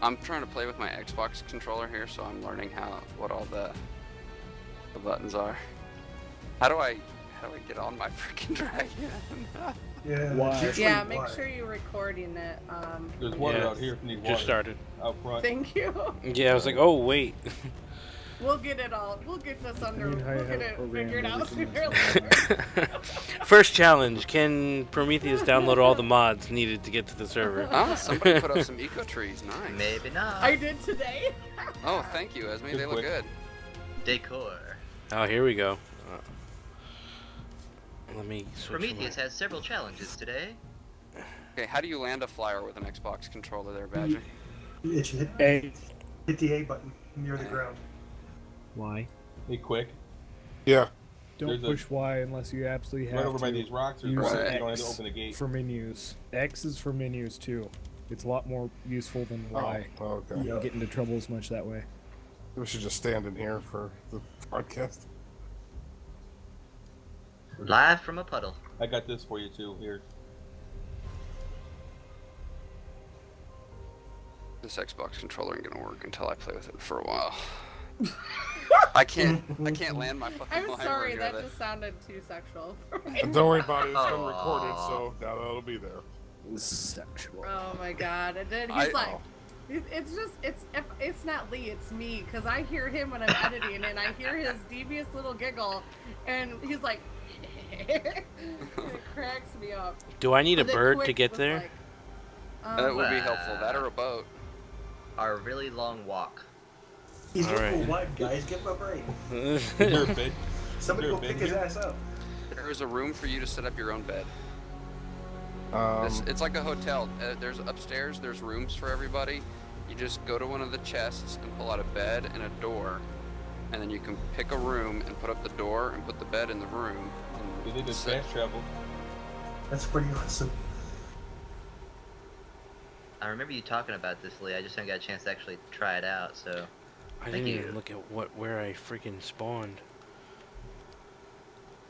I'm trying to play with my Xbox controller here, so I'm learning what all the buttons are. How do I get on my freaking dragon? Yeah. Why? usually Yeah, make why. sure you're recording it. There's water out here if you need water. Just started. Out front. Thank you. Yeah, I was like, oh wait. We'll get it all. We'll get this under. mean, I We'll get have it programmed figured out everything sooner or else. later. First challenge: can Prometheus download all the mods needed to get to the server? Oh, somebody put up some eco trees. Nice. Maybe not. I did today. Oh, thank you, Esme. They look quick. good. Decor. Oh, here we go. Let me switch. Prometheus has several challenges today. Okay, how do you land a flyer with an Xbox controller there, Badger? You should A. hit the A button near the ground. Why? Hey, quick. Yeah. Don't There's a- push Y unless you absolutely have Right over to. by these rocks, there's use water. Right. You don't have to X open the gate. for menus. X is for menus too. It's a lot more useful than Y. Oh, okay. You don't get into trouble as much that way. We should just stand in here for the podcast. Live from a puddle. I got this for you too. Here. This Xbox controller ain't gonna work until I play with it for a while. I can't land my fucking I'm flyer sorry, near that the- just sounded too sexual for me. And don't worry about it. It's been Aw. recorded, so that'll be there. Sexual. Oh my god! And then he's like, it's just it's not Lee, it's me, because I hear him when I'm editing, and I hear his devious little giggle, and he's like, it cracks me up. Do I need a And then bird Quick to get was there? like, That would be helpful. Wow. That or a boat. Our really long walk. He's All a right. cool wide, guys. Give him a break. Is there a bed? Somebody Is go there a pick bed his here? ass up. There is a room for you to set up your own bed. Um, It's like a hotel. There's upstairs. There's rooms for everybody. You just go to one of the chests and pull out a bed and a door, and then you can pick a room and put up the door and put the bed in the room. They And did this sit. fast travel. That's pretty awesome. I remember you talking about this, Lee. I just haven't got a chance to actually try it out, so. I Thank didn't you. even look at where I freaking spawned.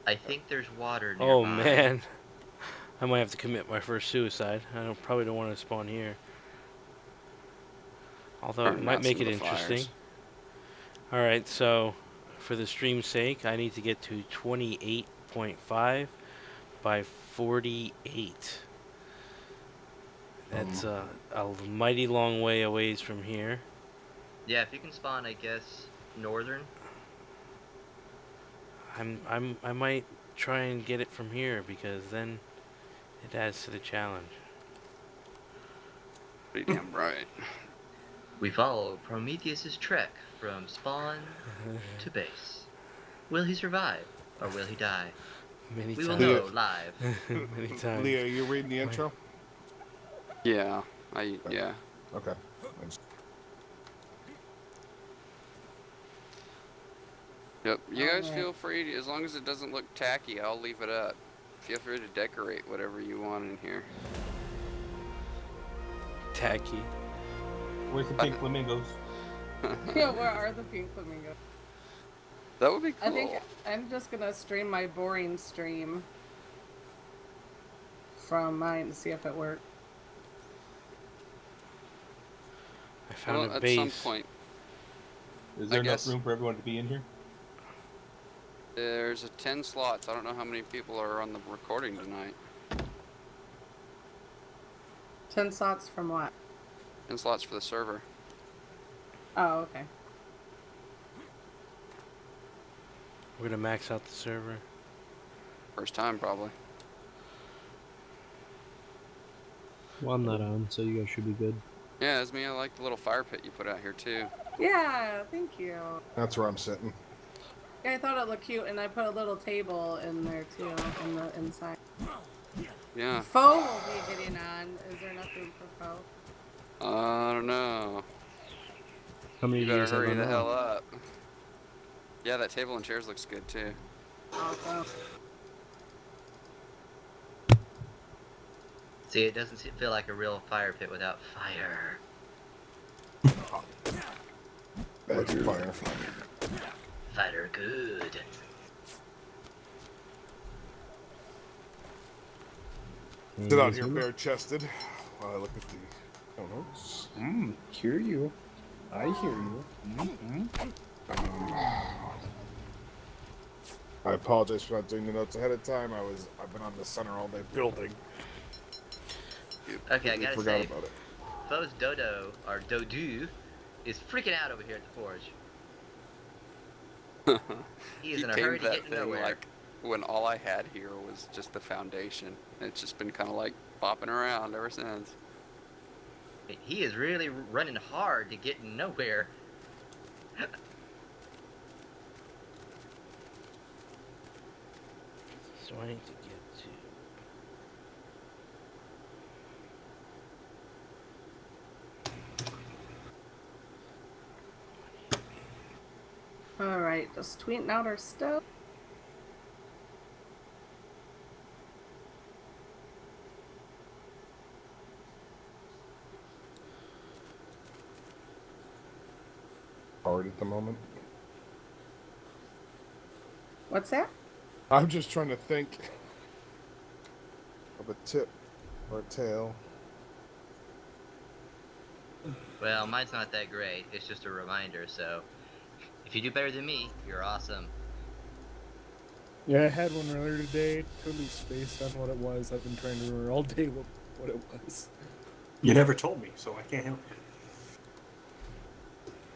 I think there's water nearby. Oh man, I might have to commit my first suicide. Probably don't want to spawn here. Although it Burn might out make some it of the interesting. fires. Alright, so for the stream's sake, I need to get to 28.5 by 48. That's a mighty long way a ways from here. Yeah, if you can spawn, I guess, northern. I might try and get it from here because then it adds to the challenge. Pretty damn right. We follow Prometheus's trek from spawn to base. Will he survive, or will he die? Many We will times. know live. Many times. Leah, are you reading the intro? Yeah. Yeah. Okay. Yep. You guys Alright. feel free, as long as it doesn't look tacky, I'll leave it up. Feel free to decorate whatever you want in here. Tacky. Where's the pink flamingos? Yeah, where are the pink flamingos? That would be cool. I think I'm just gonna stream my boring stream from mine to see if it works. I found a at base. some point, Is there enough guess- room for everyone to be in here? there's 10 slots. I don't know how many people are on the recording tonight. 10 slots from what? 10 slots for the server. Oh, okay. We're gonna max out the server. First time, probably. Well, I'm not on, so you guys should be good. Yeah, Esme, I like the little fire pit you put out here, too. Yeah, thank you. That's where I'm sitting. Yeah, I thought it looked cute, and I put a little table in there too, in the inside. Yeah. Foe will be getting on. Is there enough room for Foe? I don't know. How many You do you better guys have hurry on the now? hell up. Yeah, that table and chairs looks good, too. Also, See, it doesn't feel like a real fire pit without fire. That's fire. Fire good. Sit out here bare chested while I look at the don't know. Hear you. I hear you. I apologize for not doing the notes ahead of time. I've been on the center all day building. Okay, I We gotta forgot say, about it. Foe's Dodo, or Dodu, is freaking out over here at the forge. He is in a tamed hurry to that get to thing nowhere. like when all I had here was just the foundation. And it's just been kind of like bopping around ever since. He is really running hard to get nowhere. So I need to get to. All right, just tweeting out our stuff. Hard at the moment. What's that? I'm just trying to think of a tip or a tail. Well, mine's not that great. It's just a reminder, so if you do better than me, you're awesome. Yeah, I had one earlier today. Totally spaced on what it was. I've been trying to remember all day what it was. You never told me, so I can't help you.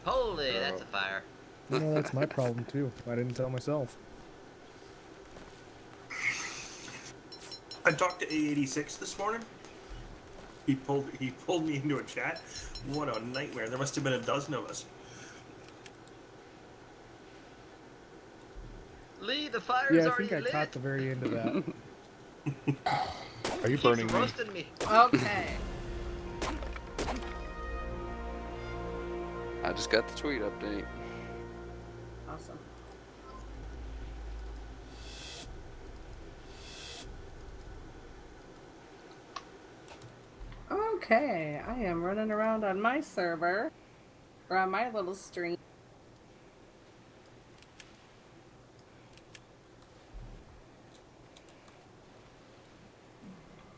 Holy, that's a fire. No, that's my problem too. I didn't tell myself. I talked to A86 this morning. He pulled me into a chat. What a nightmare. There must have been a dozen of us. Lee, the fire is Yeah, I already think I lit. caught the very end of that. Are you Keeps burning me? roasting me. Okay. I just got the tweet update. Awesome. Okay, I am running around on my server, or on my little stream.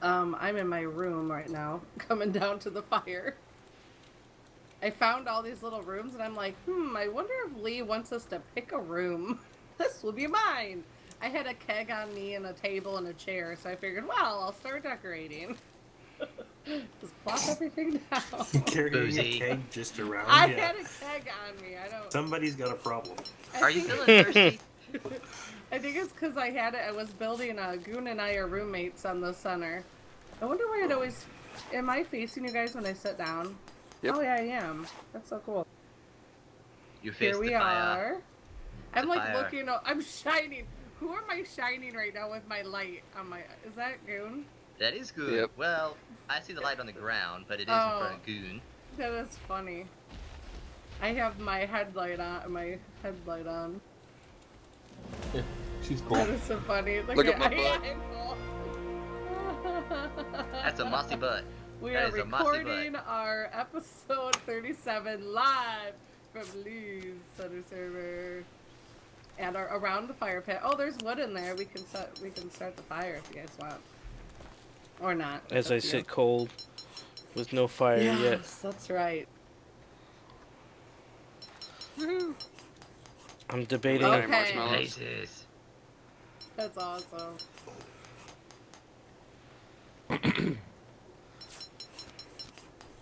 I'm in my room right now, coming down to the fire. I found all these little rooms, and I'm like, I wonder if Lee wants us to pick a room. This will be mine. I had a keg on me and a table and a chair, so I figured, well, I'll start decorating. Just plop everything down. Carrying Boozy. a keg just around. I yeah. had a keg on me. I don't. Somebody's got a problem. Are you feeling thirsty? I think it's because I had it. I was building a Goon and I are roommates on the center. I wonder why it always. Am I facing you guys when I sit down? Yep. Oh yeah, I am. That's so cool. You face Here we the fire. are. I'm like fire. looking. I'm shining. Who am I shining right now with my light on my? Is that Goon? That is good. Yep. Well, I see the light on the ground, but it is in Oh. front of Goon. That is funny. I have my headlight on. She's cool. That is so funny. Look at my butt. Yeah, I'm cool. That's a mossy butt. We That are is a mossy recording our episode 37 live from Lee's Center server, and are around the fire pit. Oh, there's wood in there. We can start the fire if you guys want, or not. It's As up I to you. sit cold with no fire yet. Yes, that's right. I'm debating. Okay. Okay. Marshmallows. Jesus. That's awesome.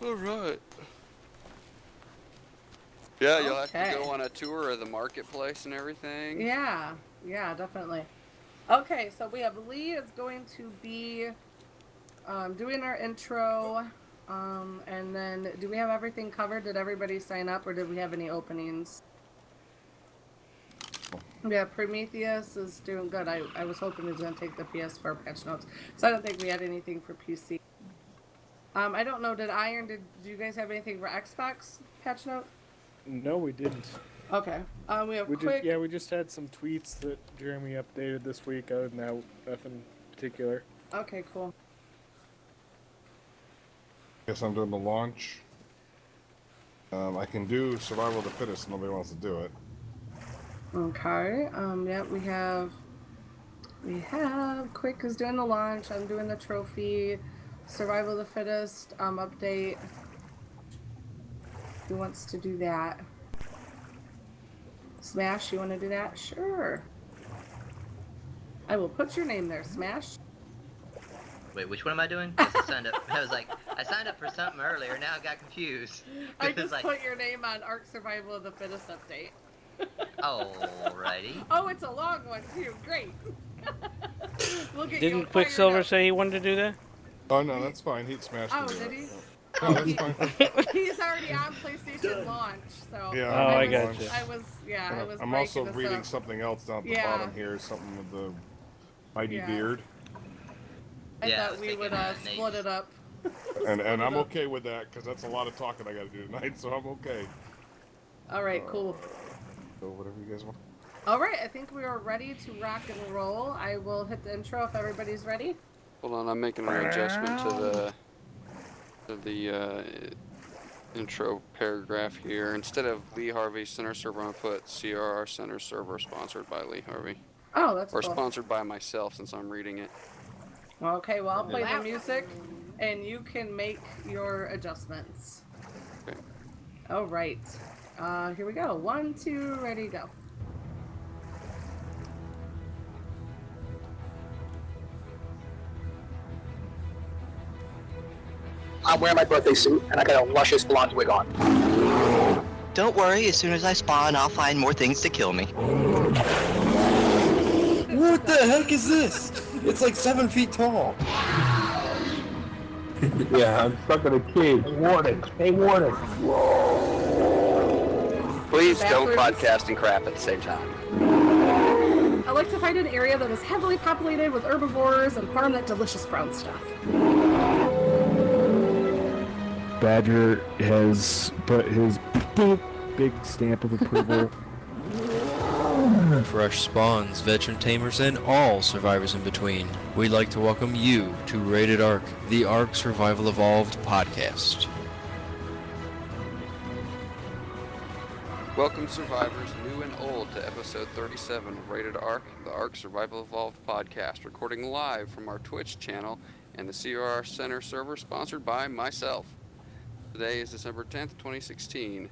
All right. Yeah, you'll have Okay. to go on a tour of the marketplace and everything. Yeah, definitely. Okay, so we have Lee is going to be doing our intro, and then do we have everything covered? Did everybody sign up, or did we have any openings? Yeah, Prometheus is doing good. I was hoping he was going to take the PS4 patch notes, so I don't think we had anything for PC. I don't know, did you guys have anything for Xbox patch note? No, we didn't. Okay, we have We quick. we just had some tweets that Jeremy updated this week. Other than that, nothing particular. Okay, cool. Guess I'm doing the launch. I can do Survival of the Fittest. Nobody wants to do it. Okay, yeah, we have Quick is doing the launch, I'm doing the trophy, Survival of the Fittest, update. Who wants to do that? Smash, you want to do that? Sure. I will put your name there, Smash. Wait, which one am I doing? 'Cause I signed up. I was like, I signed up for something earlier. Now I got confused. I It was just like, put your name on Ark Survival of the Fittest update. alrighty. Oh, it's a long one too. Great. We'll get you Didn't fired Quicksilver up. say he wanted to do that? Oh no, that's fine. He'd smash Oh, me. did he? No, that's fine. He's already on PlayStation launch, so. Yeah, Oh, I was, gotcha. I was, yeah, I was. I'm also breaking this reading up. something else down at the Yeah. bottom here, something with the mighty Yeah. beard, I Yeah, I thought was we thinking would that, split Nate. it up. and I'm okay with that because that's a lot of talking I got to do tonight, so I'm okay. All right, cool. So whatever you guys want. All right, I think we are ready to rock and roll. I will hit the intro if everybody's ready. Hold on, I'm making an adjustment to the intro paragraph here. Instead of Lee Harvey Center Server, I'm gonna put CRR Center Server sponsored by Lee Harvey. Oh, that's Or cool. sponsored by myself since I'm reading it. Okay, well, I'll play the music, and you can make your adjustments. Okay. All right. Here we go. 1, 2, ready, go. I'm wearing my birthday suit, and I got a luscious blonde wig on. Don't worry, as soon as I spawn, I'll find more things to kill me. What the heck is this? It's like 7 feet tall. Yeah, I'm stuck in a cage. Warning. Hey, warning. Please don't Backwards. podcast and crap at the same time. I like to find an area that is heavily populated with herbivores and farm that delicious brown stuff. Badger has put his big stamp of approval. Fresh spawns, veteran tamers, and all survivors in between. We'd like to welcome you to Rated Ark, the Ark Survival Evolved podcast. Welcome survivors, new and old, to episode 37 of Rated Ark, the Ark Survival Evolved podcast, recording live from our Twitch channel and the CRR Center server, sponsored by myself. Today is December 10th, 2016.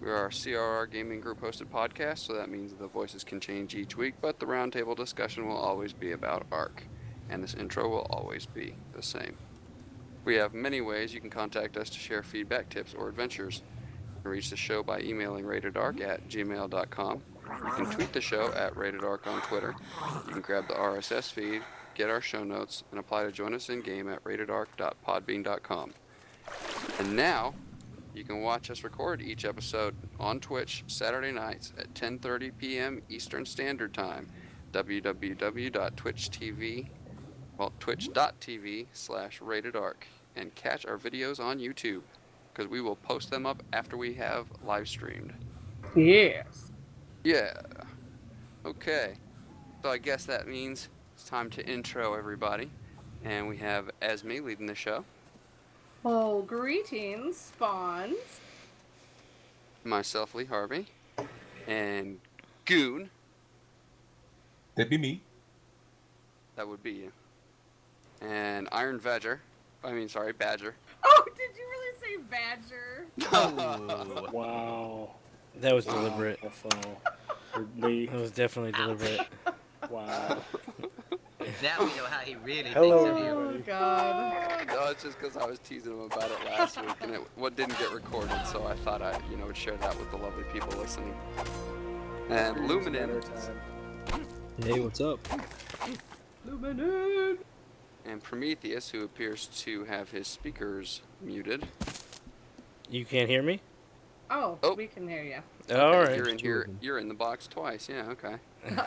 We are a CRR Gaming Group hosted podcast, so that means the voices can change each week, but the roundtable discussion will always be about Ark, and this intro will always be the same. We have many ways you can contact us to share feedback, tips, or adventures. You can reach the show by emailing ratedark@gmail.com. You can tweet the show at ratedark on Twitter. You can grab the RSS feed, get our show notes, and apply to join us in-game at ratedark.podbean.com. And now, you can watch us record each episode on Twitch Saturday nights at 10:30 p.m. Eastern Standard Time. twitch.tv/ratedark, and catch our videos on YouTube, because we will post them up after we have live streamed. Yes. Yeah. Okay. So I guess that means it's time to intro everybody, and we have Esme leading the show. Oh, greetings, spawns. Myself, Lee Harvey, and Goon. That'd be me. That would be you. And Iron Badger. Badger. Oh, did you really say Badger? Oh. Wow. That was deliberate. Lee. That was definitely deliberate. Wow. Now we know how he really Hello, thinks of you. Oh, God. No, it's just because I was teasing him about it last week, and what didn't get recorded, so I thought I, would share that with the lovely people listening. And Luminen. Hey, what's up? Luminen. And Prometheus, who appears to have his speakers muted. You can't hear me? Oh, Oh. we can hear you. All Okay, right. You're in here. You're in the box twice. Yeah. Okay.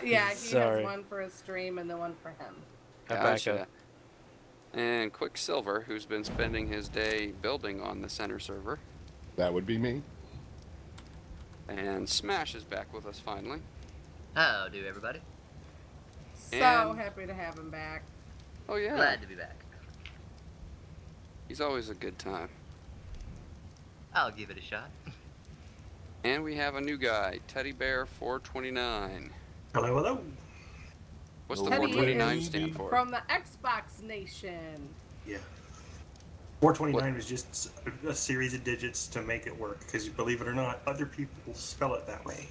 Yeah, he Sorry. has one for his stream and the one for him. I back Gotcha. up. And Quicksilver, who's been spending his day building on the center server. That would be me. And Smash is back with us finally. How do everybody? So And- happy to have him back. Oh yeah. Glad to be back. He's always a good time. I'll give it a shot. And we have a new guy, Teddy Bear 429. Hello, hello. What's the Teddy 429 is stand for? From the Xbox Nation. Yeah. 429 was just a series of digits to make it work, because believe it or not, other people spell it that way.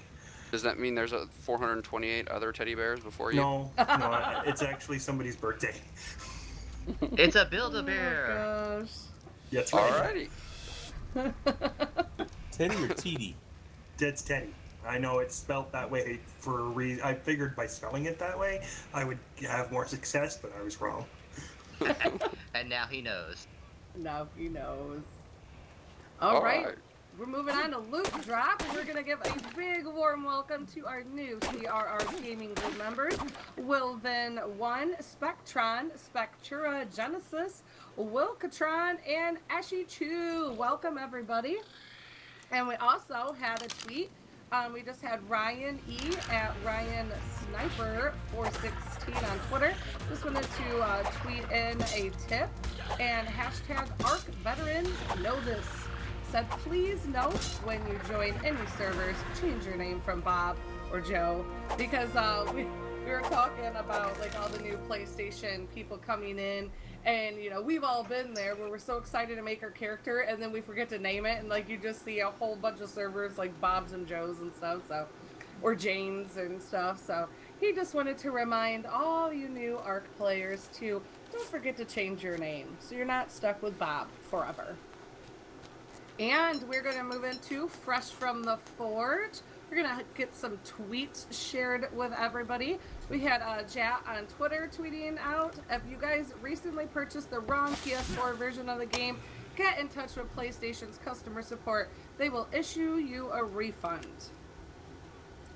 Does that mean there's 428 other teddy bears before you? No, it's actually somebody's birthday. It's a Build-A-Bear. Oh gosh. That's right. Alrighty. Teddy or TD? It's Teddy. I know it's spelled that way for a reason. I figured by spelling it that way, I would have more success, but I was wrong. And now he knows. Now he knows. All right. We're moving on to Loot Drop, and we're going to give a big warm welcome to our new CRR Gaming Group members. Wilvin 1, Spectron, Spectura Genesis, Wilkatron, and Ashi Chu. Welcome, everybody. And we also had a tweet. We just had Ryan E at Ryan Sniper 416 on Twitter. Just wanted to tweet in a tip and hashtag ARC Veterans Know This. Said please note when you join any servers, change your name from Bob or Joe, because we were talking about like all the new PlayStation people coming in, and you know we've all been there where we're so excited to make our character and then we forget to name it, and like you just see a whole bunch of servers like Bob's and Joe's and stuff, so or Jane's and stuff. So he just wanted to remind all you new ARC players to don't forget to change your name so you're not stuck with Bob forever. And we're going to move into Fresh from the Forge. We're going to get some tweets shared with everybody. We had Jat on Twitter tweeting out, if you guys recently purchased the wrong PS4 version of the game, get in touch with PlayStation's customer support. They will issue you a refund.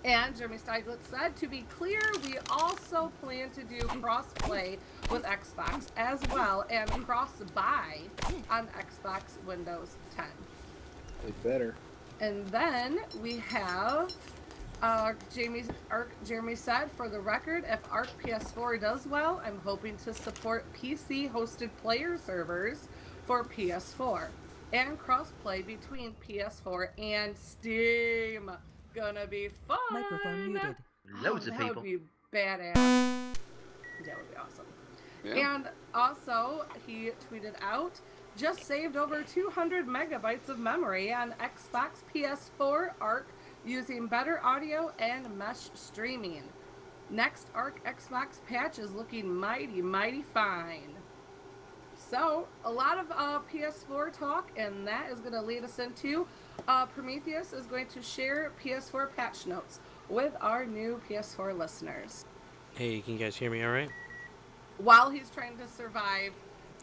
And Jeremy Steiglitz said, to be clear, we also plan to do cross-play with Xbox as well, and cross-buy on Xbox Windows 10. They better. And then we have Jeremy said, for the record, if ARC PS4 does well, I'm hoping to support PC-hosted player servers for PS4 and cross-play between PS4 and Steam. Gonna be fun. Microphone muted. Loads of people. That would be badass. That would be awesome. Yeah. And also, he tweeted out, just saved over 200 megabytes of memory on Xbox PS4 ARC using better audio and mesh streaming. Next ARC Xbox patch is looking mighty, mighty fine. So, a lot of PS4 talk, and that is going to lead us into Prometheus is going to share PS4 patch notes with our new PS4 listeners. Hey, can you guys hear me all right? While he's trying to survive,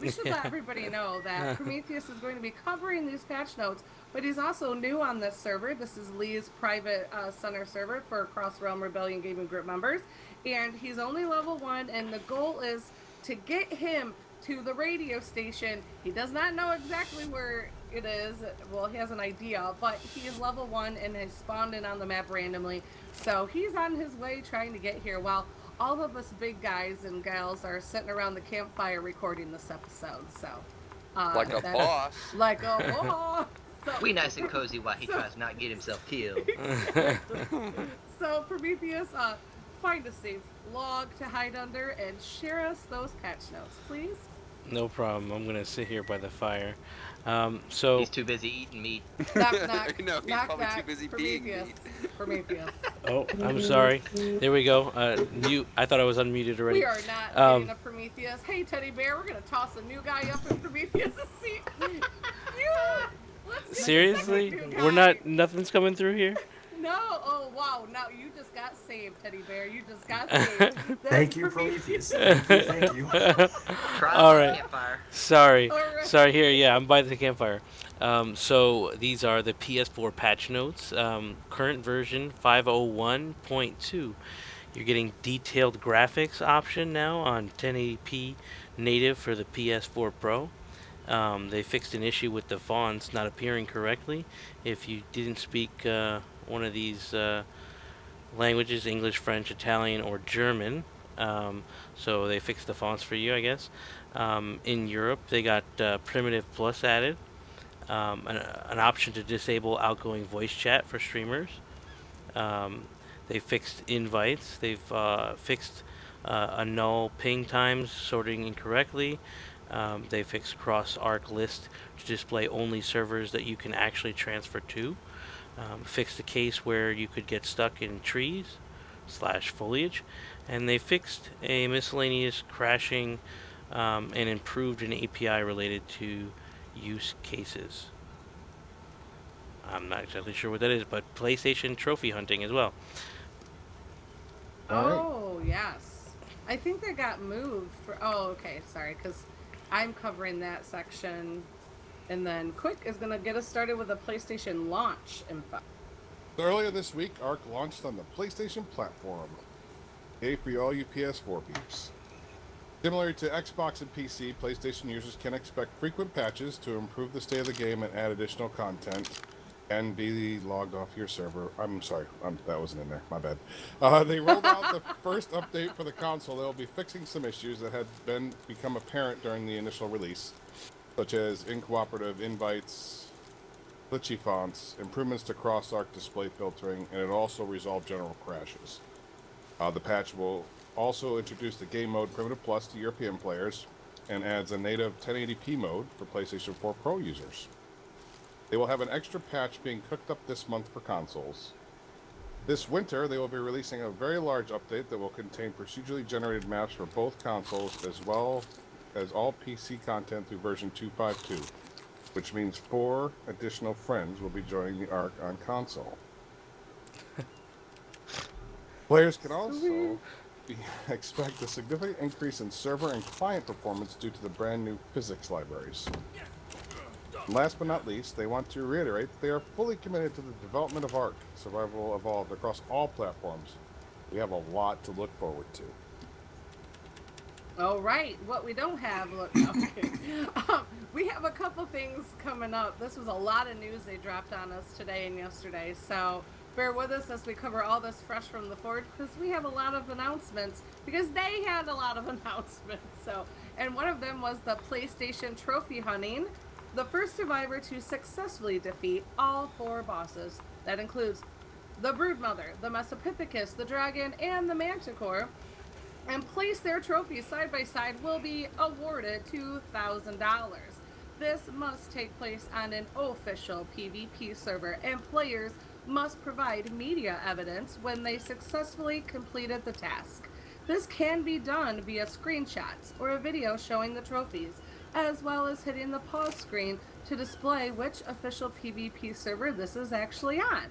we should let everybody know that Prometheus is going to be covering these patch notes, but he's also new on this server. This is Lee's private center server for Cross Realm Rebellion Gaming Group members, and he's only level 1, and the goal is to get him to the radio station. He does not know exactly where it is. Well, he has an idea, but he is level 1 and has spawned in on the map randomly. So he's on his way trying to get here while all of us big guys and gals are sitting around the campfire recording this episode. So, like a boss. Like a boss. So, we nice and cozy while he tries not to get himself killed. So Prometheus, find a safe log to hide under and share us those patch notes, please. No problem. I'm gonna sit here by the fire. So he's too busy eating meat. Knock, knock. No, he's knock, probably knock. too busy being Prometheus. meat. Prometheus. Oh, I'm sorry. There we go. Mute. I thought I was unmuted already. We are not getting a Prometheus. Hey, Teddy Bear, we're gonna toss a new guy up in Prometheus' seat. Let's get Seriously? the second new We're guy. not. Nothing's coming through here. No. Oh wow. No, you just got saved, Teddy Bear. You just got saved. Thank you, Prometheus. Thank you. All right. Campfire. Sorry. All right. Sorry. Here. Yeah, I'm by the campfire. So these are the PS4 patch notes. Current version 501.2. You're getting detailed graphics option now on 1080p native for the PS4 Pro. They fixed an issue with the fonts not appearing correctly. If you didn't speak one of these languages, English, French, Italian, or German, so they fixed the fonts for you, I guess. In Europe, they got Primitive Plus added, an option to disable outgoing voice chat for streamers. They fixed invites. They've fixed null ping times sorting incorrectly. They fixed cross-arc list to display only servers that you can actually transfer to. Fixed the case where you could get stuck in trees / foliage, and they fixed a miscellaneous crashing and improved an API related to use cases. I'm not exactly sure what that is, but PlayStation trophy hunting as well. Oh, yes. I think they got moved for... Oh, okay. Sorry, because I'm covering that section. And then Quick is going to get us started with the PlayStation launch info. Earlier this week, ARC launched on the PlayStation platform. Yay for all you PS4 peeps. Similar to Xbox and PC, PlayStation users can expect frequent patches to improve the state of the game and add additional content and be logged off your server. I'm sorry, that wasn't in there. My bad. They rolled out the first update for the console. They'll be fixing some issues that had become apparent during the initial release, such as incooperative invites, glitchy fonts, improvements to cross-arc display filtering, and it also resolved general crashes. The patch will also introduce the game mode Primitive Plus to European players and adds a native 1080p mode for PlayStation 4 Pro users. They will have an extra patch being cooked up this month for consoles. This winter, they will be releasing a very large update that will contain procedurally generated maps for both consoles as well as all PC content through version 2.5.2, which means 4 additional friends will be joining the ARC on console. Players can also expect a significant increase in server and client performance due to the brand new physics libraries. Last but not least, they want to reiterate that they are fully committed to the development of ARC Survival Evolved across all platforms. We have a lot to look forward to. All right, what we don't have, look, okay. We have a couple things coming up. This was a lot of news they dropped on us today and yesterday, so bear with us as we cover all this fresh from the forge, because we have a lot of announcements, because they had a lot of announcements. So, and one of them was the PlayStation trophy hunting. The first survivor to successfully defeat all 4 bosses. That includes the Broodmother, the Mesopithecus, the Dragon, and the Manticore, and place their trophies side by side will be awarded $2,000. This must take place on an official PvP server, and players must provide media evidence when they successfully completed the task. This can be done via screenshots or a video showing the trophies, as well as hitting the pause screen to display which official PvP server this is actually on.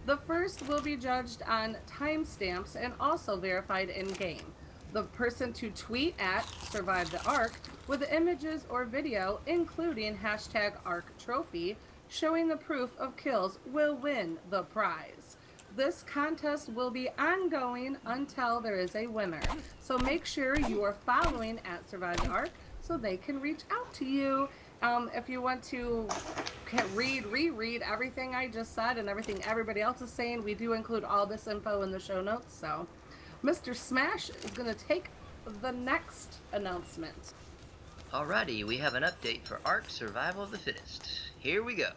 The first will be judged on timestamps and also verified in-game. The person to tweet at Survive the Arc with images or video including #ArcTrophy showing the proof of kills will win the prize. This contest will be ongoing until there is a winner. So make sure you are following at Survive the Arc so they can reach out to you. If you want to reread everything I just said and everything everybody else is saying, we do include all this info in the show notes. So Mr. Smash is going to take the next announcement. Alrighty, we have an update for ARC Survival of the Fittest. Here we go.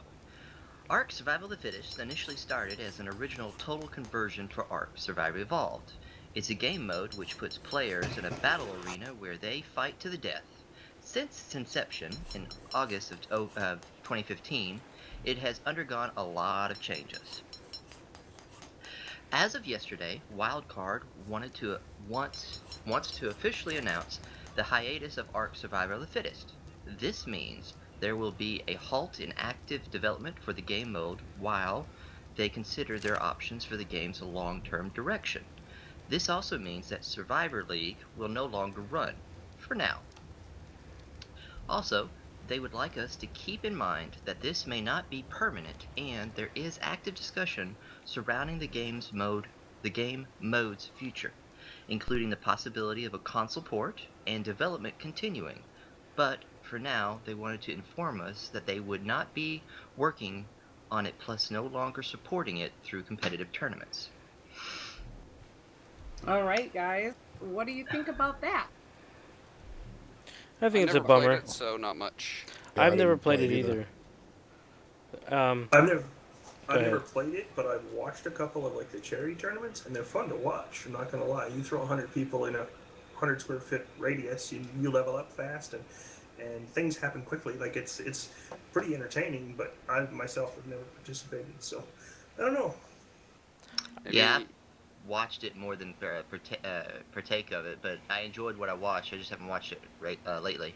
ARC Survival of the Fittest initially started as an original total conversion for ARC Survival Evolved. It's a game mode which puts players in a battle arena where they fight to the death. Since its inception in August of 2015, it has undergone a lot of changes. As of yesterday, Wildcard wants to officially announce the hiatus of ARC Survival of the Fittest. This means there will be a halt in active development for the game mode while they consider their options for the game's long-term direction. This also means that Survivor League will no longer run, for now. Also, they would like us to keep in mind that this may not be permanent, and there is active discussion surrounding the game mode's future, including the possibility of a console port and development continuing. But for now, they wanted to inform us that they would not be working on it, plus no longer supporting it through competitive tournaments. All right, guys, what do you think about that? I think it's a never bummer. played it, so not much. Yeah, I've I never didn't played play it it either. I've never ahead. played it, but I've watched a couple of like the charity tournaments, and they're fun to watch. I'm not gonna lie. You throw 100 people in a 100 square foot radius, you level up fast, and and things happen quickly. Like it's pretty entertaining, but I myself have never participated, so I don't know. Yeah, I've watched it more than partake of it, but I enjoyed what I watched. I just haven't watched it lately.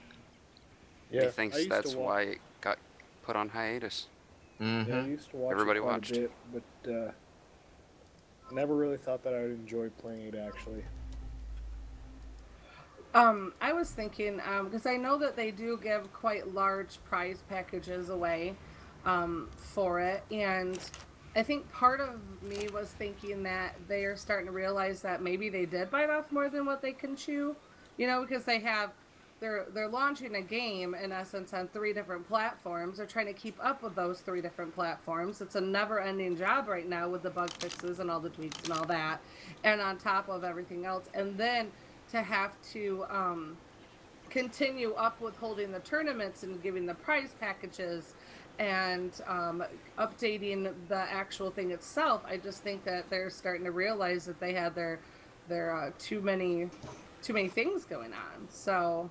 He thinks that's why it got put on hiatus. Mm-hmm. Yeah, I used to watch Everybody it quite watched. a bit, but I never really thought that I would enjoy playing it, actually. I was thinking, because I know that they do give quite large prize packages away for it, and I think part of me was thinking that they are starting to realize that maybe they did bite off more than what they can chew, because they're launching a game in essence on 3 different platforms. They're trying to keep up with those 3 different platforms. It's a never-ending job right now with the bug fixes and all the tweaks and all that, and on top of everything else, and then to have to continue up with holding the tournaments and giving the prize packages and updating the actual thing itself. I just think that they're starting to realize that they had their too many things going on. So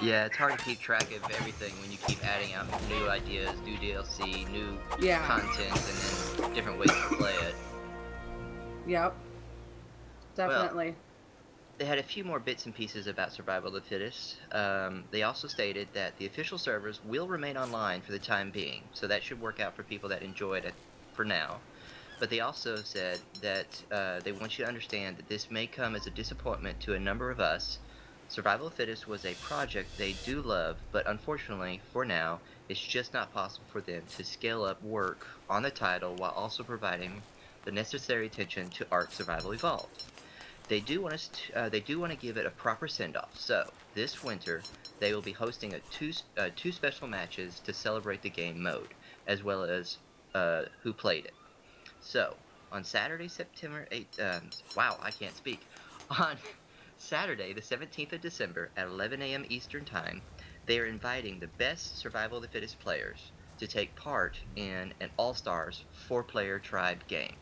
yeah, it's hard to keep track of everything when you keep adding out new ideas, new DLC, new content, and then different ways to play it. Yep, definitely. Well, they had a few more bits and pieces about Survival of the Fittest. They also stated that the official servers will remain online for the time being, so that should work out for people that enjoyed it for now. But they also said that they want you to understand that this may come as a disappointment to a number of us. Survival of the Fittest was a project they do love, but unfortunately, for now, it's just not possible for them to scale up work on the title while also providing the necessary attention to Ark Survival Evolved. They do want to give it a proper send-off. So this winter, they will be hosting two special matches to celebrate the game mode, as well as who played it. So on Saturday, September 8th. Wow, I can't speak. On Saturday, the 17th of December at 11 a.m. Eastern Time, they are inviting the best Survival of the Fittest players to take part in an All-Stars 4-player tribe game.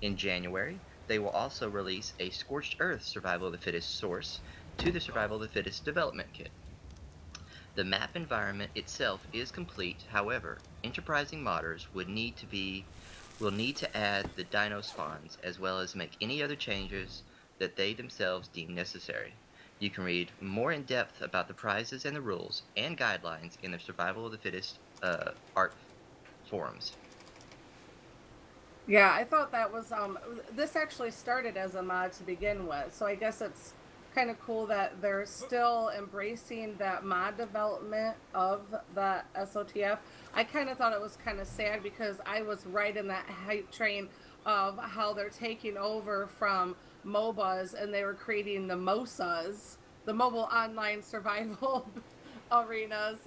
In January, they will also release a Scorched Earth Survival of the Fittest source to the Survival of the Fittest development kit. The map environment itself is complete, however, enterprising modders will need to add the dino spawns as well as make any other changes that they themselves deem necessary. You can read more in depth about the prizes and the rules and guidelines in the Survival of the Fittest Ark forums. Yeah, I thought that was, this actually started as a mod to begin with, so I guess it's kind of cool that they're still embracing that mod development of the SOTF. I kind of thought it was kind of sad because I was right in that hype train of how they're taking over from MOBAs and they were creating the MOSAs, the Mobile Online Survival Arenas,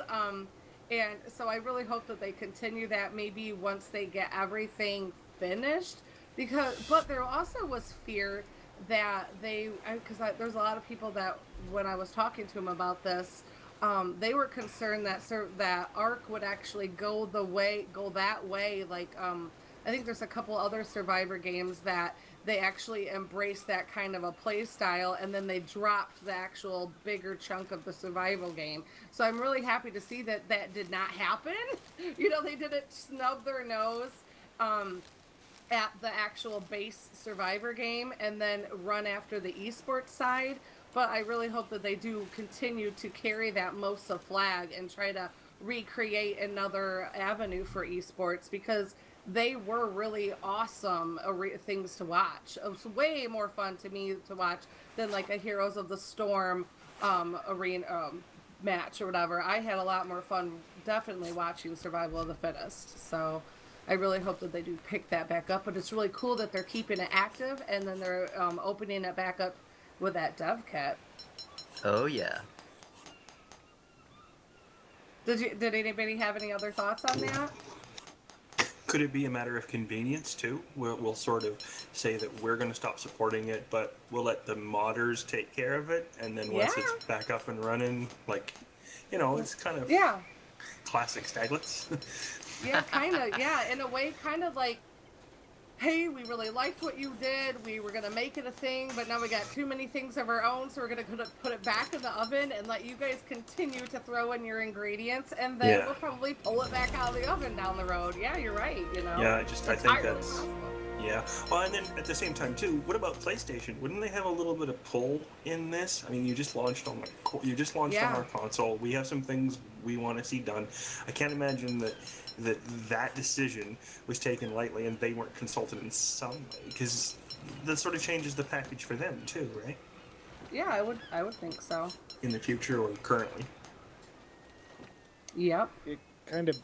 and so I really hope that they continue that maybe once they get everything finished, but there also was fear that because there's a lot of people that when I was talking to them about this, they were concerned that Ark would actually go that way. Like I think there's a couple other Survivor games that they actually embraced that kind of a play style, and then they dropped the actual bigger chunk of the survival game. So I'm really happy to see that that did not happen. They didn't snub their nose at the actual base Survivor game and then run after the esports side. But I really hope that they do continue to carry that MOSA flag and try to recreate another avenue for esports, because they were really awesome things to watch. It was way more fun to me to watch than like a Heroes of the Storm arena match or whatever. I had a lot more fun definitely watching Survival of the Fittest. So I really hope that they do pick that back up. But it's really cool that they're keeping it active and then they're opening it back up with that dev kit. Oh yeah. Did anybody have any other thoughts on that? Could it be a matter of convenience too? We'll sort of say that we're going to stop supporting it, but we'll let the modders take care of it, and then once it's back up and running, it's kind of classic Staglets. Yeah, kind of. Yeah, in a way, kind of like hey, we really liked what you did. We were gonna make it a thing, but now we got too many things of our own, so we're gonna put it back in the oven and let you guys continue to throw in your ingredients, and then we'll probably pull it back out of the oven down the road. Yeah, you're right. You know. Yeah, I think that's. Yeah. Well, and then at the same time too, what about PlayStation? Wouldn't they have a little bit of pull in this? I mean, you just launched on on our console. We have some things we want to see done. I can't imagine that decision was taken lightly and they weren't consulted in some way, because that sort of changes the package for them too, right? Yeah, I would think so. In the future or currently. Yep. It kind of.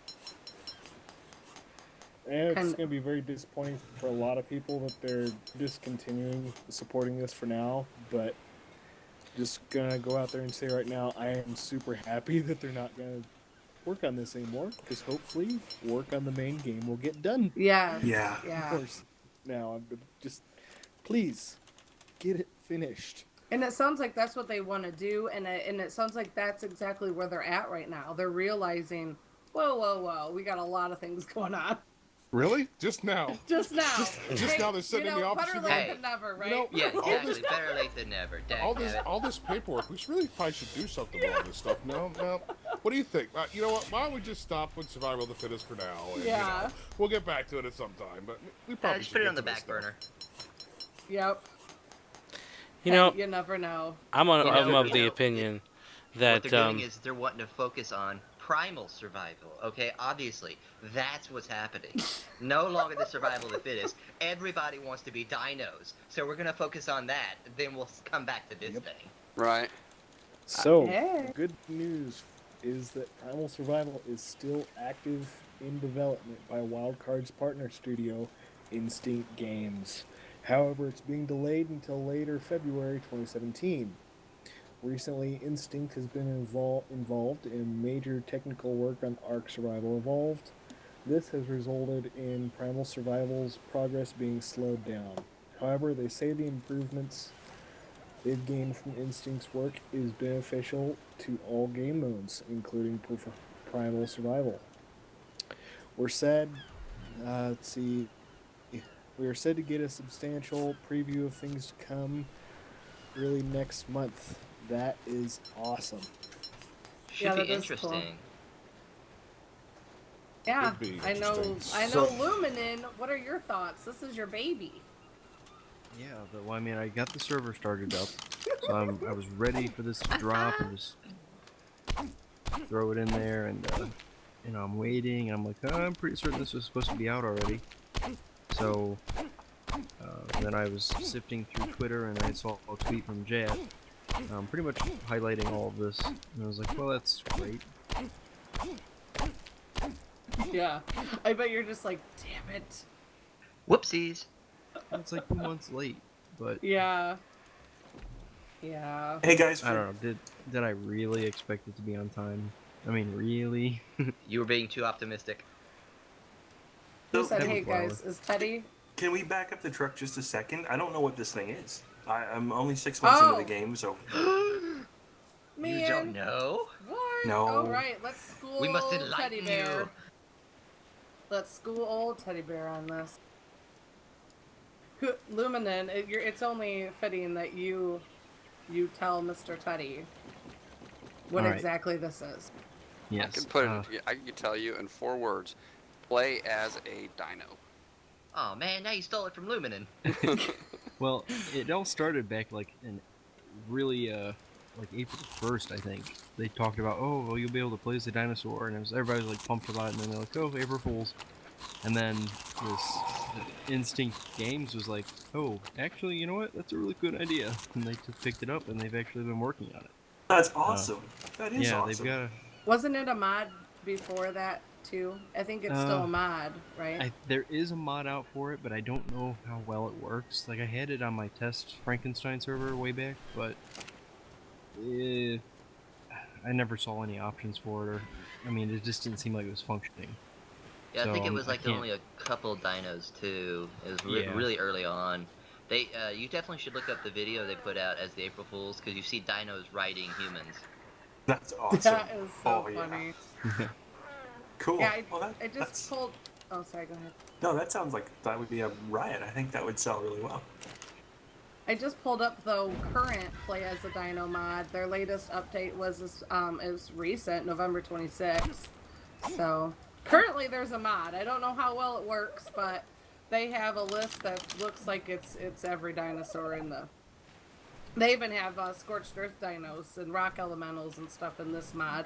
And it's going to be very disappointing for a lot of people that they're discontinuing supporting this for now, but just going to go out there and say right now, I am super happy that they're not going to work on this anymore, because hopefully work on the main game will get done. Yeah. Of course. Now, just please get it finished. And it sounds like that's what they want to do, and it sounds like that's exactly where they're at right now. They're realizing, whoa, we got a lot of things going on. Really? Just now? Just now. Just now they're sitting in the office. Better late than never, right? Yeah, exactly. Better late than never. All this paperwork. We probably should do something with all this stuff. No. What do you think? You know what? Why don't we just stop with Survival of the Fittest for now? And, we'll get back to it at some time. But we probably just put it on the back burner. Yep. You know, you never know. I'm of the opinion that what they're doing is they're wanting to focus on primal survival. Okay, obviously that's what's happening. No longer the survival of the fittest. Everybody wants to be dinos, so we're gonna focus on that. Then we'll come back to this thing. Right. So the good news is that Primal Survival is still active in development by Wildcard's partner studio, Instinct Games. However, it's being delayed until later February 2017. Recently, Instinct has been involved in major technical work on Ark Survival Evolved. This has resulted in Primal Survival's progress being slowed down. However, they say the improvements they've gained from Instinct's work is beneficial to all game modes, including Primal Survival. We're said, we are said to get a substantial preview of things to come early next month. That is awesome. Should be interesting. Cool. Yeah, I know Luminen. What are your thoughts? This is your baby. Yeah, well, I mean, I got the server started up, so I was ready for this to drop and just throw it in there, and I'm waiting, and I'm like, I'm pretty certain this was supposed to be out already. So then I was sifting through Twitter, and I saw a tweet from Jeff, pretty much highlighting all of this, and I was like, well, that's great. Yeah, I bet you're just like, damn it. Whoopsies. It's like 2 months late, but yeah. Hey guys, I don't know. Did I really expect it to be on time? I mean, really? You were being too optimistic. Who said, hey guys, is Teddy? Can we back up the truck just a second? I don't know what this thing is. I'm only 6 months into the game, so. Man. You don't know? What? No. All right, let's school we must old enlighten Teddy Bear. you. Let's school old Teddy Bear on this. Luminen, it's only fitting that you tell Mr. Teddy what exactly this is. Yes. I can tell you in 4 words. Play as a dino. Oh man, now you stole it from Luminen. Well, it all started back in really like April 1st, I think. They talked about, oh, well, you'll be able to play as a dinosaur, and everybody was like pumped about it, and then they're like, oh, April Fools. And then this Instinct Games was like, oh, actually, you know what? That's a really good idea. And they just picked it up, and they've actually been working on it. That's awesome. That is awesome. They've got Wasn't it a mod before that, too? I think it's still a mod, right? There is a mod out for it, but I don't know how well it works. Like, I had it on my test Frankenstein server way back, but I never saw any options for it, or, I mean, it just didn't seem like it was functioning. Yeah, I think it was like only a couple dinos too. It was really early on. They, you definitely should look up the video they put out as the April Fools, because you see dinos riding humans. That's awesome. That is so funny. Cool. Yeah, I just pulled Oh, sorry. Go ahead. No, that sounds like that would be a riot. I think that would sell really well. I just pulled up the current Play as a Dino mod. Their latest update was is recent, November 26th. So currently there's a mod. I don't know how well it works, but they have a list that looks like it's every dinosaur in the. They even have Scorched Earth dinos and rock elementals and stuff in this mod.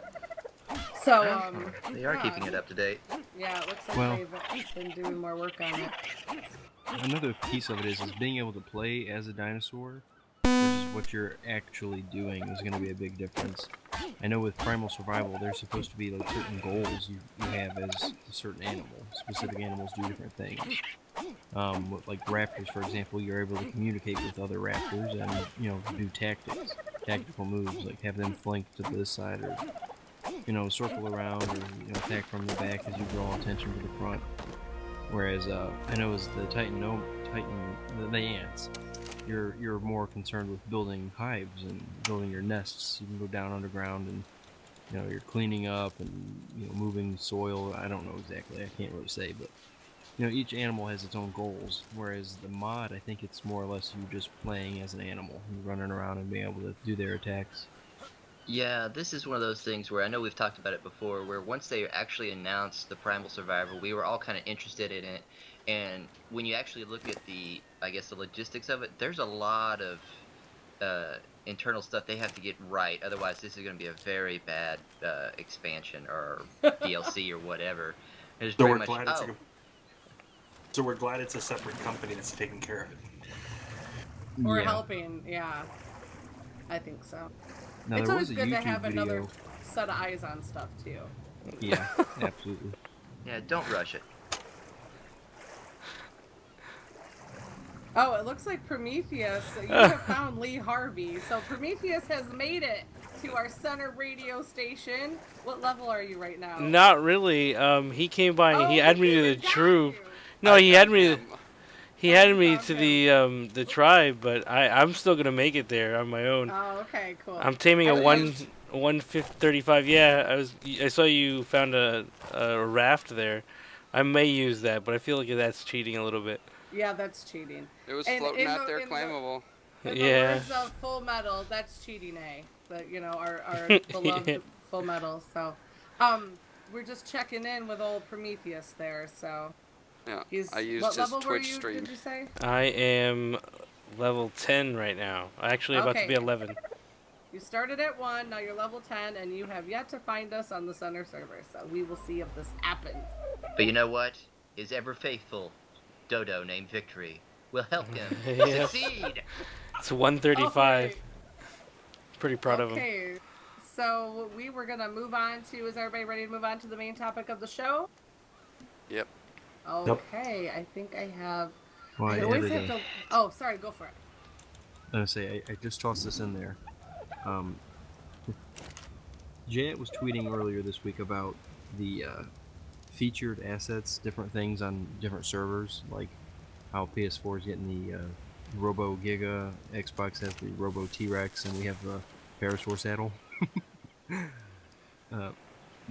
So they are keeping it up to date. Yeah, it looks like they've been doing more work on it. Another piece of it is being able to play as a dinosaur versus what you're actually doing is going to be a big difference. I know with Primal Survival, there's supposed to be like certain goals you have as a certain animal. Specific animals do different things. Like raptors, for example, you're able to communicate with other raptors and, you know, do tactical moves, like have them flank to this side or, you know, circle around or, you know, attack from the back as you draw attention to the front. Whereas I know as the the ants, you're more concerned with building hives and building your nests. You can go down underground and, you know, you're cleaning up and, you know, moving soil. I don't know exactly. I can't really say, but, you know, each animal has its own goals. Whereas the mod, I think it's more or less you just playing as an animal, you running around and being able to do their attacks. Yeah, this is one of those things where I know we've talked about it before, where once they actually announced the Primal Survival, we were all kind of interested in it, and when you actually look at the, I guess, the logistics of it, there's a lot of internal stuff they have to get right, otherwise this is going to be a very bad expansion or DLC or whatever. There's So very we're much, glad so we're glad it's a separate company that's taking care of it. Or helping, yeah. I think so. Now, it's there always was a good to YouTube have another video. set of eyes on stuff too. Yeah, absolutely. Yeah, don't rush it. Oh, it looks like Prometheus. You have found Lee Harvey. So Prometheus has made it to our center radio station. What level are you right now? Not really. He came by and he added me to the troop. No, he had me. He had me to the tribe, but I'm still gonna make it there on my own. Oh, okay, cool. I'm taming a 135. Yeah, I saw you found a raft there. I may use that, but I feel like that's cheating a little bit. Yeah, that's cheating. It was floating out there, claimable. In the Yeah. words of Full Metal, that's cheating, eh? But you know, our beloved Full Metal. So, we're just checking in with old Prometheus there. So. Yeah, I used what his level Twitch were you, stream. Did you say? I am level 10 right now. Actually, about to be 11. You started at 1, now you're level 10, and you have yet to find us on the center server. So we will see if this happens. But you know what? His ever faithful Dodo named Victory will help him Yeah. succeed. It's 135. Okay. Pretty proud of him. Okay, so we were gonna move on to. Is everybody ready to move on to the main topic of the show? Yep. Okay, I think I have. Well, I always have to. Oh, sorry, go for it. I was gonna say I just tossed this in there. Janet was tweeting earlier this week about the featured assets, different things on different servers, like how PS4 is getting the Robo Giga, Xbox has the Robo T-Rex, and we have the Parasaur saddle. The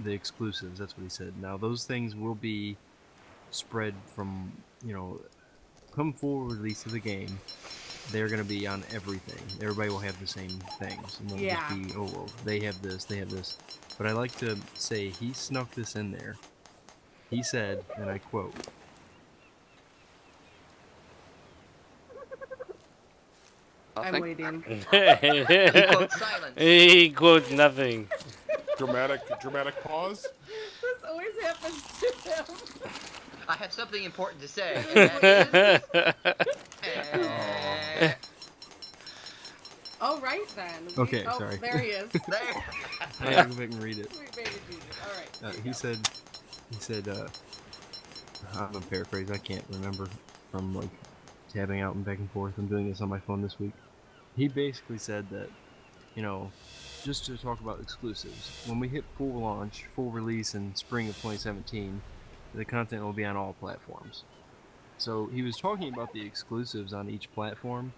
exclusives, that's what he said. Now those things will be spread from, you know, come full release of the game, they're going to be on everything. Everybody will have the same things. And they'll just be, oh, well, they have this, they have this. But I like to say he snuck this in there. He said, and I quote, I'm waiting. He quotes silence. He quotes nothing. Dramatic pause. This always happens to him. I have something important to say. And that is, Oh, right then. Okay, oh, sorry. There he is. there. I'll go back and read it. Sweet baby Jesus. All right. He said, I'm gonna paraphrase, I can't remember from like tabbing out and back and forth. I'm doing this on my phone this week. He basically said that, you know, just to talk about exclusives, when we hit full launch, full release in spring of 2017, the content will be on all platforms. So he was talking about the exclusives on each platform,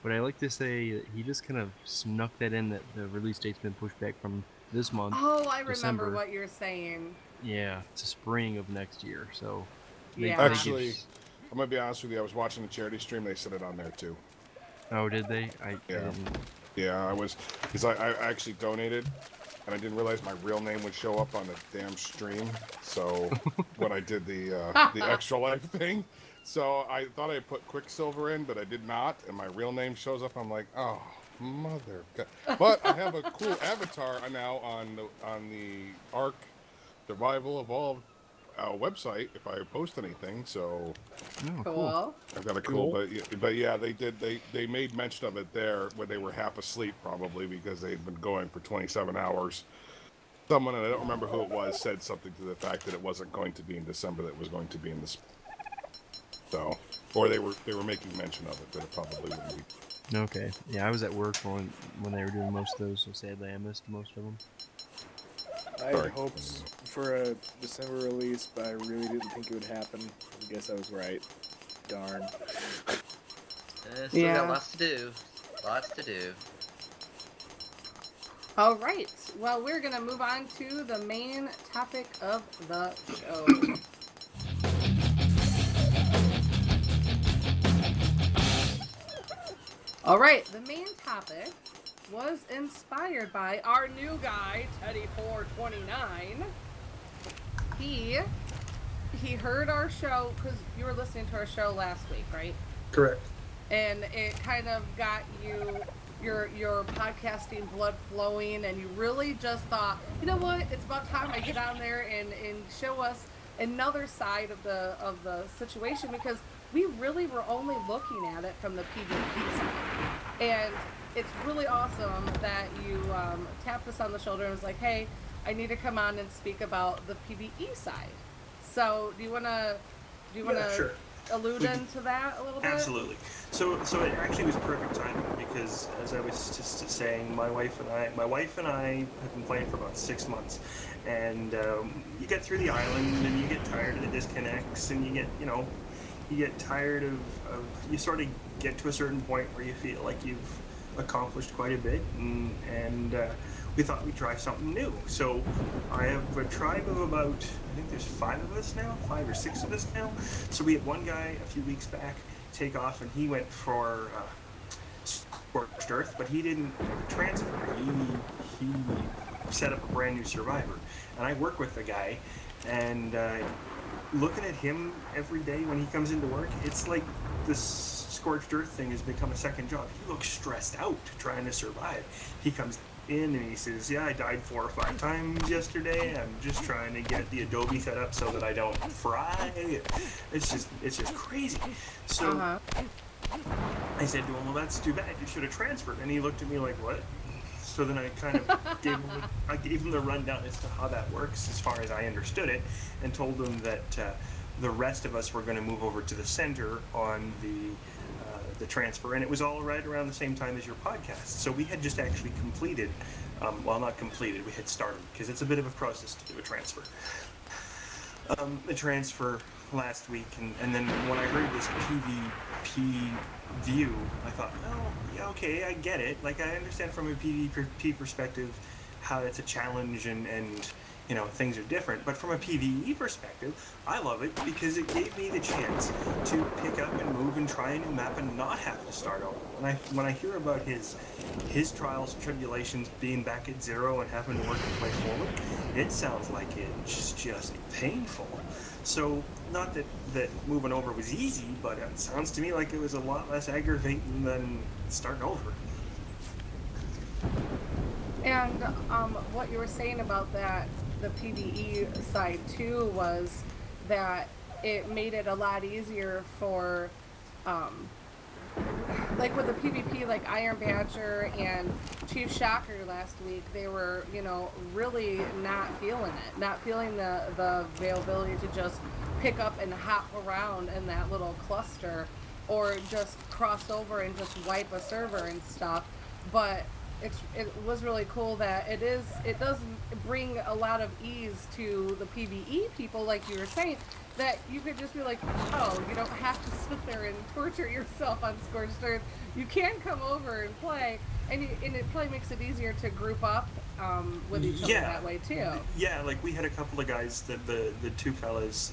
but I like to say that he just kind of snuck that in, that the release date's been pushed back from this month. Oh, I remember December. what you're saying. Yeah, to spring of next year. So Yeah. Actually, I'm gonna be honest with you. I was watching the charity stream. They said it on there too. Oh, did they? I Yeah. didn't. Yeah, I was, because I actually donated, and I didn't realize my real name would show up on the damn stream. So when I did the Extra Life thing, so I thought I put Quicksilver in, but I did not, and my real name shows up. I'm like, oh mother. God. But I have a cool avatar now on the Ark Survival Evolved website if I post anything. So Cool. I've got a cool, but yeah, they made mention of it there when they were half asleep, probably because they'd been going for 27 hours. Someone, and I don't remember who it was, said something to the fact that it wasn't going to be in December, that it was going to be in the so, or they were making mention of it, but it probably wouldn't be. Okay. Yeah, I was at work when they were doing most of those, so sadly I missed most of them. I had hopes for a December release, but I really didn't think it would happen. I guess I was right. Darn. Still got lots to do. Lots to do. All right. Well, we're going to move on to the main topic of the show. All right. The main topic was inspired by our new guy, Teddy429. He heard our show, because you were listening to our show last week, right? Correct. And it kind of got you your podcasting blood flowing, and you really just thought, you know what, it's about time I get on there and show us another side of the situation, because we really were only looking at it from the PvP side. And it's really awesome that you tapped us on the shoulder and was like, hey, I need to come on and speak about the PvE side. So do you want to sure. allude into that a little bit? Absolutely. So it actually was perfect timing, because as I was just saying, my wife and I have been playing for about 6 months, and you get through the island and you get tired of the disconnects, and you get tired of you sort of get to a certain point where you feel like you've accomplished quite a bit, and we thought we'd try something new. So I have a tribe of about, I think there's 5 of us now, 5 or 6 of us now. So we had one guy a few weeks back take off, and he went for Scorched Earth, but he didn't transfer. He set up a brand new Survivor, and I work with the guy, and looking at him every day when he comes into work, it's like this Scorched Earth thing has become a second job. He looks stressed out trying to survive. He comes in and he says, yeah, I died 4 or 5 times yesterday. I'm just trying to get the Adobe set up so that I don't fry. It's just crazy. So I said to him, well, that's too bad. You should have transferred. And he looked at me like, what? So then I kind of gave him the rundown as to how that works as far as I understood it, and told him that the rest of us were going to move over to the center on the transfer, and it was all right around the same time as your podcast. So we had just actually completed, well, not completed, we had started, because it's a bit of a process to do a transfer. The transfer last week, and then when I heard this PvP view, I thought, well, yeah, okay, I get it. Like, I understand from a PvP perspective how it's a challenge and you know, things are different. But from a PvE perspective, I love it because it gave me the chance to pick up and move and try a new map and not have to start over. When I hear about his trials and tribulations, being back at 0 and having to work his way forward, it sounds like it's just painful. So, not that moving over was easy, but it sounds to me like it was a lot less aggravating than starting over. And what you were saying about that, the PvE side too, was that it made it a lot easier for, like with the PvP, like Iron Badger and Chief Shocker last week, they were, you know, really not feeling it, not feeling the availability to just pick up and hop around in that little cluster, or just cross over and just wipe a server and stuff. But it was really cool that it does bring a lot of ease to the PvE people, like you were saying, that you could just be like, oh, you don't have to sit there and torture yourself on Scorched Earth. You can come over and play, and it probably makes it easier to group up with each other that way too. Yeah, like we had a couple of guys that the two fellas,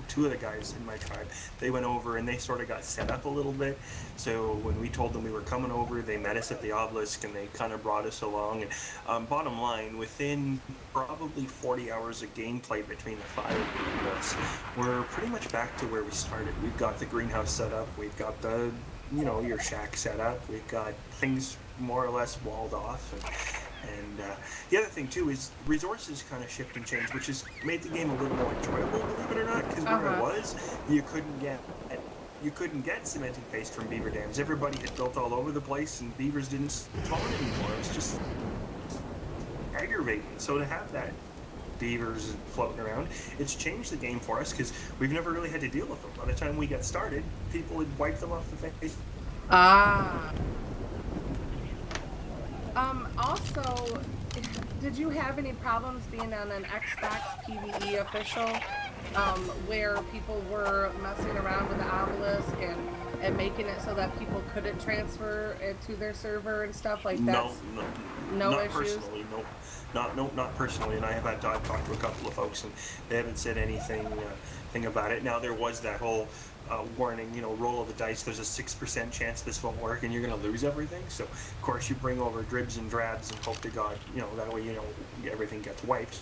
two of the guys in my tribe, they went over and they sort of got set up a little bit. So when we told them we were coming over, they met us at the obelisk and they kind of brought us along. And bottom line, within probably 40 hours of gameplay between the 5 of us, we're pretty much back to where we started. We've got the greenhouse set up, we've got the, your shack set up, we've got things more or less walled off. And the other thing too is resources kind of shift and change, which has made the game a little more enjoyable, believe it or not. Because where it was, you couldn't get cemented paste from beaver dams. Everybody had built all over the place, and beavers didn't spawn anymore. It was just aggravating. So to have that beavers floating around, it's changed the game for us because we've never really had to deal with them. By the time we got started, people had wiped them off the face. Also, did you have any problems being on an Xbox PvE official, where people were messing around with the obelisk and making it so that people couldn't transfer it to their server and stuff like that? No not issues? Personally, not personally. And I've talked to a couple of folks, and they haven't said anything about it. Now there was that whole warning, roll of the dice. There's a 6% chance this won't work, and you're going to lose everything. So, of course, you bring over dribs and drabs and hope to God, that way, everything gets wiped.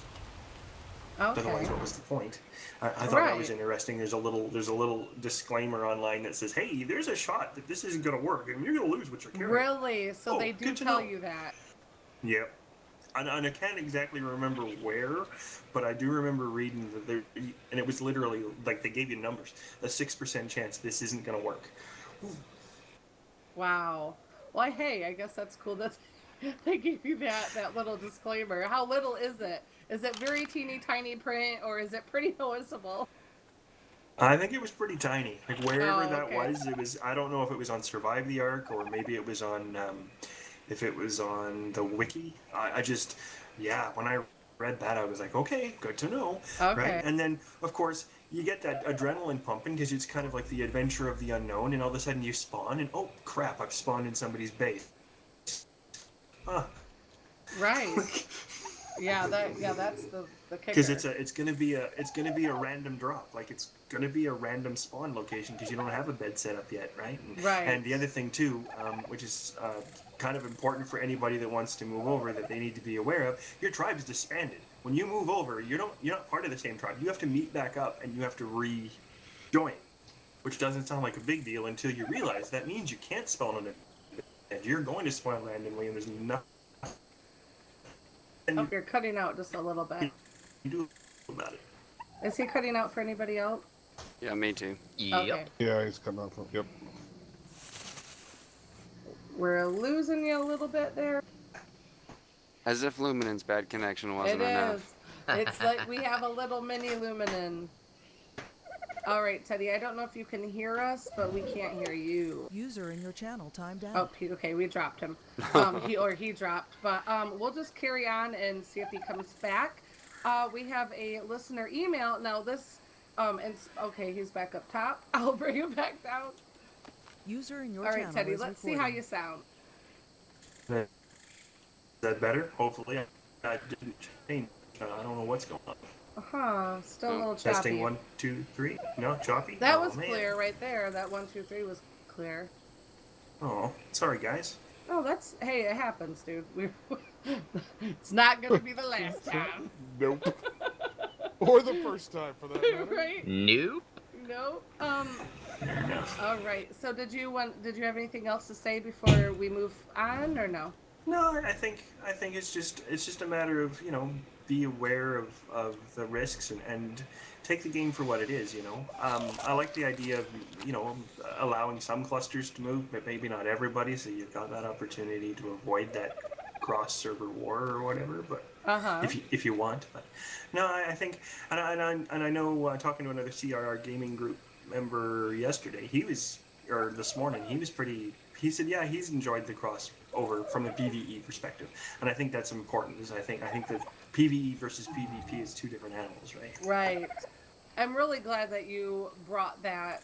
Okay. Otherwise, what was the point? I thought that was interesting. There's a little disclaimer online that says, "Hey, there's a shot that this isn't going to work, and you're going to lose what you're carrying." Really? So they do tell you that? Yep. And I can't exactly remember where, but I do remember reading that and it was literally like they gave you numbers, a 6% chance this isn't going to work. Wow. Well, hey, I guess that's cool that they gave you that little disclaimer. How little is it? Is it very teeny tiny print, or is it pretty noticeable? I think it was pretty tiny. Like wherever that was, it was. I don't know if it was on Survive the Ark or maybe it was on. If it was on the wiki. When I read that, I was like, okay, good to know. Okay. Right? And then, of course, you get that adrenaline pumping because it's kind of like the adventure of the unknown, and all of a sudden you spawn, and oh crap, I've spawned in somebody's base. Huh. Right. That's the kicker. Because it's gonna be a random drop, like it's gonna be a random spawn location because you don't have a bed set up yet, right? Right. And the other thing too, which is kind of important for anybody that wants to move over that they need to be aware of, your tribe is disbanded. When you move over, you're not part of the same tribe. You have to meet back up and you have to rejoin, which doesn't sound like a big deal until you realize that means you can't spawn on it. You're going to spawn randomly, and there's nothing. Oh, you're cutting out just a little bit. You do about it. Is he cutting out for anybody else? Yeah, me too. Yep. Okay. Yeah, he's cutting out. Yep. We're losing you a little bit there. As if Luminan's bad connection wasn't It enough. is. It's like we have a little mini Luminen. All right, Teddy, I don't know if you can hear us, but we can't hear you. User in your channel timed out. Oh, okay, we dropped him. He dropped. But we'll just carry on and see if he comes back. We have a listener email. Now this, okay, he's back up top. I'll bring him back down. User in your All channel right, Teddy, is let's see how you sound. Is that better? Hopefully. I didn't change. I don't know what's going on. Still a little choppy. Testing 1, 2, 3. No, choppy? That Oh, was man. clear right there. That 1, 2, 3 was clear. Oh, sorry, guys. Oh, hey, it happens, dude. It's not going to be the last time. Nope. Or the first time, for that matter. Right? Nope. Nope. All right. So did you have anything else to say before we move on, or no? No, I think it's just a matter of, be aware of the risks and take the game for what it is, I like the idea of, allowing some clusters to move, but maybe not everybody, so you've got that opportunity to avoid that cross-server war or whatever, but if you want. But no, I think, and I know, talking to another CRR gaming group member yesterday, this morning, he said, yeah, he's enjoyed the crossover from a PvE perspective, and I think that's important. Is I think that PvE versus PvP is two different animals, right? Right. I'm really glad that you brought that,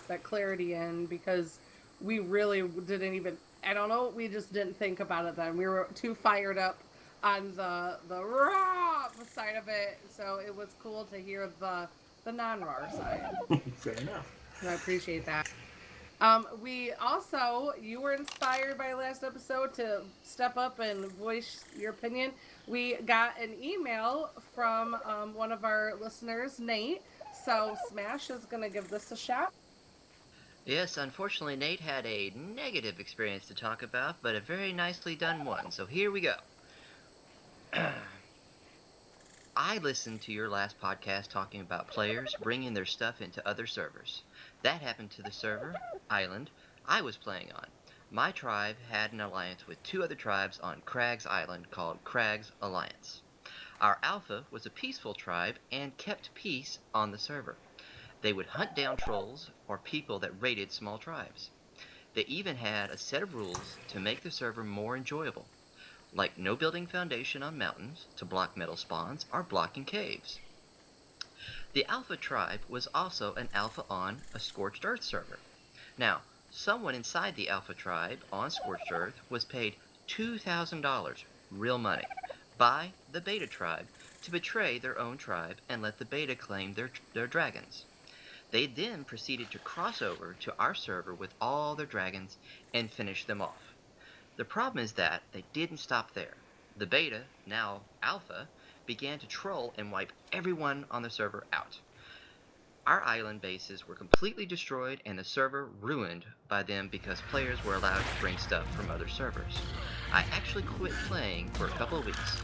that clarity in, because we really didn't even. I don't know. We just didn't think about it then. We were too fired up on the raw side of it, so it was cool to hear the non-raw side. Fair enough. I appreciate that. We also, you were inspired by last episode to step up and voice your opinion. We got an email from one of our listeners, Nate. So Smash is going to give this a shot. Yes, unfortunately, Nate had a negative experience to talk about, but a very nicely done one. So here we go. I listened to your last podcast talking about players bringing their stuff into other servers. That happened to the server, island, I was playing on. My tribe had an alliance with 2 other tribes on Crags Island called Crags Alliance. Our alpha was a peaceful tribe and kept peace on the server. They would hunt down trolls or people that raided small tribes. They even had a set of rules to make the server more enjoyable, like no building foundation on mountains to block metal spawns or blocking caves. The Alpha tribe was also an alpha on a Scorched Earth server. Now, someone inside the Alpha tribe on Scorched Earth was paid $2,000, real money, by the Beta tribe to betray their own tribe and let the Beta claim their dragons. They then proceeded to cross over to our server with all their dragons and finish them off. The problem is that they didn't stop there. The Beta, now Alpha, began to troll and wipe everyone on the server out. Our island bases were completely destroyed and the server ruined by them because players were allowed to bring stuff from other servers. I actually quit playing for a couple of weeks.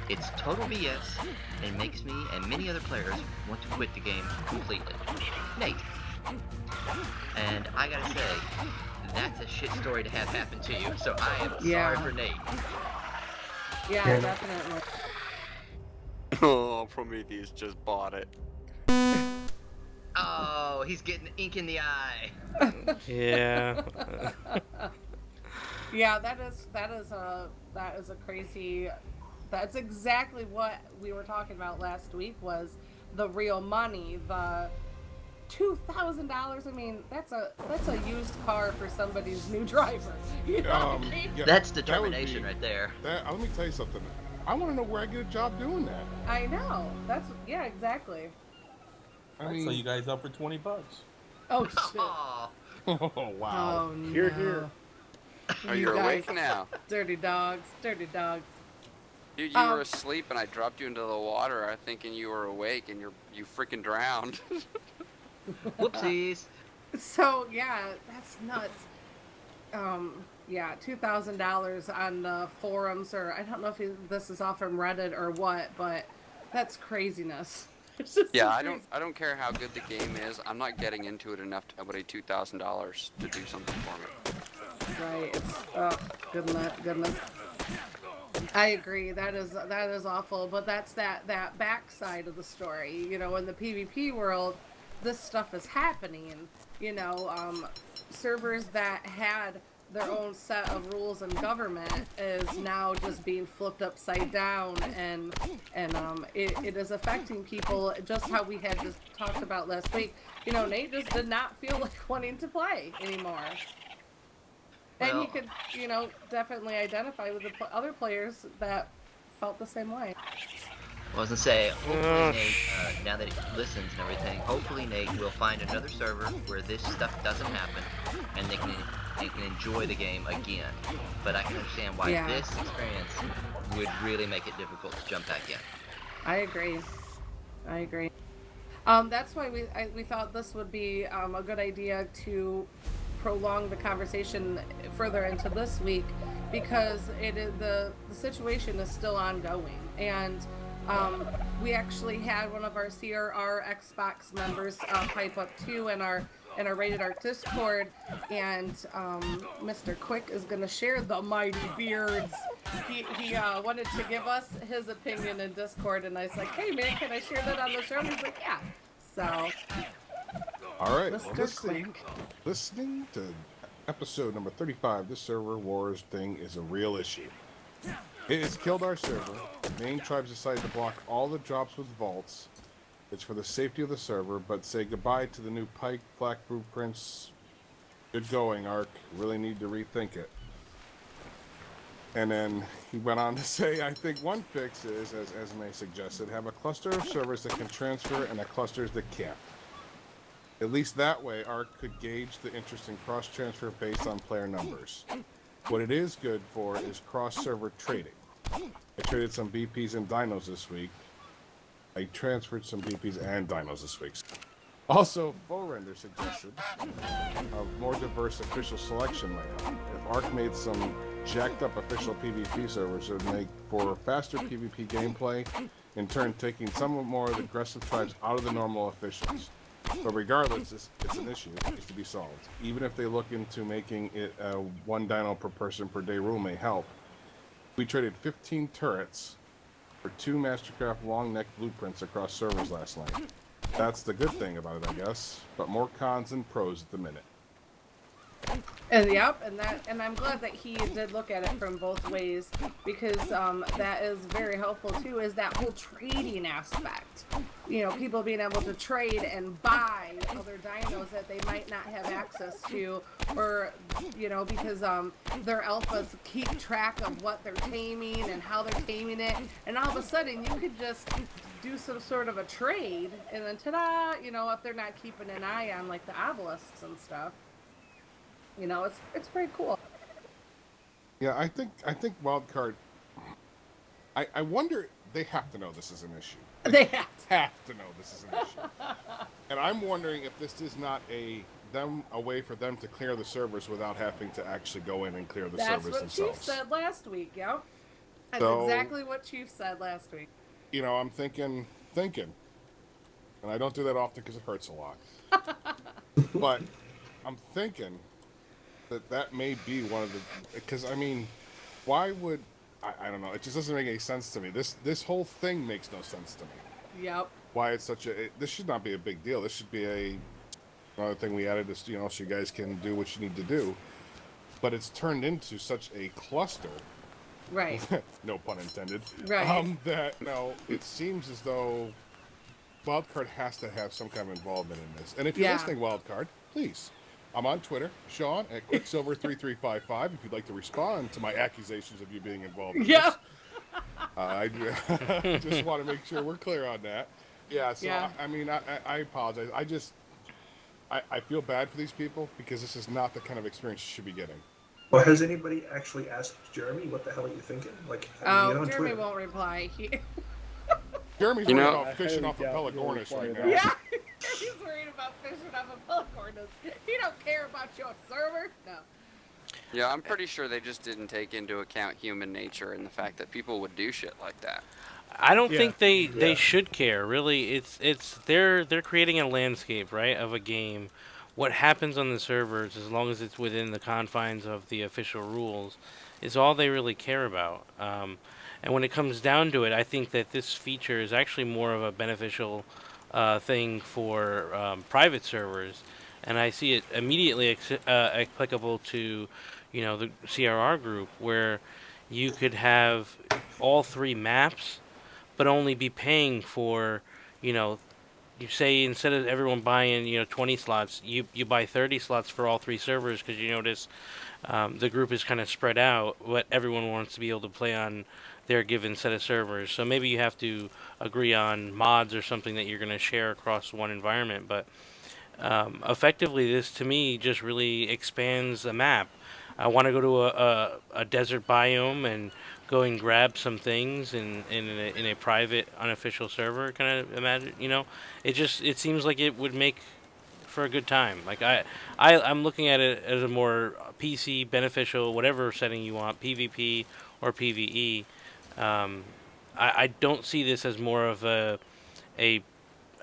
It's total BS and makes me and many other players want to quit the game completely. Nate. And I gotta say, that's a shit story to have happen to you, so I am sorry for Nate. Yeah, definitely. Oh, Prometheus just bought it. Oh, he's getting ink in the eye. Yeah. Yeah, that is a crazy. That's exactly what we were talking about last week. Was the real money, the $2,000? I mean, that's a used car for somebody's new driver. You know what I mean? Yeah, that's determination right there. Let me tell you something. I want to know where I get a job doing that. I know. Yeah, exactly. I mean, so you guys up for $20? Oh shit. Oh wow. Oh no. Here. Oh, you're awake now. Dirty dogs. Dirty dogs. Dude, you were asleep and I dropped you into the water thinking you were awake and you freaking drowned. Whoopsies. So yeah, that's nuts. Yeah, $2,000 on the forums, or I don't know if this is off from Reddit or what, but that's craziness. It's just Yeah, so I don't care how good the game is. I'm not getting into it enough to pay $2,000 to do something for me. Right. It's goodness. I agree. That is awful. But that's that backside of the story. You know, in the PvP world, this stuff is happening. You know, servers that had their own set of rules and government is now just being flipped upside down, and it is affecting people just how we had just talked about last week. You know, Nate just did not feel like wanting to play anymore. And he could, you know, definitely identify with the other players that felt the same way. I was gonna say, hopefully Nate, now that he listens and everything, hopefully Nate will find another server where this stuff doesn't happen, and they can enjoy the game again. But I can understand why this experience would really make it difficult to jump back in. I agree. That's why we thought this would be a good idea to prolong the conversation further into this week, because the situation is still ongoing, and we actually had one of our CRR Xbox members pipe up too in our Rated Arc Discord, and Mr. Quick is going to share the mighty beards. He wanted to give us his opinion in Discord, and I was like, hey man, can I share that on the show? And he's like, yeah. So all right, Mr. listening to episode number 35, this server wars thing is a real issue. It has killed our server. Main tribes decided to block all the drops with vaults. It's for the safety of the server, but say goodbye to the new Pike Flak blueprints. Good going, Ark. Really need to rethink it. And then he went on to say, I think one fix is, as May suggested, have a cluster of servers that can transfer and a clusters that can't. At least that way, ARC could gauge the interest in cross-transfer based on player numbers. What it is good for is cross-server trading. I traded some BPs and dinos this week. I transferred some BPs and dinos this week. Also, FoeRender suggested a more diverse official selection layout. If ARC made some jacked up official PvP servers, it would make for faster PvP gameplay, in turn taking some more of the aggressive tribes out of the normal officials. But regardless, it's an issue that needs to be solved. Even if they look into making it a 1 dino per person per day rule may help. We traded 15 turrets for 2 Mastercraft long neck blueprints across servers last night. That's the good thing about it, I guess, but more cons than pros at the minute. And yep, and I'm glad that he did look at it from both ways, because that is very helpful too, is that whole trading aspect. You know, people being able to trade and buy other dinos that they might not have access to, or, you know, because their alphas keep track of what they're taming and how they're taming it, and all of a sudden you could just do some sort of a trade, and then ta-da, you know, if they're not keeping an eye on like the obelisks and stuff. You know, it's pretty cool. Yeah, I think Wildcard. I wonder, they have to know this is an issue. They have to know this is an issue. And I'm wondering if this is not a way for them to clear the servers without having to actually go in and clear the servers themselves. That's what Chief said last week. Yep. That's exactly what Chief said last week. You know, I'm thinking, and I don't do that often because it hurts a lot. But I'm thinking that may be one of the, because I mean, why would I don't know, it just doesn't make any sense to me. This whole thing makes no sense to me. Yep. Why it's such a, this should not be a big deal. This should be another thing we added, this, you know, so you guys can do what you need to do. But it's turned into such a cluster, right? No pun intended, right? That it seems as though Wildcard has to have some kind of involvement in this. And if you're listening, Wildcard, please, I'm on Twitter, Sean at Quicksilver3355. If you'd like to respond to my accusations of you being involved in this. I just want to make sure we're clear on that. Yeah, so I mean, I apologize. I feel bad for these people because this is not the kind of experience you should be getting. Well, has anybody actually asked Jeremy what the hell are you thinking? Like, Jeremy won't reply. Jeremy's worried about fishing off a Pelagornis right now. Yeah, he's worried about fishing off a Pelagornis. He don't care about your server. No. Yeah, I'm pretty sure they just didn't take into account human nature and the fact that people would do shit like that. I don't think they should care. Really, it's they're creating a landscape, right, of a game. What happens on the servers, as long as it's within the confines of the official rules, is all they really care about. And when it comes down to it, I think that this feature is actually more of a beneficial thing for private servers, and I see it immediately applicable to, you know, the CRR group, where you could have all 3 maps, but only be paying for, you know, you say instead of everyone buying, you know, 20 slots, you buy 30 slots for all 3 servers, because you notice the group is kind of spread out, but everyone wants to be able to play on their given set of servers. So maybe you have to agree on mods or something that you're going to share across one environment, but effectively this to me just really expands the map. I want to go to a desert biome and go and grab some things in a private unofficial server, kind of imagine, you know, it seems like it would make for a good time. Like I'm looking at it as a more PC beneficial, whatever setting you want, PvP or PvE. I don't see this as more of a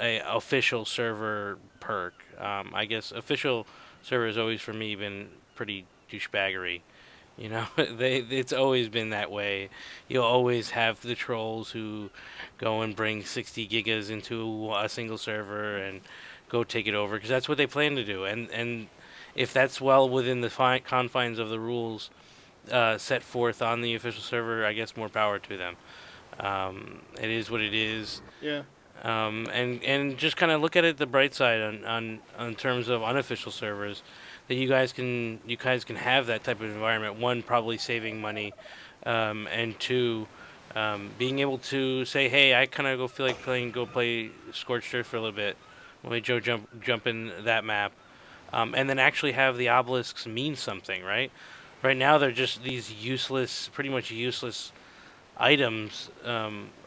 official server perk. I guess official server has always for me been pretty douchebaggery. You know, it's always been that way. You'll always have the trolls who go and bring 60 gigas into a single server and go take it over, because that's what they plan to do. And if that's well within the confines of the rules set forth on the official server, I guess more power to them. It is what it is. Yeah. And just kind of look at it the bright side on terms of unofficial servers, that you guys can have that type of environment. One, probably saving money and two, being able to say, hey, I kind of feel like go play Scorched Earth for a little bit. Let me jump in that map, and then actually have the obelisks mean something, right? Right now they're just these pretty much useless items,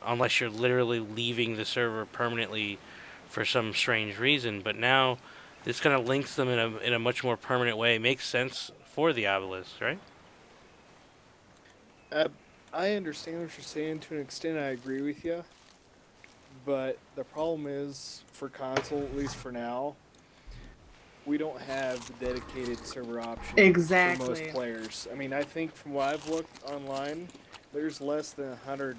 unless you're literally leaving the server permanently for some strange reason. But now this kind of links them in a much more permanent way. It makes sense for the obelisk, right? I understand what you're saying to an extent. I agree with you. But the problem is, for console, at least for now, we don't have the dedicated server option for most players. I mean, I think from what I've looked online, there's less than 100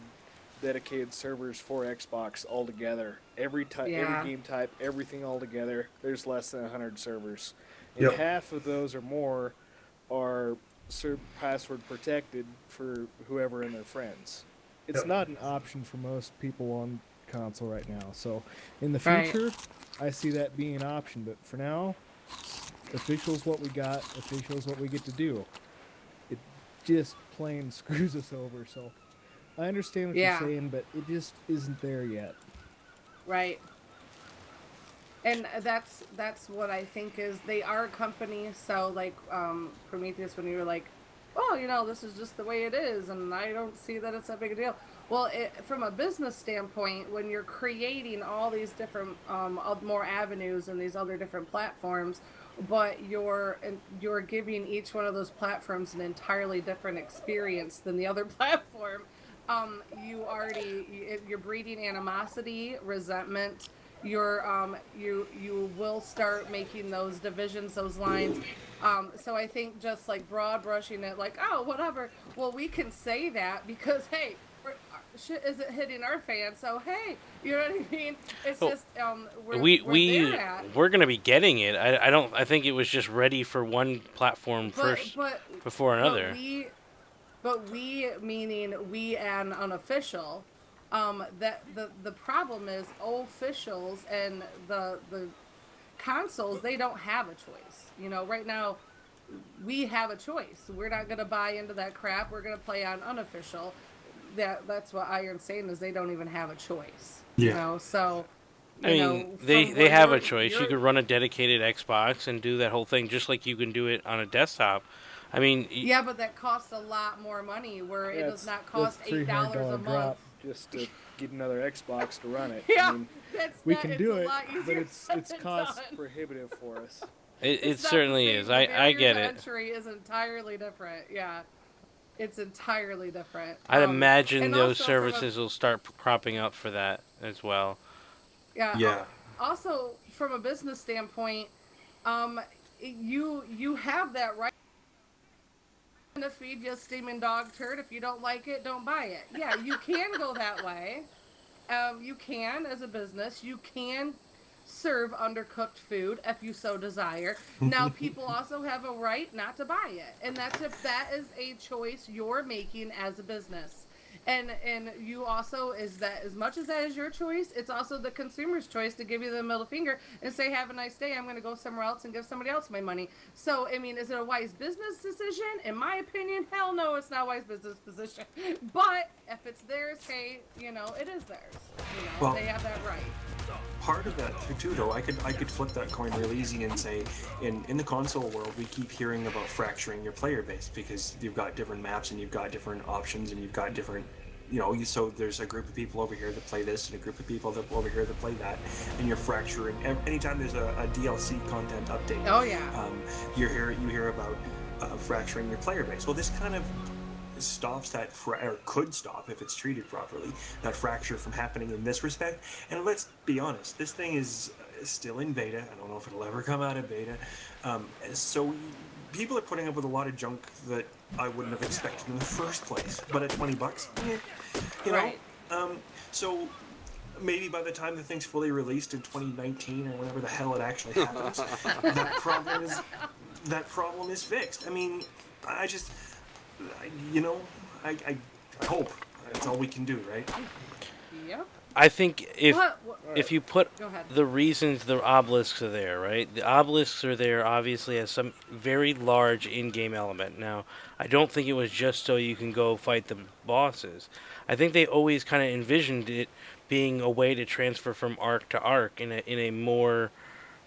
dedicated servers for Xbox altogether. Every game type, everything all together, there's less than 100 servers. And half of those or more are password protected for whoever and their friends. It's not an option for most people on console right now. So in the future, I see that being an option. But for now, official is what we got. Official is what we get to do. It just plain screws us over. So I understand what you're saying, but it just isn't there yet. Right. And that's what I think is they are a company. So like Prometheus, when you were like, oh, you know, this is just the way it is, and I don't see that it's that big a deal. Well, from a business standpoint, when you're creating all these different more avenues and these other different platforms, but you're giving each one of those platforms an entirely different experience than the other platform, you're breeding animosity, resentment. You will start making those divisions, those lines. So I think just like broad brushing it, like, oh, whatever. Well, we can say that because hey, shit isn't hitting our fans. So hey, you know what I mean? It's just we're gonna be getting it. I think it was just ready for one platform first before another. But we meaning we and unofficial. That the problem is officials and the consoles, they don't have a choice. You know, right now we have a choice. We're not going to buy into that crap. We're going to play on unofficial. That's what Iron's saying is they don't even have a choice. Yeah. You know, so they have a choice. You could run a dedicated Xbox and do that whole thing just like you can do it on a desktop. I mean, yeah, but that costs a lot more money. Where it does not cost $8 a month. Just to get another Xbox to run it. Yeah, I mean, we can do it, but it's cost prohibitive for us. It certainly is. I get it. Entry is entirely different. Yeah, it's entirely different. I'd imagine those services will start cropping up for that as well. Yeah. Yeah. Also, from a business standpoint, you have that right to feed you a steaming dog turd. If you don't like it, don't buy it. Yeah, you can go that way. You can, as a business, you can serve undercooked food if you so desire. Now, people also have a right not to buy it, and that is a choice you're making as a business. And you also, is that as much as that is your choice, it's also the consumer's choice to give you the middle finger and say, have a nice day, I'm going to go somewhere else and give somebody else my money. So, I mean, is it a wise business decision? In my opinion, hell no, it's not a wise business decision. But if it's theirs, hey, you know, it is theirs. You know, well, they have that right. Part of that too, though, I could flip that coin real easy and say, in the console world, we keep hearing about fracturing your player base because you've got different maps and you've got different options and you've got different, you know, so there's a group of people over here that play this and a group of people that over here that play that, and you're fracturing. Anytime there's a DLC content update, you hear about fracturing your player base. Well, this kind of stops that or could stop if it's treated properly, that fracture from happening in this respect. And let's be honest, this thing is still in beta. I don't know if it'll ever come out of beta. So people are putting up with a lot of junk that I wouldn't have expected in the first place. But at $20, you know. So maybe by the time the thing's fully released in 2019 or whenever the hell it actually happens, that problem is fixed. I mean, I hope that's all we can do, right? Yep. I think if you put Go ahead. the reasons the obelisks are there, right? The obelisks are there obviously as some very large in-game element. Now, I don't think it was just so you can go fight the bosses. I think they always kind of envisioned it being a way to transfer from arc to arc in a more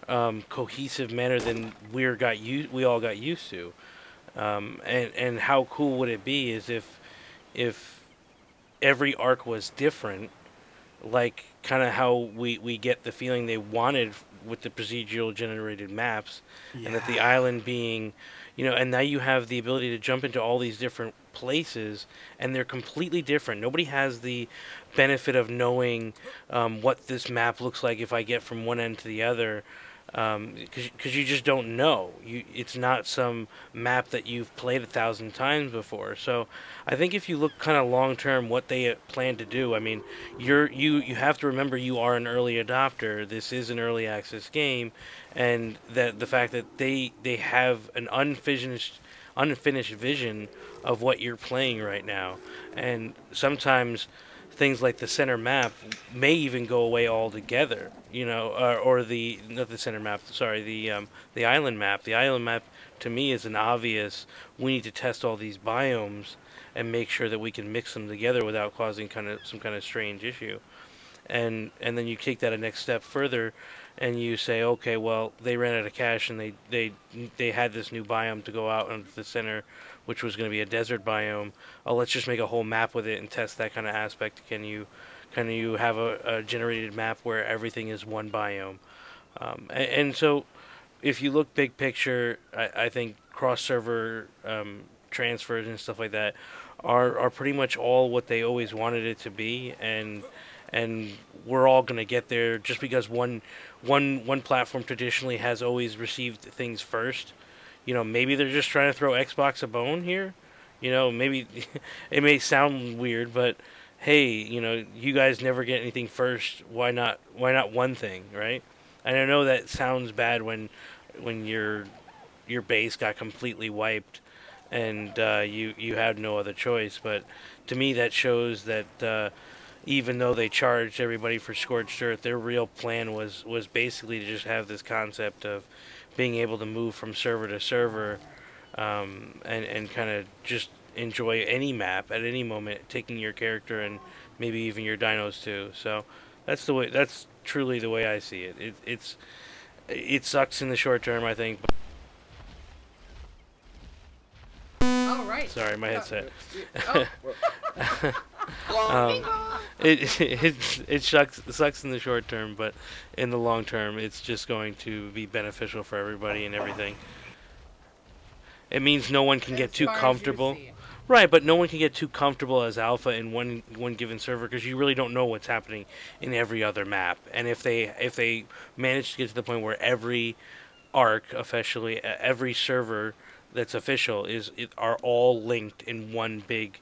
cohesive manner than we all got used to. And how cool would it be is if every arc was different, like kind of how we get the feeling they wanted with the procedural generated maps, and that the island being, and now you have the ability to jump into all these different places, and they're completely different. Nobody has the benefit of knowing what this map looks like if I get from one end to the other. Because you just don't know. It's not some map that you've played 1,000 times before. So I think if you look kind of long term, what they plan to do. I mean, you have to remember you are an early adopter. This is an early access game, and that the fact that they have an unfinished vision of what you're playing right now, and sometimes things like the center map may even go away altogether, or not the center map, sorry, the island map. The island map to me is an obvious. We need to test all these biomes and make sure that we can mix them together without causing some kind of strange issue. And then you take that a next step further, and you say, okay, well, they ran out of cash and they had this new biome to go out into the center, which was going to be a desert biome. Oh, let's just make a whole map with it and test that kind of aspect. Can you have a generated map where everything is one biome? And so, if you look big picture, I think cross-server transfers and stuff like that are pretty much all what they always wanted it to be, and we're all going to get there just because one platform traditionally has always received things first. Maybe they're just trying to throw Xbox a bone here. Maybe it may sound weird, but hey, you guys never get anything first. Why not one thing, right? And I know that sounds bad when your base got completely wiped and you had no other choice. But to me, that shows that even though they charged everybody for Scorched Earth, their real plan was basically to just have this concept of being able to move from server to server, and kind of just enjoy any map at any moment, taking your character and maybe even your dinos too. So that's truly the way I see it. It sucks in the short term, I think. All right. Sorry, my headset. Oh. It sucks in the short term, but in the long term, it's just going to be beneficial for everybody and everything. It means no one can get too comfortable. Right, but no one can get too comfortable as alpha in one given server, because you really don't know what's happening in every other map. And if they manage to get to the point where every arc officially, every server that's official are all linked in one big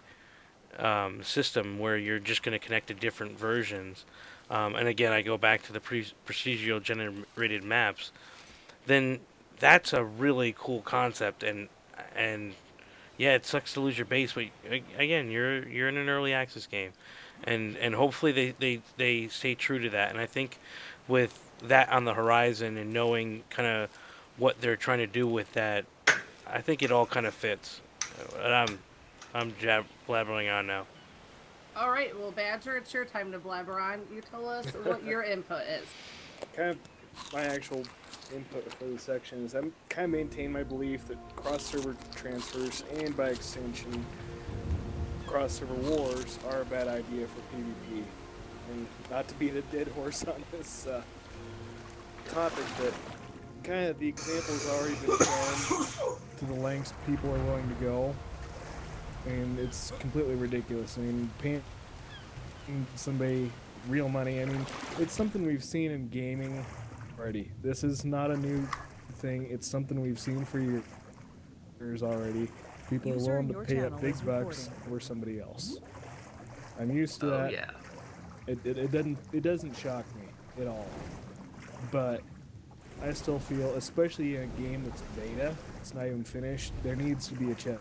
system where you're just going to connect to different versions, and again I go back to the procedural generated maps, then that's a really cool concept. And yeah, it sucks to lose your base, but again, you're in an early access game, and hopefully they stay true to that. And I think with that on the horizon and knowing kind of what they're trying to do with that, I think it all kind of fits. I'm blabbering on now. All right, well, Badger, it's your time to blabber on. You tell us what your input is. Kind of my actual input for this section is I kind of maintain my belief that cross-server transfers, and by extension, cross-server wars, are a bad idea for PvP. And not to beat a dead horse on this topic, but kind of the examples already been shown to the lengths people are willing to go. And it's completely ridiculous. I mean, paying somebody real money, I mean, it's something we've seen in gaming already. This is not a new thing. It's something we've seen for years already. People are willing to pay up big bucks for somebody else. I'm used to that. Yeah. It doesn't shock me at all. But I still feel, especially in a game that's beta, it's not even finished, there needs to be a check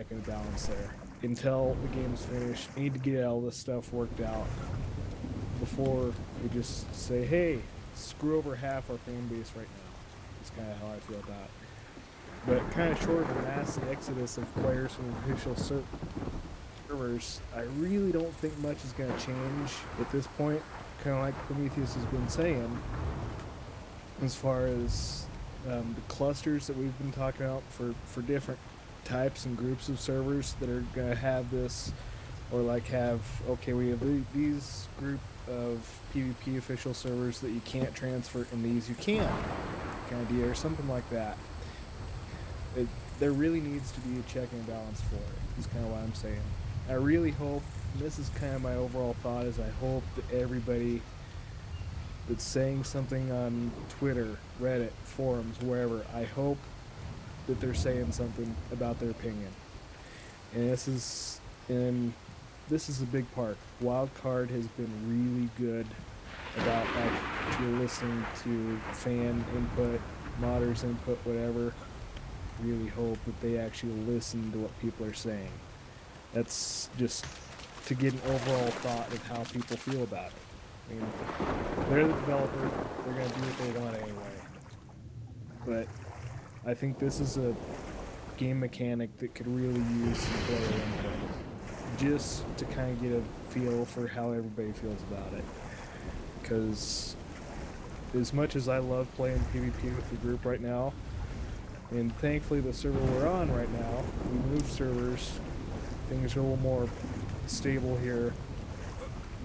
and balance there. Until the game's finished, I need to get all this stuff worked out. before we just say, hey, screw over half our fan base right now. That's kind of how I feel about it. But kind of short of a mass exodus of players from official servers, I really don't think much is going to change at this point. Kind of like Prometheus has been saying, as far as the clusters that we've been talking about for different types and groups of servers that are going to have this, or like have, okay, we have these group of PvP official servers that you can't transfer and these you can, kind of deal, or something like that. There really needs to be a check and balance for it, is kind of what I'm saying. I really hope, and this is kind of my overall thought, is I hope that everybody that's saying something on Twitter, Reddit, forums, wherever, I hope that they're saying something about their opinion. And this is a big part. Wildcard has been really good about actually listening to fan input, modders input, whatever. Really hope that they actually listen to what people are saying. That's just to get an overall thought of how people feel about it. I mean, they're the developer, they're going to do what they want anyway. But I think this is a game mechanic that could really use some player input, just to kind of get a feel for how everybody feels about it. Because as much as I love playing PvP with the group right now, and thankfully the server we're on right now, we moved servers, things are a little more stable here,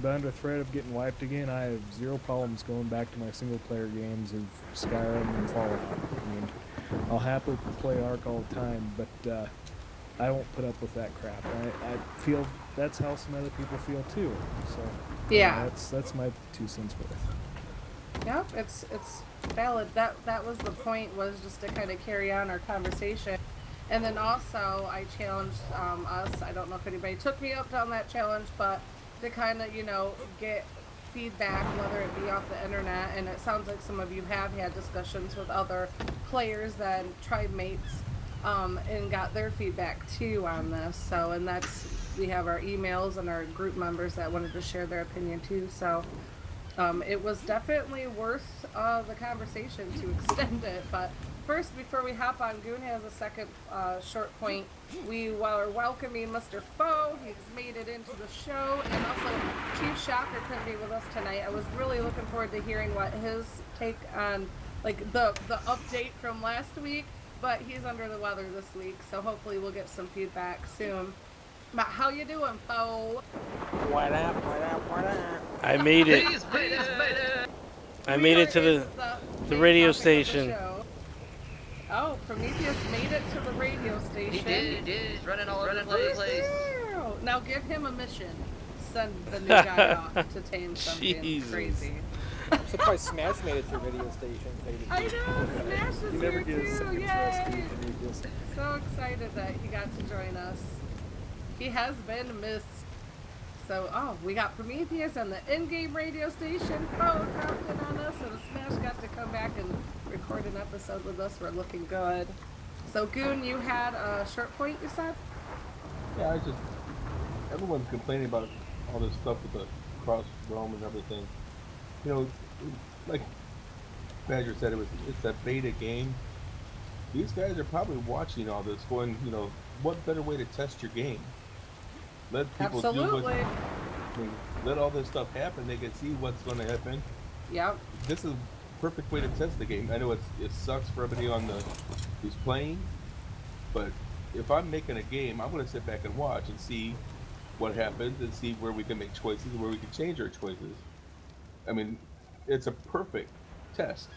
but under threat of getting wiped again, I have zero problems going back to my single player games of Skyrim and Fallout. I mean, I'll happily play Ark all the time, but I won't put up with that crap. I feel that's how some other people feel too. So yeah, that's my 2 cents worth. Yep, it's valid. That was the point, was just to kind of carry on our conversation. And then also I challenged us, I don't know if anybody took me up on that challenge, but to kind of, get feedback, whether it be off the internet, and it sounds like some of you have had discussions with other players and tribe mates, and got their feedback too on this. So, and we have our emails and our group members that wanted to share their opinion too. So it was definitely worth the conversation to extend it. But first, before we hop on, Goon has a second short point. We are welcoming Mr. Foe. He's made it into the show. And also, Chief Shocker couldn't be with us tonight. I was really looking forward to hearing what his take on, like, the update from last week. But he's under the weather this week, so hopefully we'll get some feedback soon. But how you doing, Foe? What up? I made it. I made it to the radio station. Oh, Prometheus made it to the radio station. He did. He's running all over the place. Now give him a mission. Send the new guy off to tame something crazy. I'm surprised Smash made it to radio station. I know, Smash is here too. Yay! So excited that he got to join us. He has been missed. So, we got Prometheus and the in-game radio station. Foe dropped in on us, and Smash got to come back and record an episode with us. We're looking good. So, Goon, you had a short point, you said? Yeah, everyone's complaining about all this stuff with the cross-realm and everything. Like Badger said, it's a beta game. These guys are probably watching all this going, what better way to test your game? Let people do what, let all this stuff happen. They can see what's going to happen. Yep. This is a perfect way to test the game. I know it sucks for everybody who's playing, but if I'm making a game, I'm going to sit back and watch and see what happens and see where we can make choices and where we can change our choices. I mean, it's a perfect test.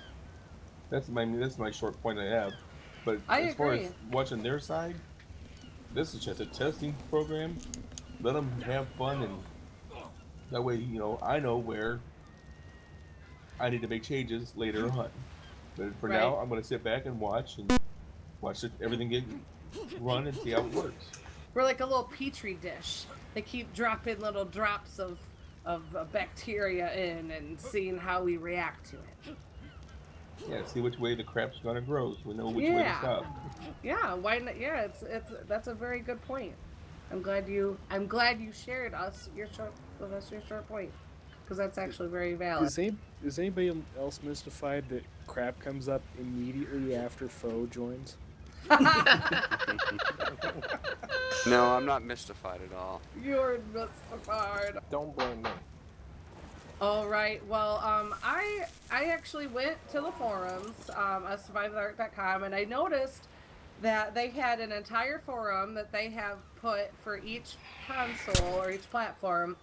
That's my short point I have. But as far as watching their side, this is just a testing program. Let them have fun, and that way, I know where I need to make changes later on. But for now, I'm going to sit back and watch everything get run and see how it works. We're like a little petri dish. They keep dropping little drops of bacteria in and seeing how we react to it. Yeah, see which way the crap's gonna grow, so we know which way to stop. Yeah, why not? Yeah, that's a very good point. I'm glad you shared your short point. because that's actually very valid. Is anybody else mystified that crap comes up immediately after Foe joins? No, I'm not mystified at all. You're mystified. Don't blame me. All right. Well, I actually went to the forums, survivalark.com, and I noticed that they had an entire forum that they have put for each console or each platform,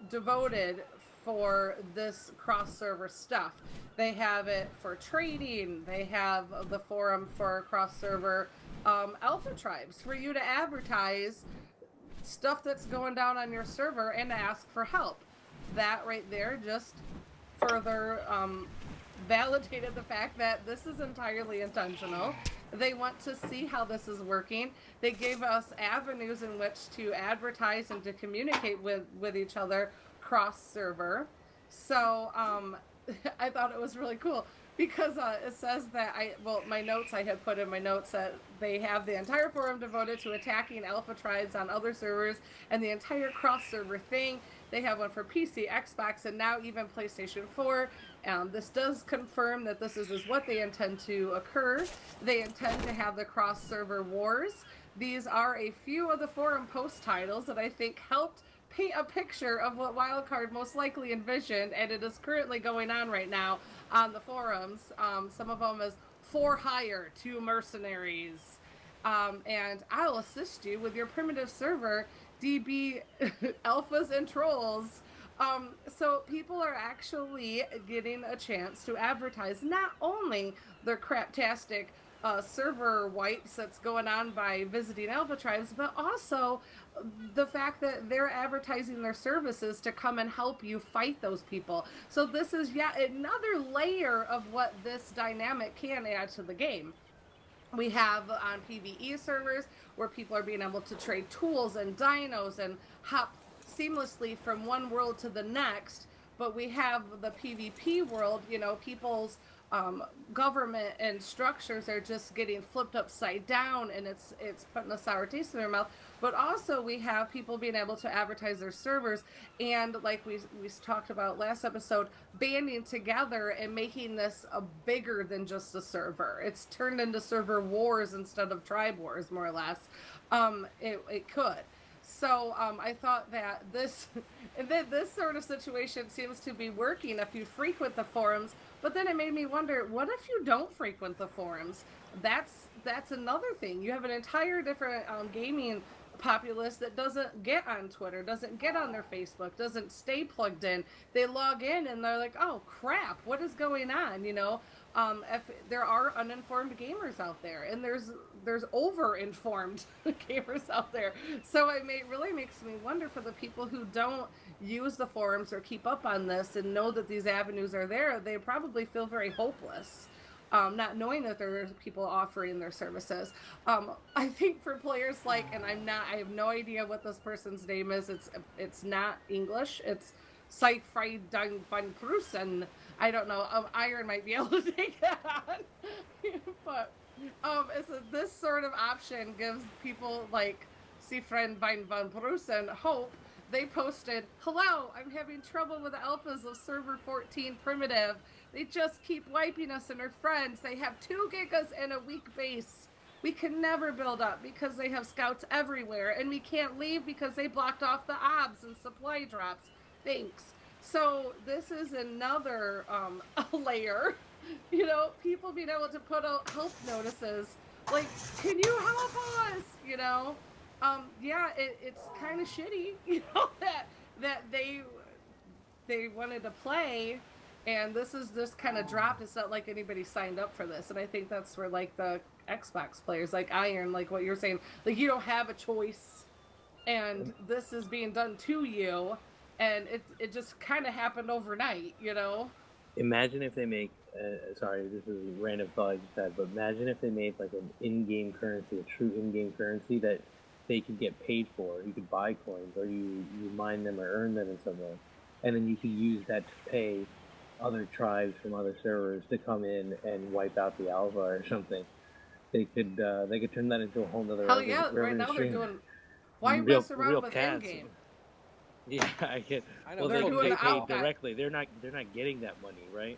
devoted for this cross-server stuff. They have it for trading. They have the forum for cross-server alpha tribes for you to advertise stuff that's going down on your server and to ask for help. That right there just further validated the fact that this is entirely intentional. They want to see how this is working. They gave us avenues in which to advertise and to communicate with each other cross-server. So I thought it was really cool because it says that my notes, I had put in my notes that they have the entire forum devoted to attacking alpha tribes on other servers and the entire cross-server thing. They have one for PC, Xbox, and now even PlayStation 4. This does confirm that this is what they intend to occur. They intend to have the cross-server wars. These are a few of the forum post titles that I think helped paint a picture of what Wildcard most likely envisioned, and it is currently going on right now on the forums. Some of them is for hire to mercenaries. And I'll assist you with your primitive server, DB alphas and trolls. So people are actually getting a chance to advertise not only their craptastic server wipes that's going on by visiting alpha tribes, but also the fact that they're advertising their services to come and help you fight those people. So this is yet another layer of what this dynamic can add to the game. We have on PvE servers where people are being able to trade tools and dinos and hop seamlessly from one world to the next. But we have the PvP world, people's government and structures are just getting flipped upside down, and it's putting a sour taste in their mouth. But also we have people being able to advertise their servers, and like we talked about last episode, banding together and making this bigger than just a server. It's turned into server wars instead of tribe wars, more or less. It could. So I thought that this sort of situation seems to be working if you frequent the forums. But then it made me wonder, what if you don't frequent the forums? That's another thing. You have an entire different gaming populace that doesn't get on Twitter, doesn't get on their Facebook, doesn't stay plugged in. They log in and they're like, oh crap, what is going on? If there are uninformed gamers out there, and there's over-informed gamers out there. So really makes me wonder, for the people who don't use the forums or keep up on this and know that these avenues are there, they probably feel very hopeless, not knowing that there are people offering their services. I think for players like, and I have no idea what this person's name is. It's not English. It's Siegfried van Prusen. I don't know. Iron might be able to take that on. But this sort of option gives people like Siegfried van Prusen hope. They posted, "Hello, I'm having trouble with the alphas of server 14 primitive. They just keep wiping us and our friends. They have 2 gigas and a weak base. We can never build up because they have scouts everywhere, and we can't leave because they blocked off the obs and supply drops. Thanks." So this is another layer, people being able to put out help notices like, "Can you help us?" It's kind of shitty, that they wanted to play, and this is just kind of dropped. It's not like anybody signed up for this, and I think that's where like the Xbox players, like Iron, like what you're saying, like you don't have a choice, and this is being done to you. And it just kind of happened overnight, Imagine if they make, sorry, this is a random thought I just had, but imagine if they made like an in-game currency, a true in-game currency that they could get paid for. You could buy coins, or you mine them or earn them in some way. And then you could use that to pay other tribes from other servers to come in and wipe out the alpha or something. They could turn that into a whole nother Hell yeah, right now they're doing, why mess around with in-game? Yeah, I get. I know Well, they're they doing get the paid outback. directly. They're not getting that money, right?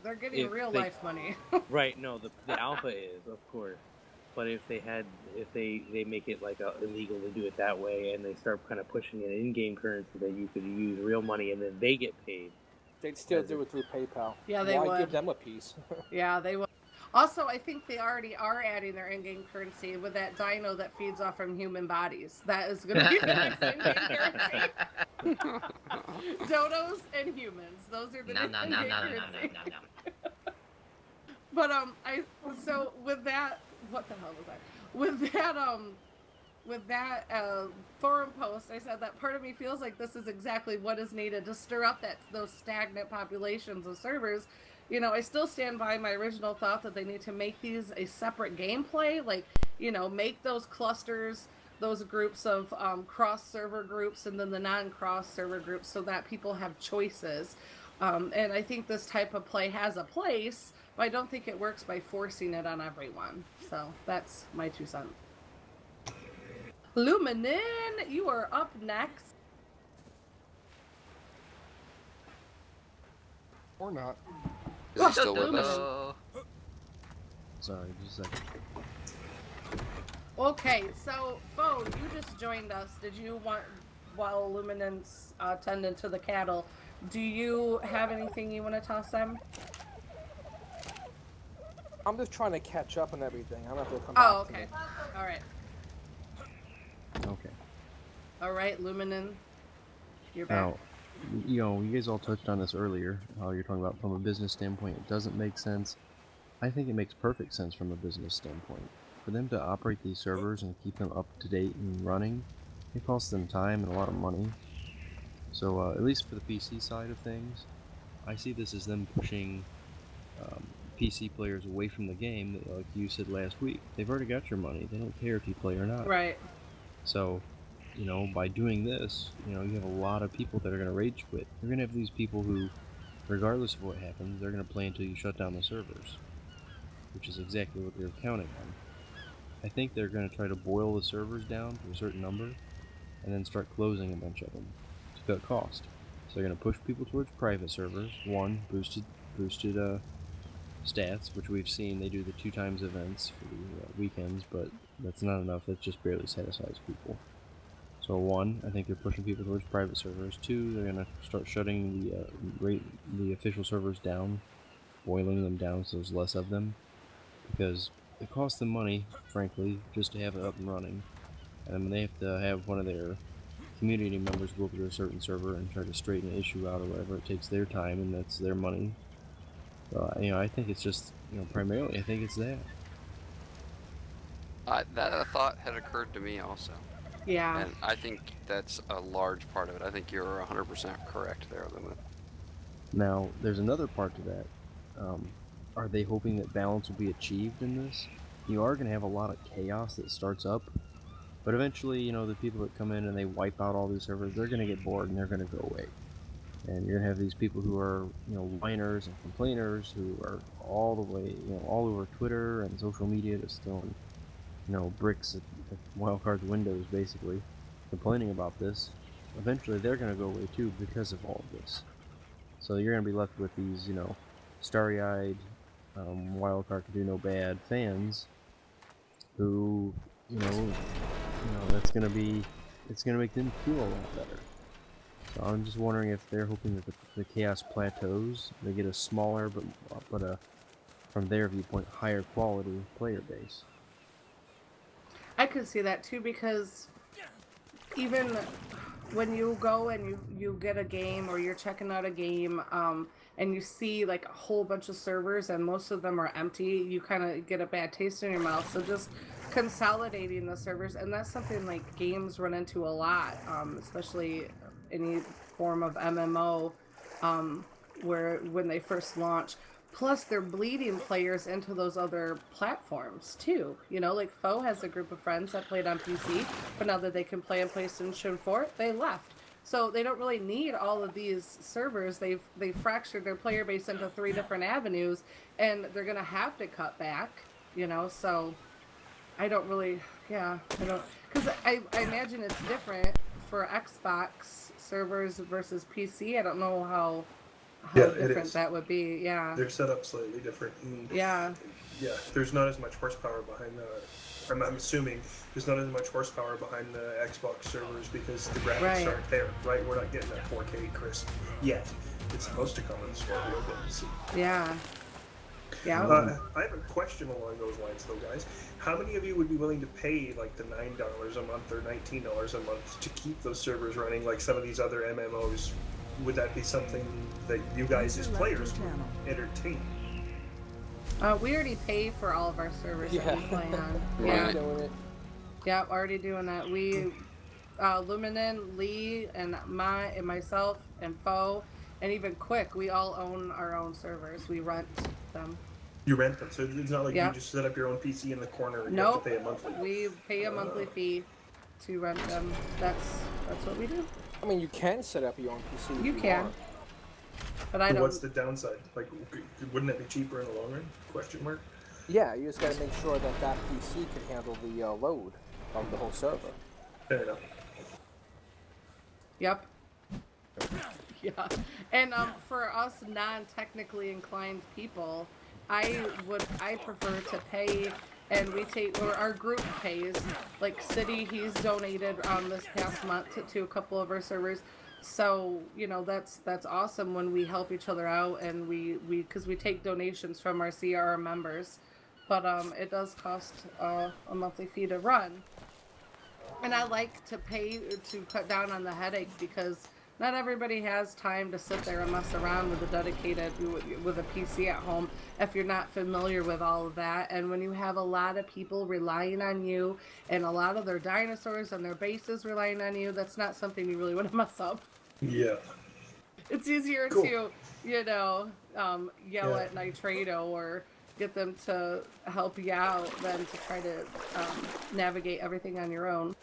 They're getting real life money. Right. No, the alpha is, of course. But if they make it like illegal to do it that way, and they start kind of pushing an in-game currency that you could use real money, and then they get paid. They'd still do it through PayPal. Yeah, they Why would. give them a piece? Yeah, they will. Also, I think they already are adding their in-game currency with that dino that feeds off from human bodies. That is going to be the next in-game currency. Dodos and humans. Those are the new in-game currency. But so with that, what the hell was that? With that forum post, I said that part of me feels like this is exactly what is needed to stir up those stagnant populations of servers. You know, I still stand by my original thought that they need to make these a separate gameplay. Like, you know, make those clusters, those groups of cross-server groups, and then the non-cross server groups, so that people have choices. And I think this type of play has a place, but I don't think it works by forcing it on everyone. So that's my 2 cents. Luminin, you are up next. Or not. Is he still with us? Sorry, just a second. Okay, so Foe, you just joined us. Did you want, while Luminance tended to the cattle, do you have anything you want to toss them? I'm just trying to catch up and everything. I'm gonna have to come back. Oh, okay. All right. Okay. All right, Luminin, you're back. Now, you know, you guys all touched on this earlier, how you're talking about from a business standpoint, it doesn't make sense. I think it makes perfect sense from a business standpoint. For them to operate these servers and keep them up to date and running, it costs them time and a lot of money. So, at least for the PC side of things, I see this as them pushing PC players away from the game, like you said last week. They've already got your money. They don't care if you play or not. Right. So, you know, by doing this, you know, you have a lot of people that are going to rage quit. You're going to have these people who, regardless of what happens, they're going to play until you shut down the servers, which is exactly what they're counting on. I think they're going to try to boil the servers down to a certain number, and then start closing a bunch of them to cut cost. So they're going to push people towards private servers. One, boosted stats, which we've seen. They do the 2 times events for the weekends, but that's not enough. That just barely satisfies people. So 1, I think they're pushing people towards private servers. 2, they're going to start shutting the official servers down, boiling them down so there's less of them, because it costs them money, frankly, just to have it up and running. And when they have to have one of their community members go over to a certain server and try to straighten an issue out or whatever, it takes their time and that's their money. So, you know, I think it's just, you know, primarily, I think it's that. That thought had occurred to me also. Yeah. And I think that's a large part of it. I think you're 100% correct there, Lumen. Now, there's another part to that. Are they hoping that balance will be achieved in this? You are going to have a lot of chaos that starts up, but eventually, you know, the people that come in and they wipe out all these servers, they're going to get bored and they're going to go away. And you're going to have these people who are, you know, whiners and complainers who are all the way, you know, all over Twitter and social media just throwing, you know, bricks at Wildcard's windows, basically, complaining about this. Eventually, they're going to go away too because of all of this. So you're going to be left with these, you know, starry-eyed, Wildcard can do no bad fans who, you know, that's going to be, it's going to make them feel a lot better. So I'm just wondering if they're hoping that the chaos plateaus, they get a smaller but from their viewpoint, higher quality player base. I could see that too, because even when you go and you get a game or you're checking out a game and you see like a whole bunch of servers and most of them are empty, you kind of get a bad taste in your mouth. So just consolidating the servers, and that's something like games run into a lot, especially any form of MMO, where when they first launch. Plus, they're bleeding players into those other platforms, too. You know, like Foe has a group of friends that played on PC, but now that they can play on PlayStation 4, they left. So they don't really need all of these servers. They've fractured their player base into 3 different avenues, and they're going to have to cut back, you know, so I don't really, I don't, because I imagine it's different for Xbox servers versus PC, I don't know how it different is. that would be. Yeah. They're set up slightly different. And Yeah. yeah, there's not as much horsepower behind the. I'm assuming there's not as much horsepower behind the Xbox servers because the graphics Right. aren't there, right? We're not getting that 4K crisp yet. It's supposed to come in Scorpio, but we'll see. Yeah. Yeah. I have a question along those lines, though, guys. How many of you would be willing to pay like the $9 a month or $19 a month to keep those servers running like some of these other MMOs? Would that be something that you guys as players would entertain? We already pay for all of our servers that we play on. Right. Yeah. Yeah, already doing that. We, Luminen, Lee, and myself, and Foe, and even Quick, we all own our own servers. We rent them. You rent them, so it's not like Yeah. you just set up your own PC in the corner and Nope. you have to pay a monthly. We pay a monthly fee to rent them. That's what we do. I mean, you can set up your own PC. if You can. want. But I So don't. what's the downside? Like, wouldn't it be cheaper in the long run? Question mark. Yeah, you just gotta make sure that that PC can handle the load of the whole server. Fair enough. Yep. Yeah. And for us non-technically inclined people, I prefer to pay, and or our group pays. Like City, he's donated this past month to a couple of our servers. So, that's awesome when we help each other out, and because we take donations from our CR members. But it does cost a monthly fee to run. And I like to pay to cut down on the headache, because not everybody has time to sit there and mess around with a PC at home if you're not familiar with all of that. And when you have a lot of people relying on you, and a lot of their dinosaurs and their bases relying on you, that's not something you really want to mess up. Yeah. It's easier to, yell at Nitrado or get them to help you out than to try to navigate everything on your own.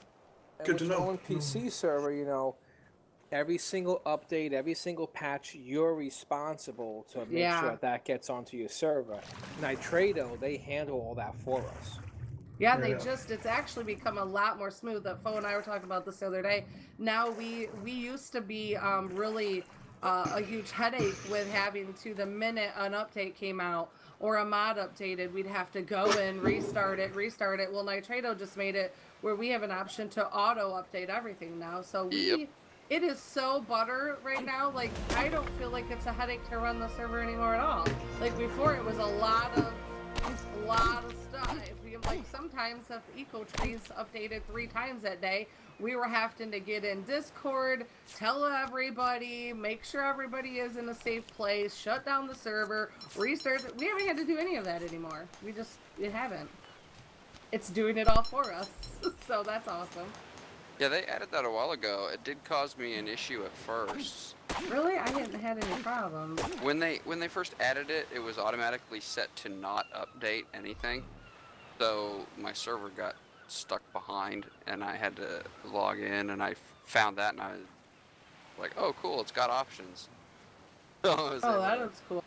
And with your own PC server, every single update, every single patch, you're responsible to make sure that gets onto your server. Nitrado, they handle all that for us. Yeah, it's actually become a lot more smooth. That Fo and I were talking about this the other day. Now we used to be really a huge headache with having to, the minute an update came out or a mod updated, we'd have to go and restart it. Well, Nitrado just made it where we have an option to auto update everything now. So it is so butter right now. Like, I don't feel like it's a headache to run the server anymore at all. Like before, it was a lot of stuff. Like sometimes if Eco Trees updated 3 times that day, we were having to get in Discord, tell everybody, make sure everybody is in a safe place, shut down the server, restart. We haven't had to do any of that anymore. We haven't. It's doing it all for us. So that's awesome. Yeah, they added that a while ago. It did cause me an issue at first. Really? I hadn't had any problems. When they first added it, it was automatically set to not update anything. So my server got stuck behind, and I had to log in, and I found that, and I was like, oh, cool, it's got options. So I was able that to is cool.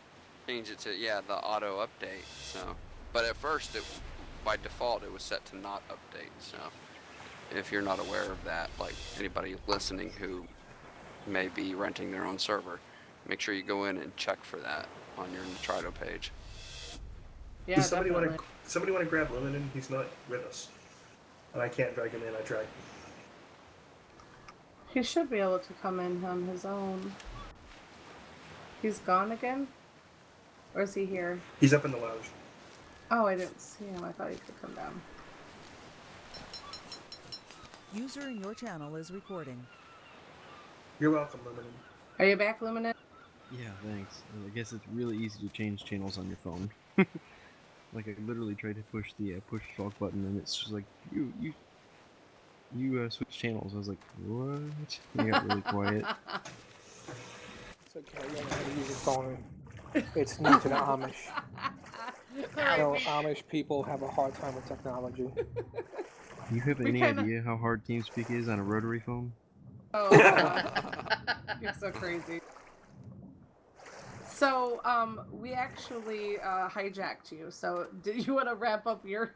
change it to, the auto update. So, but at first, by default, it was set to not update. So if you're not aware of that, like anybody listening who may be renting their own server, make sure you go in and check for that on your Nitrado page. Yeah, Does somebody want to grab Luminen? He's not with us, and I can't drag him in. I tried. He should be able to come in on his own. He's gone again? Or is he here? He's up in the lounge. Oh, I didn't see him. I thought he could come down. User in your channel is recording. You're welcome, Luminen. Are you back, Luminant? Yeah, thanks. I guess it's really easy to change channels on your phone. Like, I literally tried to push the push talk button, and it's just like, you switch channels. I was like, what? I got really quiet. It's okay, you don't know how to use your phone. It's new to the Amish. Amish people have a hard time with technology. Do you have any idea how hard TeamSpeak is on a rotary phone? Oh, you're so crazy. So, we actually hijacked you. So, did you want to wrap up your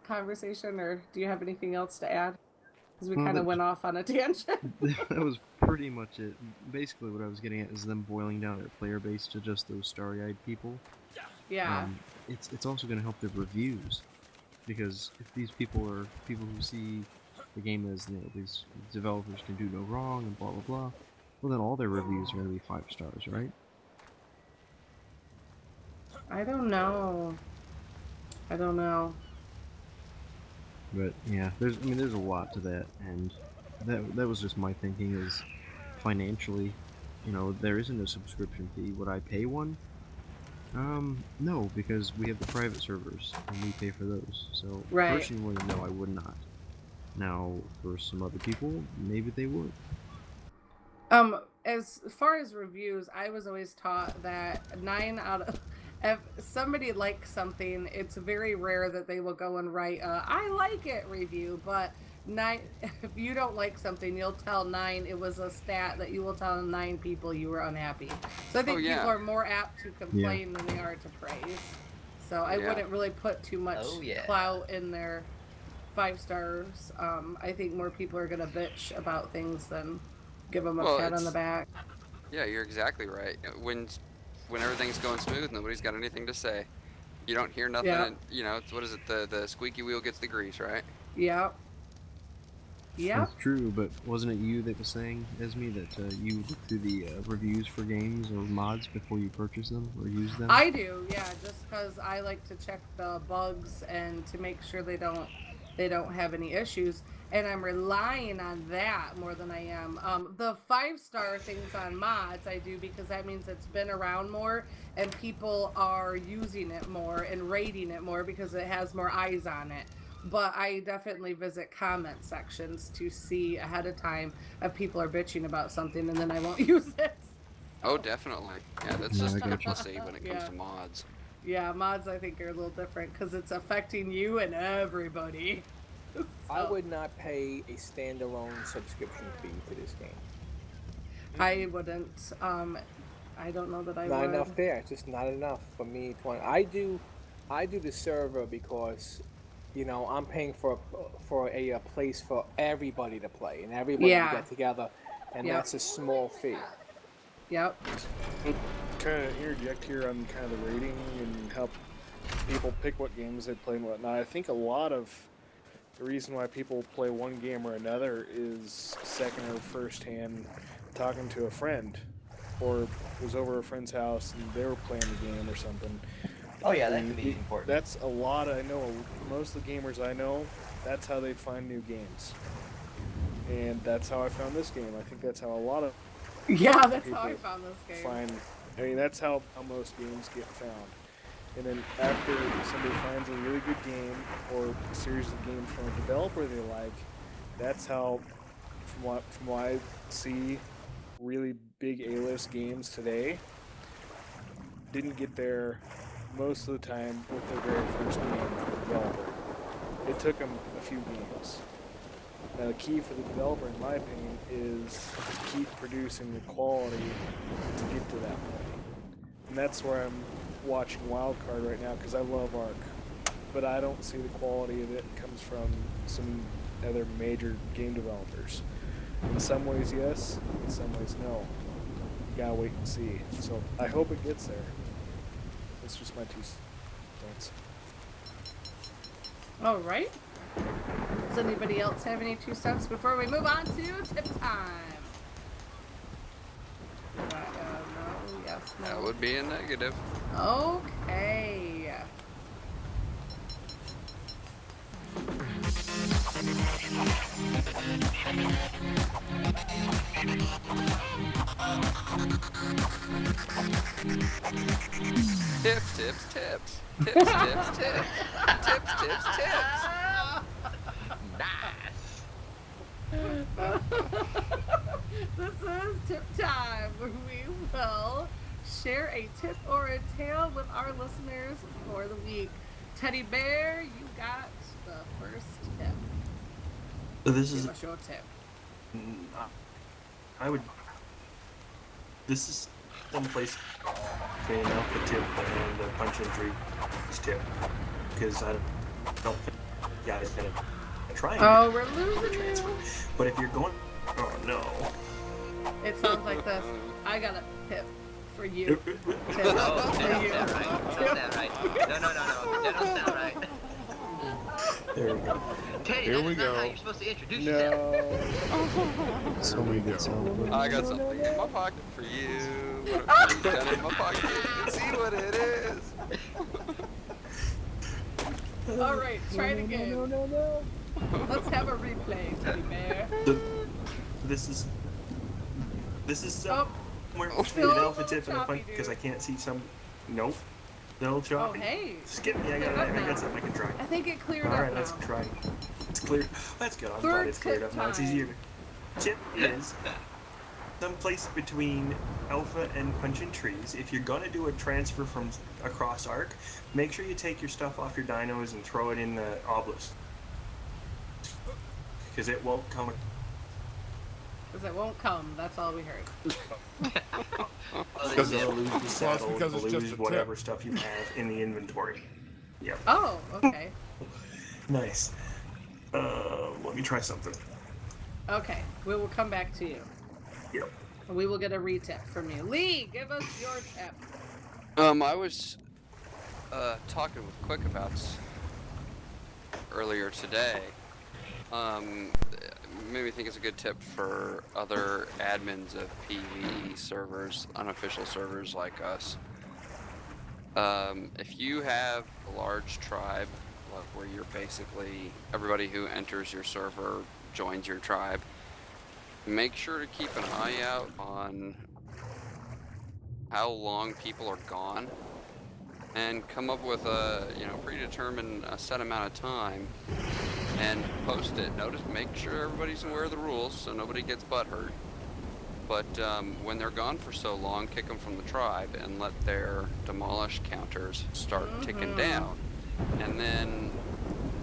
conversation, or do you have anything else to add? Because we kind of went off on a tangent. That was pretty much it. Basically, what I was getting at is them boiling down their player base to just those starry-eyed people. Yeah. It's also going to help their reviews, because if these people are people who see the game as, these developers can do no wrong and blah blah blah, well then all their reviews are going to be 5 stars, right? I don't know. But yeah, there's a lot to that, and that was just my thinking is financially, there isn't a subscription fee. Would I pay one? No, because we have the private servers and we pay for those. So Right. personally, no, I would not. Now, for some other people, maybe they would. As far as reviews, I was always taught that 9 out of if somebody likes something, it's very rare that they will go and write a "I like it" review. But 9, if you don't like something, you'll tell 9. It was a stat that you will tell 9 people you were unhappy. So I think people are more apt to complain than they are to praise. So I wouldn't really put too much clout in their 5 stars. I think more people are gonna bitch about things than give them a pat on the back. Yeah, you're exactly right. When everything's going smooth, nobody's got anything to say. You don't hear nothing. Yeah. And, it's, what is it? The squeaky wheel gets the grease, right? Yep. Yep. That's true, but wasn't it you that was saying, Esme, that you look through the reviews for games or mods before you purchase them or use them? I do, yeah, just because I like to check the bugs and to make sure they don't have any issues, and I'm relying on that more than I am. The 5-star things on mods I do because that means it's been around more and people are using it more and rating it more because it has more eyes on it. But I definitely visit comment sections to see ahead of time if people are bitching about something, and then I won't use it. Oh, definitely. Yeah, that's just a pussy when it comes to mods. Yeah, mods I think are a little different because it's affecting you and everybody. I would not pay a standalone subscription fee to this game. I wouldn't. I don't know that I would. Not enough there. It's just not enough for me to want. I do the server because, I'm paying for a place for everybody to play and everybody to get together, and that's a small fee. Yep. Kind of interject here on kind of the rating and help people pick what games they play and whatnot. I think a lot of the reason why people play one game or another is second or first hand talking to a friend, or was over a friend's house and they were playing the game or something. Oh yeah, that can be important. That's a lot. I know most of the gamers I know, that's how they find new games. And that's how I found this game. I think that's how a lot of that's how I found this game. That's how most games get found. And then after somebody finds a really good game or a series of games from a developer they like, that's how, from what I see, really big A-list games today didn't get there most of the time with their very first game for the developer. It took them a few games. Now the key for the developer, in my opinion, is to keep producing the quality to get to that point. And that's where I'm watching Wildcard right now, because I love Ark, but I don't see the quality of it comes from some other major game developers. In some ways yes, in some ways no. You gotta wait and see. So I hope it gets there. That's just my 2 cents. All right. Does anybody else have any 2 cents before we move on to tip time? No, yes, no. That would be a negative. Okay. Tips, tips, tips. Tips, tips, tips. Tips, tips, tips. Nice. This is tip time, where we will share a tip or a tale with our listeners for the week. Teddy Bear, you got the first tip. So this Give is us your tip. This is someplace between an alpha tip and a punch and treat tip, because I don't think guys gonna trying Oh, to we're losing transfer. you. But if you're going, oh no. It sounds like this. I got a tip for you. Tip Oh, for that you. don't sound right. That don't sound right. No. That don't sound right. There we go. Teddy, Here that's we not go. how you're supposed to introduce yourself. So many good sound. I got something in my pocket for you. What a gun in my pocket. You can see what it is. All right, try it again. No. Let's have a replay, Teddy Bear. This is Oh, somewhere still between an a alpha little tip and a choppy, punch because I dude. can't see some. Nope. Little Oh, choppy. hey. Skip me. I Cleared got up now. something I can try. I think it cleared All up right, let's now. try. It's clear. That's good. I'm Third glad it's cleared tip up now. It's time. easier. Tip is someplace between alpha and punch and trees. If you're gonna do a transfer from across arc, make sure you take your stuff off your dinos and throw it in the obelisk because it won't come. Because it won't come. That's all we heard. Because you'll lose the Well, it's saddle, because you'll it's just lose a whatever tip. stuff you have in the inventory. Yep. Oh, okay. Nice. Let me try something. Okay, we will come back to you. Yep. We will get a retip from you. Lee, give us your tip. I was talking with Quick about earlier today. Made me think it's a good tip for other admins of PvE servers, unofficial servers like us. If you have a large tribe, like where you're basically everybody who enters your server joins your tribe, make sure to keep an eye out on how long people are gone and come up with a predetermine a set amount of time and post it. Make sure everybody's aware of the rules so nobody gets butthurt. But when they're gone for so long, kick them from the tribe and let their demolish counters start ticking down. And then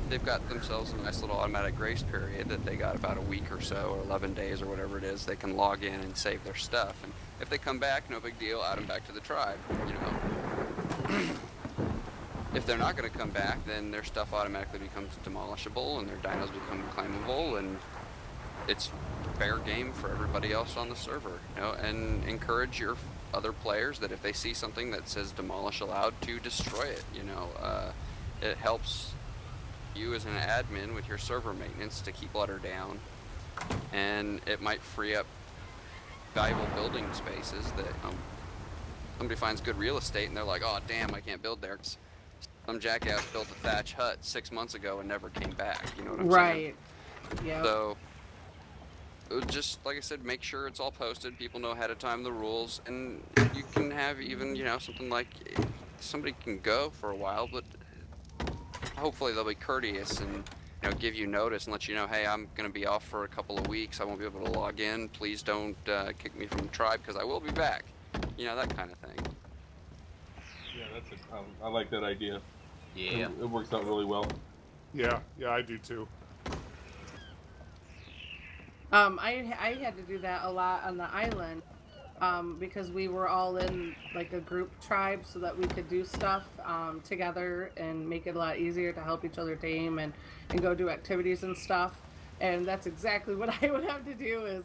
they've got themselves a nice little automatic grace period that they got about a week or so, or 11 days or whatever it is. They can log in and save their stuff. And if they come back, no big deal, add them back to the tribe, If they're not going to come back, then their stuff automatically becomes demolishable and their dinos become claimable, and it's fair game for everybody else on the server, and encourage your other players that if they see something that says demolish allowed, to destroy it. It helps you as an admin with your server maintenance to keep clutter down, and it might free up valuable building spaces that somebody finds good real estate and they're like, oh damn, I can't build there. Some jackass built a thatch hut 6 months ago and never came back. You know what I'm saying? Right. Yeah. So, just like I said, make sure it's all posted. People know ahead of time the rules, and you can have even something like somebody can go for a while, but hopefully they'll be courteous and give you notice and let you know, hey, I'm gonna be off for a couple of weeks. I won't be able to log in. Please don't kick me from the tribe because I will be back. That kind of thing. Yeah, I like that idea. Yeah. It works out really well. Yeah, I do too. I had to do that a lot on the island because we were all in like a group tribe so that we could do stuff together and make it a lot easier to help each other tame and go do activities and stuff. And that's exactly what I would have to do is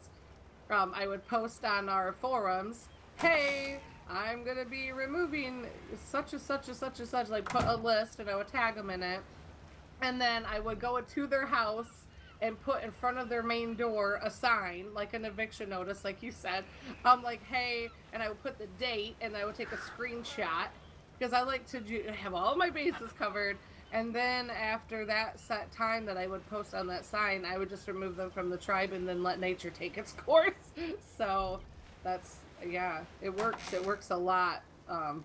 I would post on our forums, hey, I'm going to be removing such and such and such and such, like put a list and I would tag them in it. And then I would go to their house and put in front of their main door a sign, like an eviction notice, like you said. I'm like, hey, and I would put the date and I would take a screenshot because I like to have all my bases covered. And then after that set time that I would post on that sign, I would just remove them from the tribe and then let nature take its course. So that's, yeah, it works. It works a lot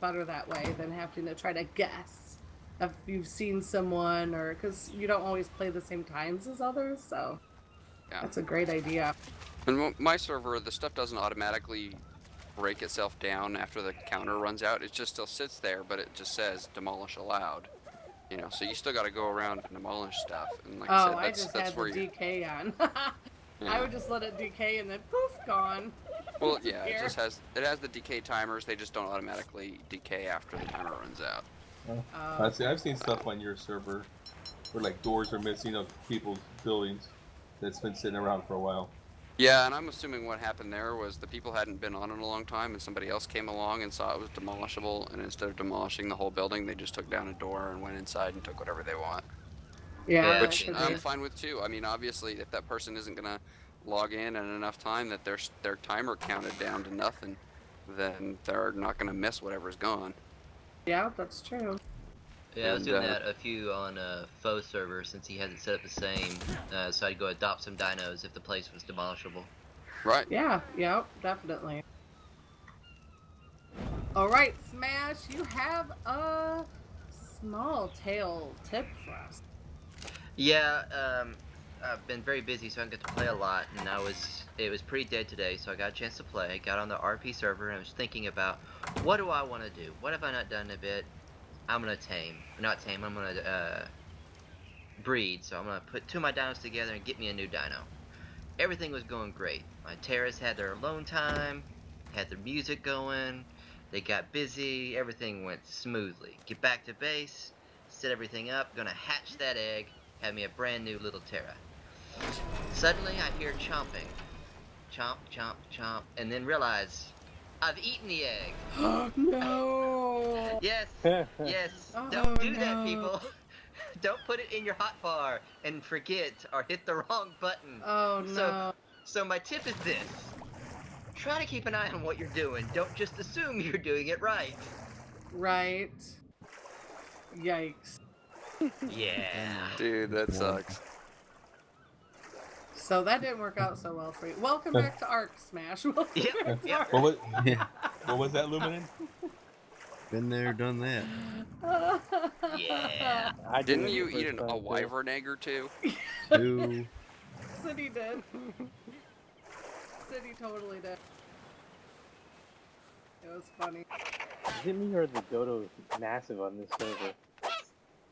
better that way than having to try to guess if you've seen someone, or because you don't always play the same times as others, so yeah. That's a great idea. And my server, the stuff doesn't automatically break itself down after the counter runs out. It just still sits there, but it just says demolish allowed. So you still got to go around and demolish stuff. And like I said, that's had where the DK on. Yeah. I would just let it decay and then poof, gone. Well, yeah, it has the decay timers. They just don't automatically decay after the timer runs out. I've seen stuff on your server where like doors are missing of people's buildings that's been sitting around for a while. Yeah, and I'm assuming what happened there was the people hadn't been on it a long time, and somebody else came along and saw it was demolishable, and instead of demolishing the whole building, they just took down a door and went inside and took whatever they want. Yeah, Which I'm fine with too. I mean, obviously, if that person isn't gonna log in enough time that their timer counted down to nothing, then they're not gonna miss whatever's gone. Yeah, that's true. Yeah, I was doing that a few on a faux server since he hasn't set up the same, so I'd go adopt some dinos if the place was demolishable. Right. Yeah, definitely. Alright, Smash, you have a small tail tip for us. Yeah, I've been very busy, so I didn't get to play a lot, and it was pretty dead today, so I got a chance to play. Got on the RP server, and I was thinking about, what do I want to do? What have I not done a bit? I'm gonna I'm gonna breed, so I'm gonna put 2 of my dinos together and get me a new dino. Everything was going great. My Terras had their alone time, had their music going, they got busy, everything went smoothly. Get back to base, set everything up, gonna hatch that egg, have me a brand new little Terra. Suddenly I hear chomping. Chomp, chomp, chomp, and then realize I've eaten the egg. No! Yes, yes. Oh, Don't do no. that, people. Don't put it in your hotbar and forget or hit the wrong button. Oh, no. So my tip is this. Try to keep an eye on what you're doing. Don't just assume you're doing it right. Right. Yikes. Yeah. Dude, that sucks. So that didn't work out so well for you. Welcome back to Arc Smash. Welcome back to Arc. What was that, Luminen? Been there, done that. Yeah. Didn't you eat a wyvern egg or two? Two. City did. City totally did. It was funny. Is it me or the dodo's massive on this server?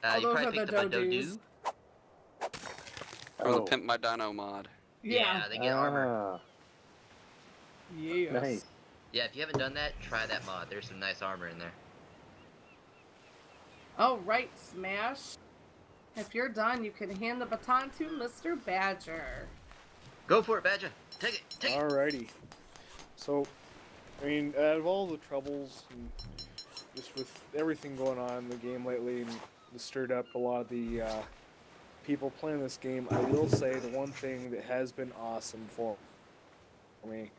Oh, You those probably are the picked up a Dodus. Dodu. Or the Pimp My Dino mod. Yeah, they get armor. Yes. Nice. Yeah, if you haven't done that, try that mod. There's some nice armor in there. All right, Smash. If you're done, you can hand the baton to Mr. Badger. Go for it, Badger. Take it. Take it. Alrighty. So, I mean, out of all the troubles and just with everything going on in the game lately, and it stirred up a lot of the people playing this game, I will say the one thing that has been awesome for me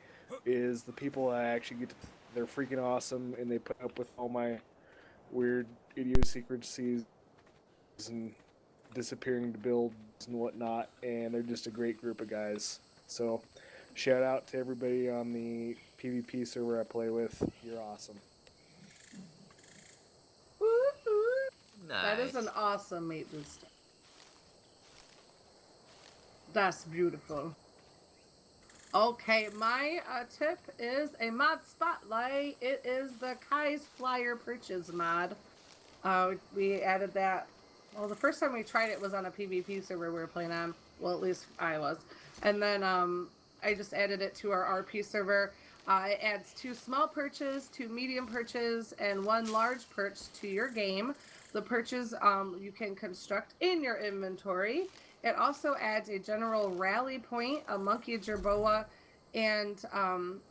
is the people I actually get to, they're freaking awesome, and they put up with all my weird idiosyncrasies and disappearing to builds and whatnot, and they're just a great group of guys. So, shout out to everybody on the PvP server I play with. You're awesome. Nice. That is an awesome mate booster. That's beautiful. Okay, my tip is a mod spotlight. It is the Kai's Flyer Purchase mod. We added that. Well, the first time we tried it was on a PvP server we were playing on. Well, at least I was. And then I just added it to our RP server. It adds 2 small perches, 2 medium perches, and 1 large perch to your game. The perches you can construct in your inventory. It also adds a general rally point, a monkey jerboa, and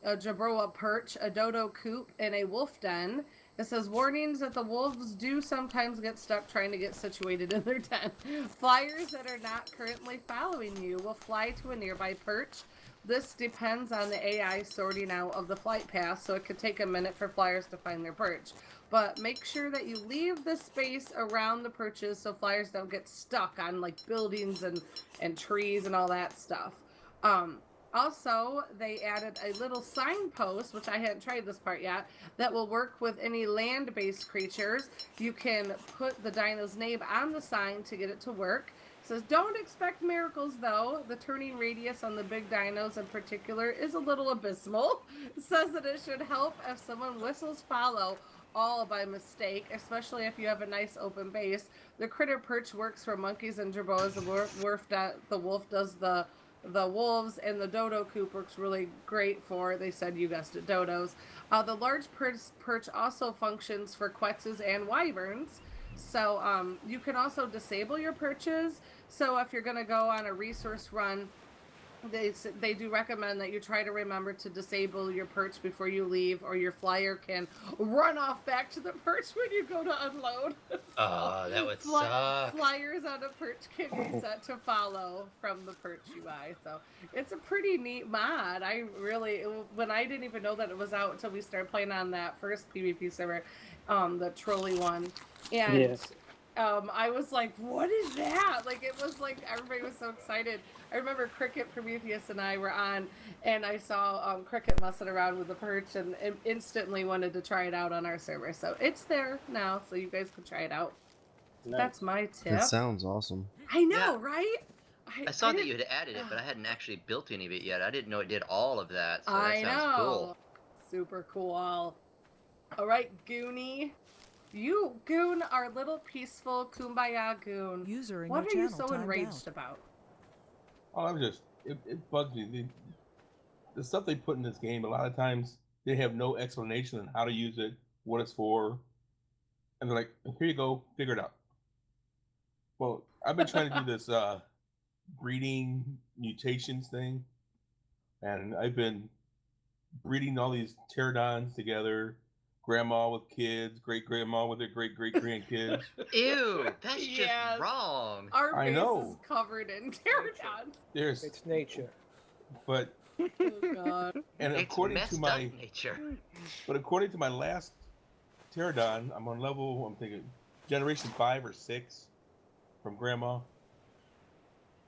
a jerboa perch, a dodo coop, and a wolf den. It says, warnings that the wolves do sometimes get stuck trying to get situated in their den. Flyers that are not currently following you will fly to a nearby perch. This depends on the AI sorting out of the flight path, so it could take a minute for flyers to find their perch. But make sure that you leave the space around the perches so flyers don't get stuck on like buildings and trees and all that stuff. Also, they added a little signpost, which I hadn't tried this part yet, that will work with any land-based creatures. You can put the dino's name on the sign to get it to work. It says, don't expect miracles, though. The turning radius on the big dinos in particular is a little abysmal. It says that it should help if someone whistles follow all by mistake, especially if you have a nice open base. The critter perch works for monkeys and jerboas. The wolf does the wolves, and the dodo coop works really great for, they said, you guessed it, dodos. The large perch also functions for quetzes and wyverns. So you can also disable your perches. So if you're going to go on a resource run, they do recommend that you try to remember to disable your perch before you leave, or your flyer can run off back to the perch when you go to unload. Oh, that would suck. Flyers on a perch can be set to follow from the perch UI, so it's a pretty neat mod. When I didn't even know that it was out until we started playing on that first PvP server, the trolley one, and. Yeah. I was like, what is that? Like, it was like, everybody was so excited. I remember Cricket, Prometheus, and I were on, and I saw Cricket messing around with the perch, and instantly wanted to try it out on our server. So it's there now, so you guys can try it out. Nice. That's my tip. That sounds awesome. I know, Yeah. right? I saw that you had added it, but I hadn't actually built any of it yet. I didn't know it did all of that, so that sounds cool. Super cool. All right, Goonie. You, Goon, our little peaceful kumbaya Goon. User in what your are you channel so timed enraged out. about? Oh, it bugs me. The stuff they put in this game, a lot of times they have no explanation on how to use it, what it's for, and they're like, "Here you go, figure it out." Well, I've been trying to do this breeding mutations thing, and I've been breeding all these pterodons together. Grandma with kids, great grandma with their great grandkids. Ew, that's just wrong. Our I base know. is covered in pterodons. It's nature. But Oh God. and It's according messed to up my nature. but according to my last pterodon, I'm on level, I'm thinking generation 5 or 6 from grandma.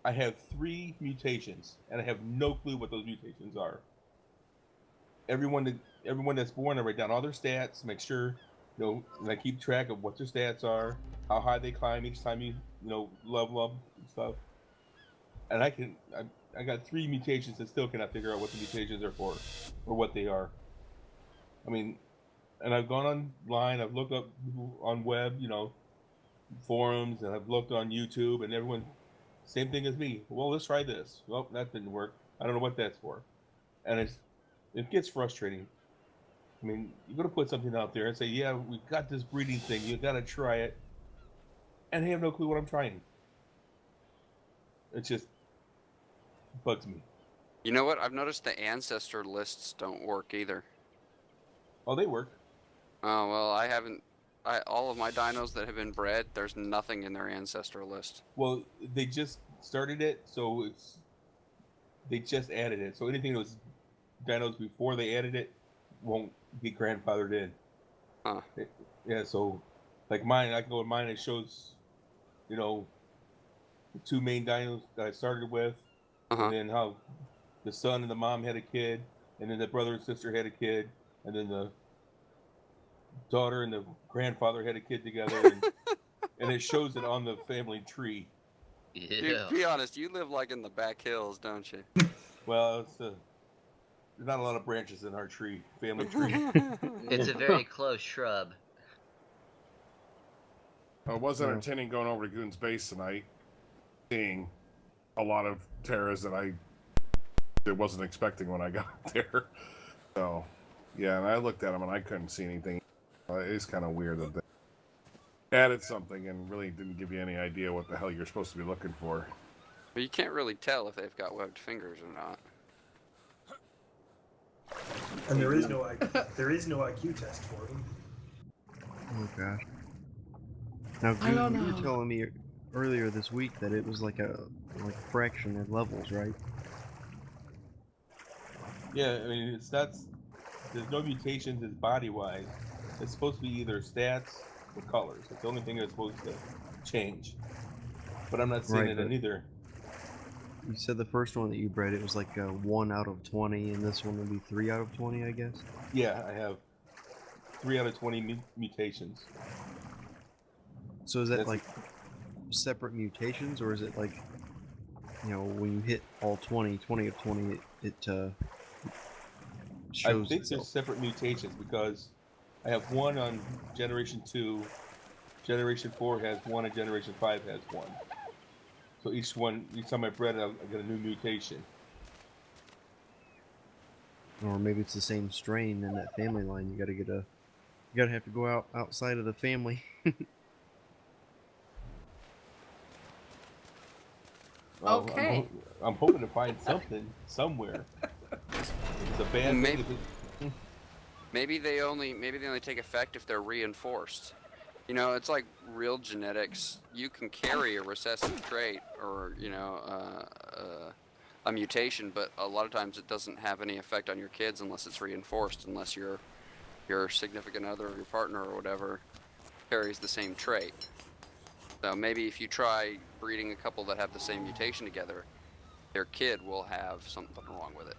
I have 3 mutations, and I have no clue what those mutations are. Everyone that's born, I write down all their stats, make sure, and I keep track of what their stats are, how high they climb each time you level up and stuff. And I got 3 mutations and still cannot figure out what the mutations are for, or what they are. I mean, and I've gone online, I've looked up on web, forums, and I've looked on YouTube, and everyone, same thing as me. Well, let's try this. Well, that didn't work. I don't know what that's for. And it gets frustrating. I mean, you're going to put something out there and say, yeah, we've got this breeding thing. You got to try it. And I have no clue what I'm trying. It just bugs me. You know what? I've noticed the ancestor lists don't work either. Oh, they work. Oh, well, I haven't. All of my dinos that have been bred, there's nothing in their ancestor list. Well, they just started it, so they just added it. So anything that was dinos before they added it won't get grandfathered in. Huh. Yeah, so like mine, I can go with mine, it shows, the 2 main dinos that I started with, and then how the son and the mom had a kid, and then the brother and sister had a kid, and then the daughter and the grandfather had a kid together, and it shows it on the family tree. Yeah. Dude, be honest, you live like in the back hills, don't you? Well, there's not a lot of branches in our family tree. It's a very close shrub. I was entertaining going over to Goon's base tonight, seeing a lot of terras that I wasn't expecting when I got there. So, yeah, and I looked at them and I couldn't see anything. It's kind of weird that they added something and really didn't give you any idea what the hell you're supposed to be looking for. But you can't really tell if they've got webbed fingers or not. And there is no IQ test for them. Oh gosh. Now, Goon, you were telling me earlier this week that it was like a fraction of levels, right? Yeah, I mean, there's no mutations as body-wise. It's supposed to be either stats or colors. It's the only thing that's supposed to change. But I'm not seeing it in either. You said the first one that you bred, it was like 1 out of 20, and this one would be 3 out of 20, I guess? Yeah, I have 3 out of 20 mutations. So is that like separate mutations, or is it like, when you hit all 20 of 20, it shows I think itself? there's separate mutations because I have 1 on Generation 2, Generation 4 has 1, and Generation 5 has 1. So each time I bred it, I get a new mutation. Or maybe it's the same strain in that family line. You gotta have to go outside of the family. Okay. I'm hoping to find something somewhere. It's a bad Maybe they only take effect if they're reinforced. You know, it's like real genetics. You can carry a recessive trait or a mutation, but a lot of times it doesn't have any effect on your kids unless it's reinforced, unless your significant other or your partner or whatever carries the same trait. So maybe if you try breeding a couple that have the same mutation together, their kid will have something wrong with it.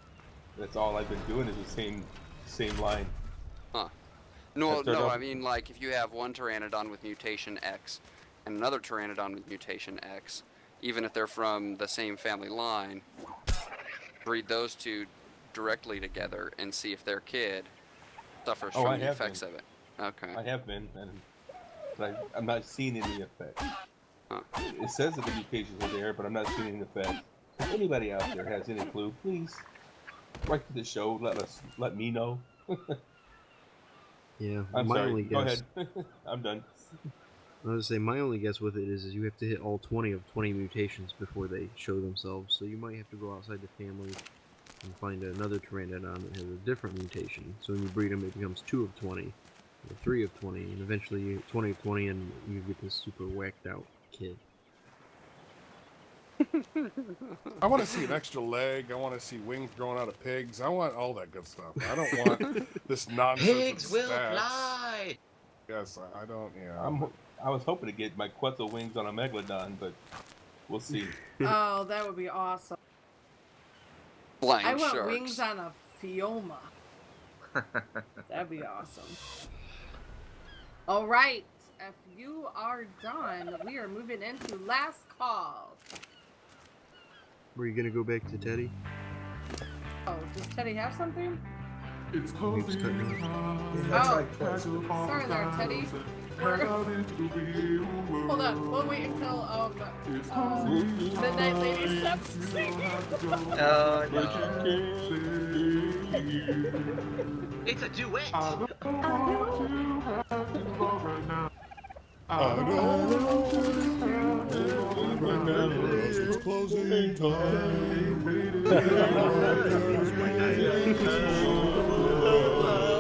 That's all I've been doing is the same line. Huh. No, I mean, like, if you have one Pteranodon with mutation X and another Pteranodon with mutation X, even if they're from the same family line, breed those two directly together and see if their kid suffers from the effects of it. Okay. I have been, but I'm not seeing any effect. Huh. It says that the mutations are there, but I'm not seeing any effect. If anybody out there has any clue, please write to the show. Let me know. Yeah, I'm my sorry. only Go guess. ahead. I'm done. I was gonna say my only guess with it is you have to hit all 20 of 20 mutations before they show themselves. So you might have to go outside the family and find another Pteranodon that has a different mutation. So when you breed them, it becomes 2 of 20, or 3 of 20, and eventually you 20 of 20, and you get this super whacked out kid. I want to see an extra leg. I want to see wings growing out of pigs. I want all that good stuff. I don't want this nonsense. Pigs of will stats. fly. Yes, I don't. Yeah. I was hoping to get my Quetzal wings on a Megalodon, but we'll see. Oh, that would be awesome. Flying I want sharks. wings on a Fioma. That'd be awesome. All right. If you are done, we are moving into last call. Were you gonna go back to Teddy? Oh, does Teddy have something? It's closing time. Oh, sorry there, Teddy. Hold on, we'll wait until Midnight Lady stops singing. Oh no. It's a duet. It's closing time.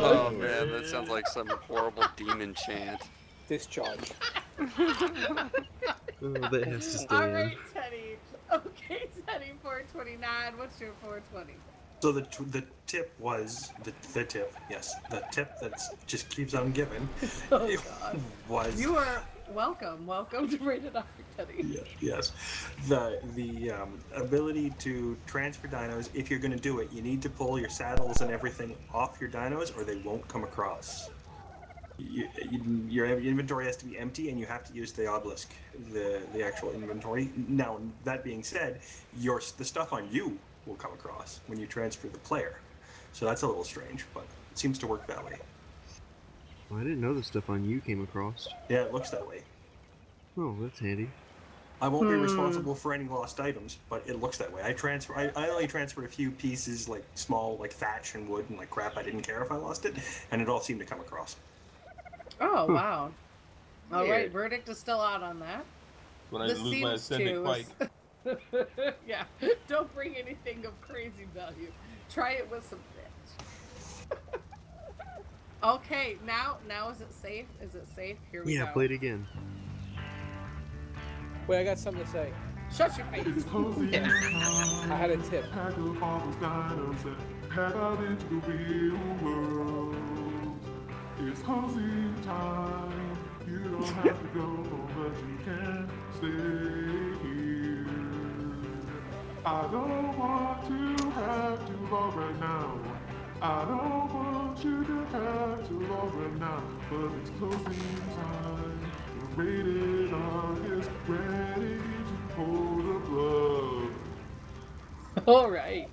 Oh man, that sounds like some horrible demon chant. Discharge. That has to stay All in. right, Teddy. Okay, Teddy, 429. What's your 420? So the tip was the tip. Yes, the tip that just keeps on giving. Oh, it God. was. You are welcome. Welcome to Rated R, Teddy. Yes, the ability to transfer dinos. If you're going to do it, you need to pull your saddles and everything off your dinos, or they won't come across. Your inventory has to be empty, and you have to use the obelisk, the actual inventory. Now, that being said, the stuff on you will come across when you transfer the player. So that's a little strange, but it seems to work that way. Well, I didn't know the stuff on you came across. Yeah, it looks that way. Oh, that's handy. I won't be responsible for any lost items, but it looks that way. I only transferred a few pieces, like small, like thatch and wood and like crap. I didn't care if I lost it, and it all seemed to come across. Oh, wow. All Weird. right, verdict is still out on that. When I This lose my seems ascendant to- pike. Yeah, don't bring anything of crazy value. Try it with some fish. Okay, now is it safe? Is it safe? Here we go. Yeah, play it again. Wait, I got something to say. Shut your face. I had a tip. It's closing time. You don't have to go, but you can stay here. I don't want to have to log right now. I don't want you to have to log right now. But it's closing time. The Rated R is ready to pull the plug. All right.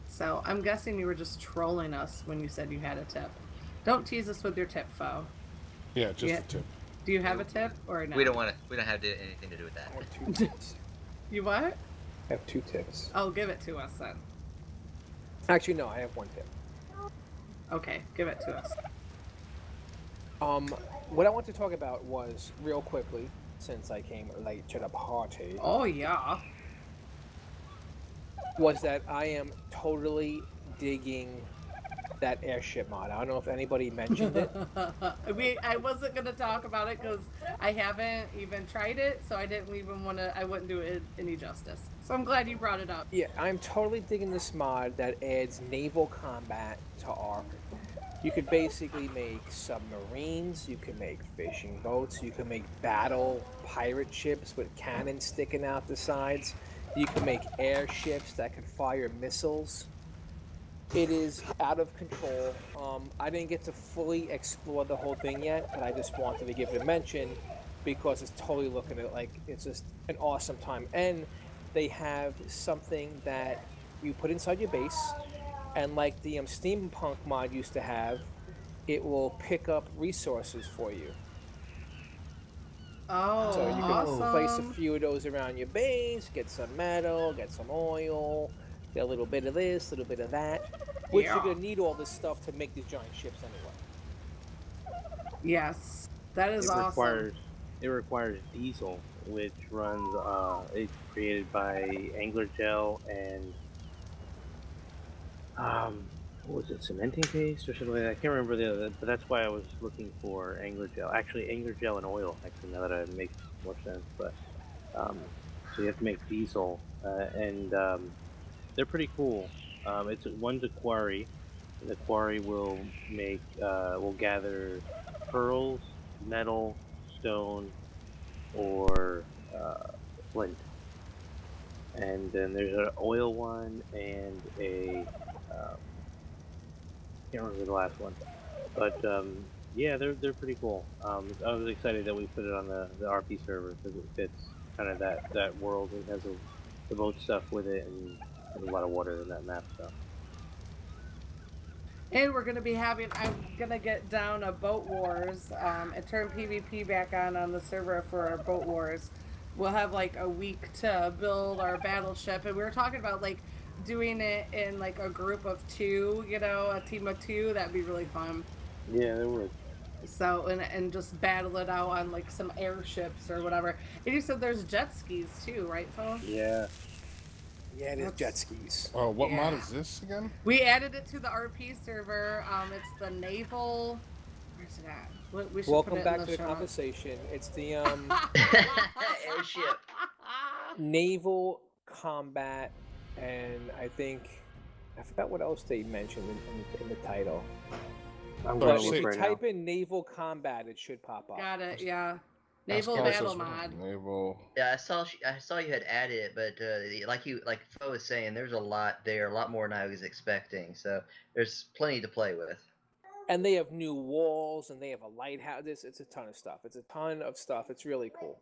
So I'm guessing you were just trolling us when you said you had a tip. Don't tease us with your tip, Fo. Yeah, just a tip. Do you have a tip or no? We don't have anything to do with that. I have 2 tips. You what? I have 2 tips. Oh, give it to us then. Actually, no, I have 1 tip. Okay, give it to us. What I want to talk about was, real quickly, since I came late to the party. Oh, yeah. was that I am totally digging that airship mod. I don't know if anybody mentioned it. I wasn't gonna talk about it because I haven't even tried it, so I didn't even want to. I wouldn't do it any justice. So I'm glad you brought it up. Yeah, I'm totally digging this mod that adds naval combat to Ark. You could basically make submarines, you can make fishing boats, you can make battle pirate ships with cannons sticking out the sides, you can make airships that can fire missiles. It is out of control. I didn't get to fully explore the whole thing yet, but I just wanted to give it a mention because it's totally looking at like it's just an awesome time. And they have something that you put inside your base, and like the Steampunk mod used to have, it will pick up resources for you. Oh, so you can awesome. place a few of those around your base, get some metal, get some oil, get a little bit of this, a little bit of that. Which you're gonna need all this stuff to make these giant ships anyway. Yes, that is awesome. It requires diesel, which runs. It's created by Angler Gel and what was it, cementing paste or something like that? I can't remember the other, but that's why I was looking for Angler Gel. Actually, Angler Gel and oil. Actually, now that it makes more sense, but so you have to make diesel, and they're pretty cool. One's a quarry. And the quarry will gather pearls, metal, stone, or flint. And then there's an oil one and a can't remember the last one, but yeah, they're pretty cool. I was excited that we put it on the RP server because it fits kind of that world. It has the boat stuff with it and a lot of water in that map stuff. And we're gonna be having. I'm gonna get down a Boat Wars and turn PvP back on the server for our Boat Wars. We'll have like a week to build our battleship, and we were talking about like doing it in like a group of 2, you know, a team of 2. That'd be really fun. Yeah, there would. So and just battle it out on like some airships or whatever. And you said there's jet skis too, right, Phone? Yeah. Yeah, it is jet skis. Oh, what mod is this again? We added it to the RP server. It's the naval. Where's it at? We should Welcome put it back in to the show conversation. It's the airship. Naval combat, and I forgot what else they mentioned in the title. But if you type in naval combat, it should pop up. Got it. Yeah. Naval battle mod. Naval. Yeah, I saw you had added it, but like Fo was saying, there's a lot there, a lot more than I was expecting. So there's plenty to play with. And they have new walls, and they have a lighthouse. It's a ton of stuff. It's really cool.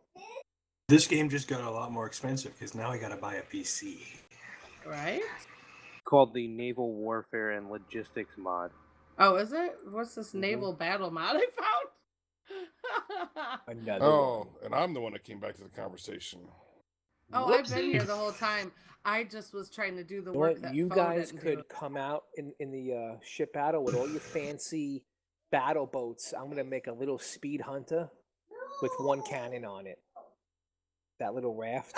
This game just got a lot more expensive because now I gotta buy a PC. Right? Called the Naval Warfare and Logistics mod. Oh, is it? What's this naval battle mod I found? And I'm the one that came back to the conversation. Oh, I've been here the whole time. I just was trying to do the work that you Fo guys didn't could do. come out in the ship battle with all your fancy battle boats. I'm gonna make a little speed hunter with one cannon on it. That little raft.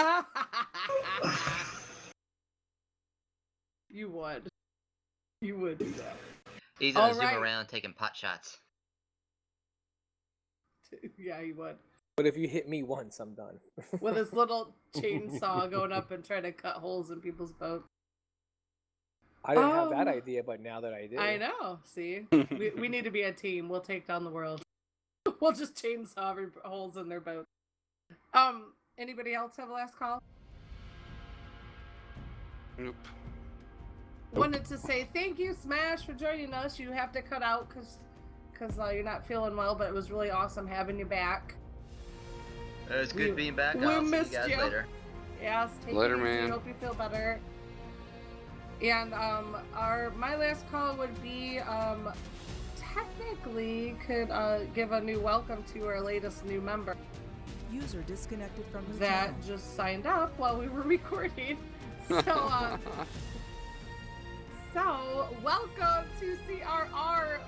You would. You would do that. He's gonna zoom around taking pot shots. Yeah, he would. But if you hit me once, I'm done. With his little chainsaw going up and trying to cut holes in people's boats. I didn't have that idea, but now that I do. I know. See? we need to be a team. We'll take down the world. We'll just chainsaw every holes in their boat. Anybody else have a last call? Nope. Wanted to say thank you, Smash, for joining us. You have to cut out because you're not feeling well, but it was really awesome having you back. It was good being back. We I'll see missed you guys later. Yes, take Later, it easy. man. Hope you feel better. And my last call would be technically could give a new welcome to our latest new member. User disconnected from your that channel. just signed up while we were recording. So so welcome to CRR.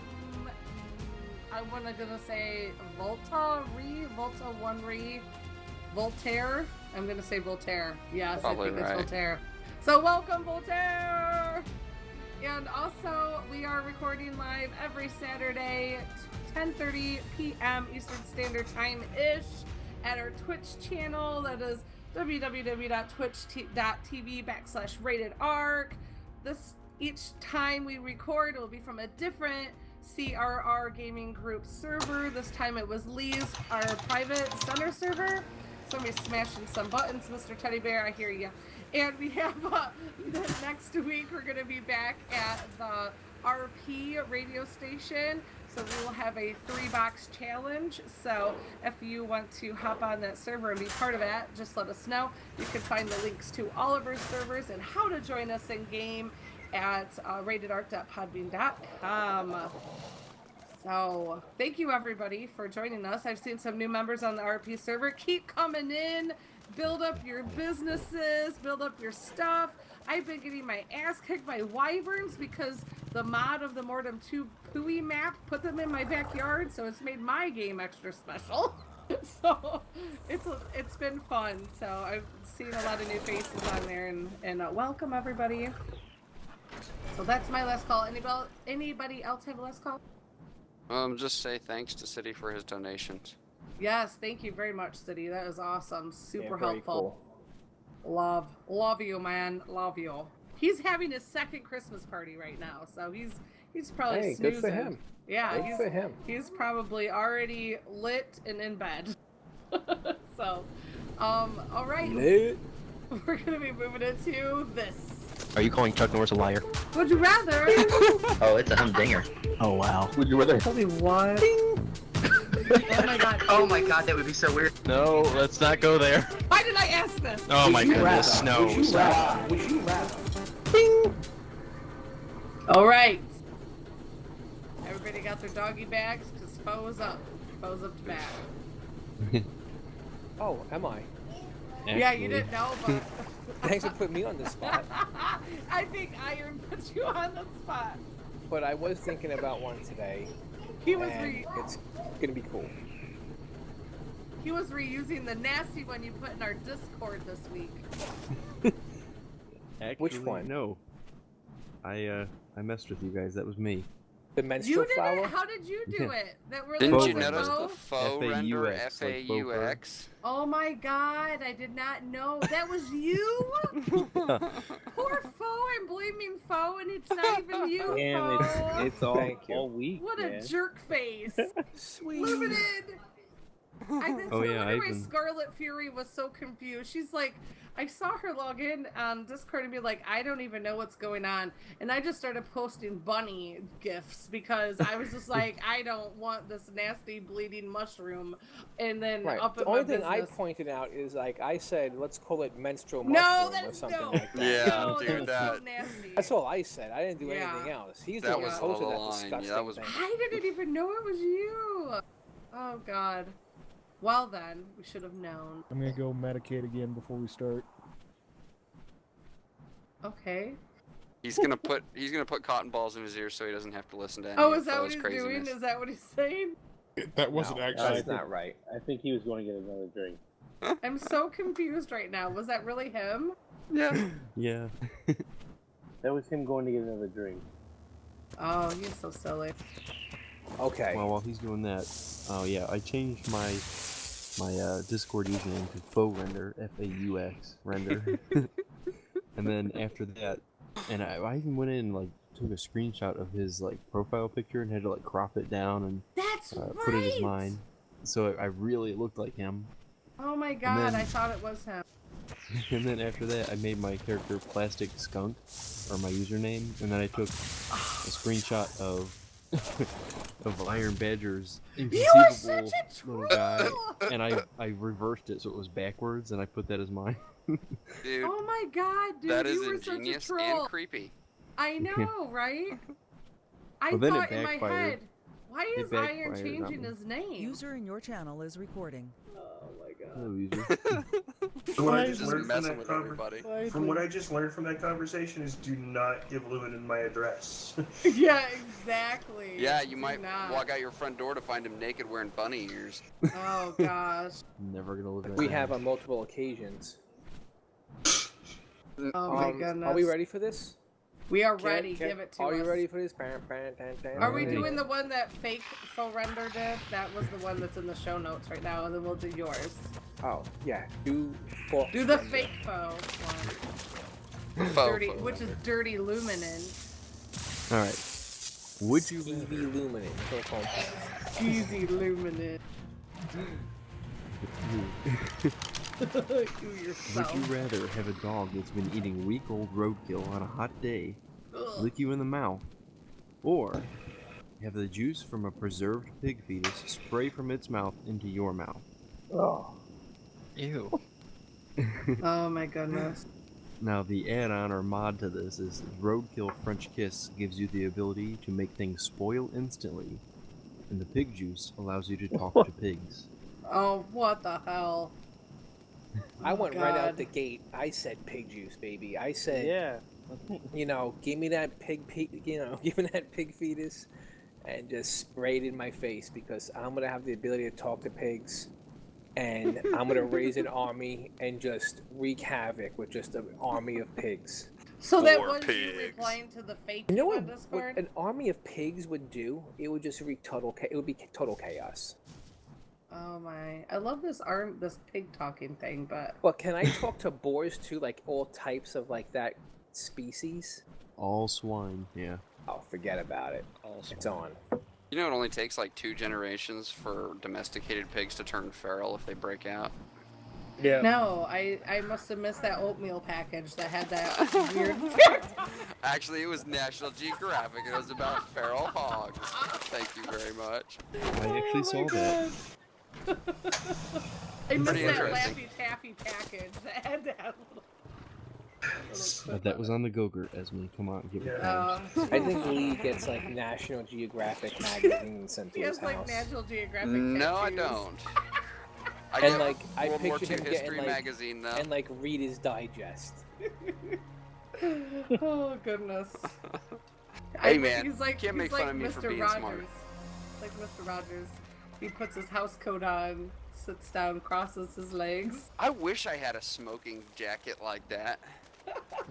I'm gonna say Volta 1 Voltaire. I'm gonna say Voltaire. Yes, Probably I think right. it's Voltaire. So welcome, Voltaire! And also, we are recording live every Saturday, 10:30 p.m. Eastern Standard Time-ish at our Twitch channel. That is www.twitch.tv/ratedarc. Each time we record, it will be from a different CRR Gaming Group server. This time it was Lee's, our private center server. Somebody's smashing some buttons, Mr. Teddy Bear, I hear you. And we have, next week, we're going to be back at the RP radio station. So we will have a 3-box challenge. So if you want to hop on that server and be part of that, just let us know. You can find the links to all of our servers and how to join us in game at ratedarc.podbean.com. So thank you everybody for joining us. I've seen some new members on the RP server. Keep coming in. Build up your businesses. Build up your stuff. I've been getting my ass kicked by wyverns because the mod of the Mortem 2 Pui map put them in my backyard, so it's made my game extra special. So it's been fun. So I've seen a lot of new faces on there, and welcome everybody. So that's my last call. Anybody else have a last call? Just say thanks to City for his donations. Yes, thank you very much, City. That was awesome. Super very helpful. Cool. Love you, man. Love you. He's having his second Christmas party right now, so he's probably snoozing. Good for him. Yeah, good for him. He's probably already lit and in bed. So, all right. Lit. We're gonna be moving into this. Are you calling Chuck Norris a liar? Would you rather? Oh, it's a humdinger. Oh wow. Would you rather? Tell me what? Oh my god. Oh my god, that would be so weird. No, let's not go there. Why did I ask this? Oh my goodness, no. Would you rap? Bing. All right. Everybody got their doggy bags because Foe's up. Foe's up to bat. Oh, am I? Actually. Yeah, you didn't know, but Thanks for putting me on the spot. I think Iron put you on the spot. But I was thinking about one today. He was and it's gonna be cool. He was reusing the nasty one you put in our Discord this week. Actually, Which one? No. I messed with you guys. That was me. The menstrual You did flower? it? How did you do it? That were Didn't like you faux? notice the faux render F-A-U-X, like faux fur. F-A-U-X? Oh my god, I did not know. That was you? Poor Foe, I'm blaming Foe and it's not even you, Damn, Foe. it's all, Thank you. all week. What man. a jerk face. Sweet. Limited. That's Oh, yeah, why Ivan. Scarlet Fury was so confused. She's like, I saw her log in on Discord and be like, I don't even know what's going on. And I just started posting bunny gifs because I was just like, I don't want this nasty bleeding mushroom. And then Right. up The in only my thing I business. pointed out is like I said, let's call it menstrual No, mushroom that or is something no. like that. Yeah, No, dude, that was so that- nasty. That's all I said. I didn't do Yeah. anything else. He's That the one was posted all the that line. disgusting Yeah, that was- thing. I didn't even know it was you. Oh god. Well then, we should have known. I'm gonna go medicate again before we start. Okay. He's gonna put cotton balls in his ears so he doesn't have to listen to any Oh, of is that what Foe's he's craziness. doing? Is that what he's saying? That wasn't No, actually. That's not right. I think he was going to get another drink. I'm so confused right now. Was that really him? Yeah. Yeah. That was him going to get another drink. Oh, you're so silly. Okay. Well, while he's doing that, oh yeah, I changed my Discord username to faux render, F-A-U-X render. And then after that, and I even went in and like took a screenshot of his like profile picture and had to like crop it down and That's put it as right! mine. So I really looked like him. Oh my god, then- I thought it was him. And then after that, I made my character Plastic Skunk, or my username, and then I took a screenshot of of Iron Badger's inconceivable little guy, and I reversed it so it was backwards, and I put that as mine. Dude, Oh my god, dude, that is you were such a ingenious troll. and creepy. I know, right? I Well, then it thought in my backfired. head, why It is Iron backfired on changing me. his name? User in your channel is recording. Oh my god. Hello, user. So what I just Just learned from messing that with conver- everybody. From what I just learned from that conversation is do not give Luminen my address. Yeah, exactly. Yeah, you Do might not. walk out your front door to find him naked wearing bunny ears. Oh gosh. Never gonna live that We down. have on multiple occasions. Oh my goodness. Are we ready for this? We are ready. Give it to us. Are you ready for this? Are we doing the one that fake Faux Render did? That was the one that's in the show notes right now, and then we'll do yours. Oh, yeah. Do the fake Faux one. Dirty, which is Dirty Luminin. All right. Would you Easy Luminin? Easy Luminin. You yourself. Would you rather have a dog that's been eating week-old roadkill on a hot day lick you in the mouth, or have the juice from a preserved pig fetus spray from its mouth into your mouth? Oh. Ew. Oh my goodness. Now the add-on or mod to this is Roadkill French Kiss gives you the ability to make things spoil instantly, and the pig juice allows you to talk to pigs. Oh, what the hell? I went right out the gate. I said pig juice, baby. I said, give me that pig fetus, and just spray it in my face because I'm gonna have the ability to talk to pigs, and I'm gonna raise an army and just wreak havoc with just an army of pigs. So that was you replying to the fake You know on what Discord? an army of pigs would do? It would just wreak it would be total chaos. Oh my! I love this pig talking thing, but Well, can I talk to boars too? Like all types of like that species? All swine, yeah. Oh, forget about it. It's on. You know, it only takes like 2 generations for domesticated pigs to turn feral if they break out. Yeah. no, I must have missed that oatmeal package that had that weird. Actually, it was National Geographic, and it was about feral hogs. Thank you very much. I actually saw that. I missed Pretty that interesting. Laffy Taffy package that had that little. That was on the Go-Gurt, Esme. Come on, give it time. I think Lee gets like National Geographic magazine sent to He his has like house. National Geographic. No, I tattoos. don't. I And get like I World War picture II him History getting like magazine, though. and like read his digest. Oh goodness. Hey, man, he's like, can't he's make fun like of me Mr. for being Rogers. smart. Like Mr. Rogers. He puts his house coat on, sits down, crosses his legs. I wish I had a smoking jacket like that.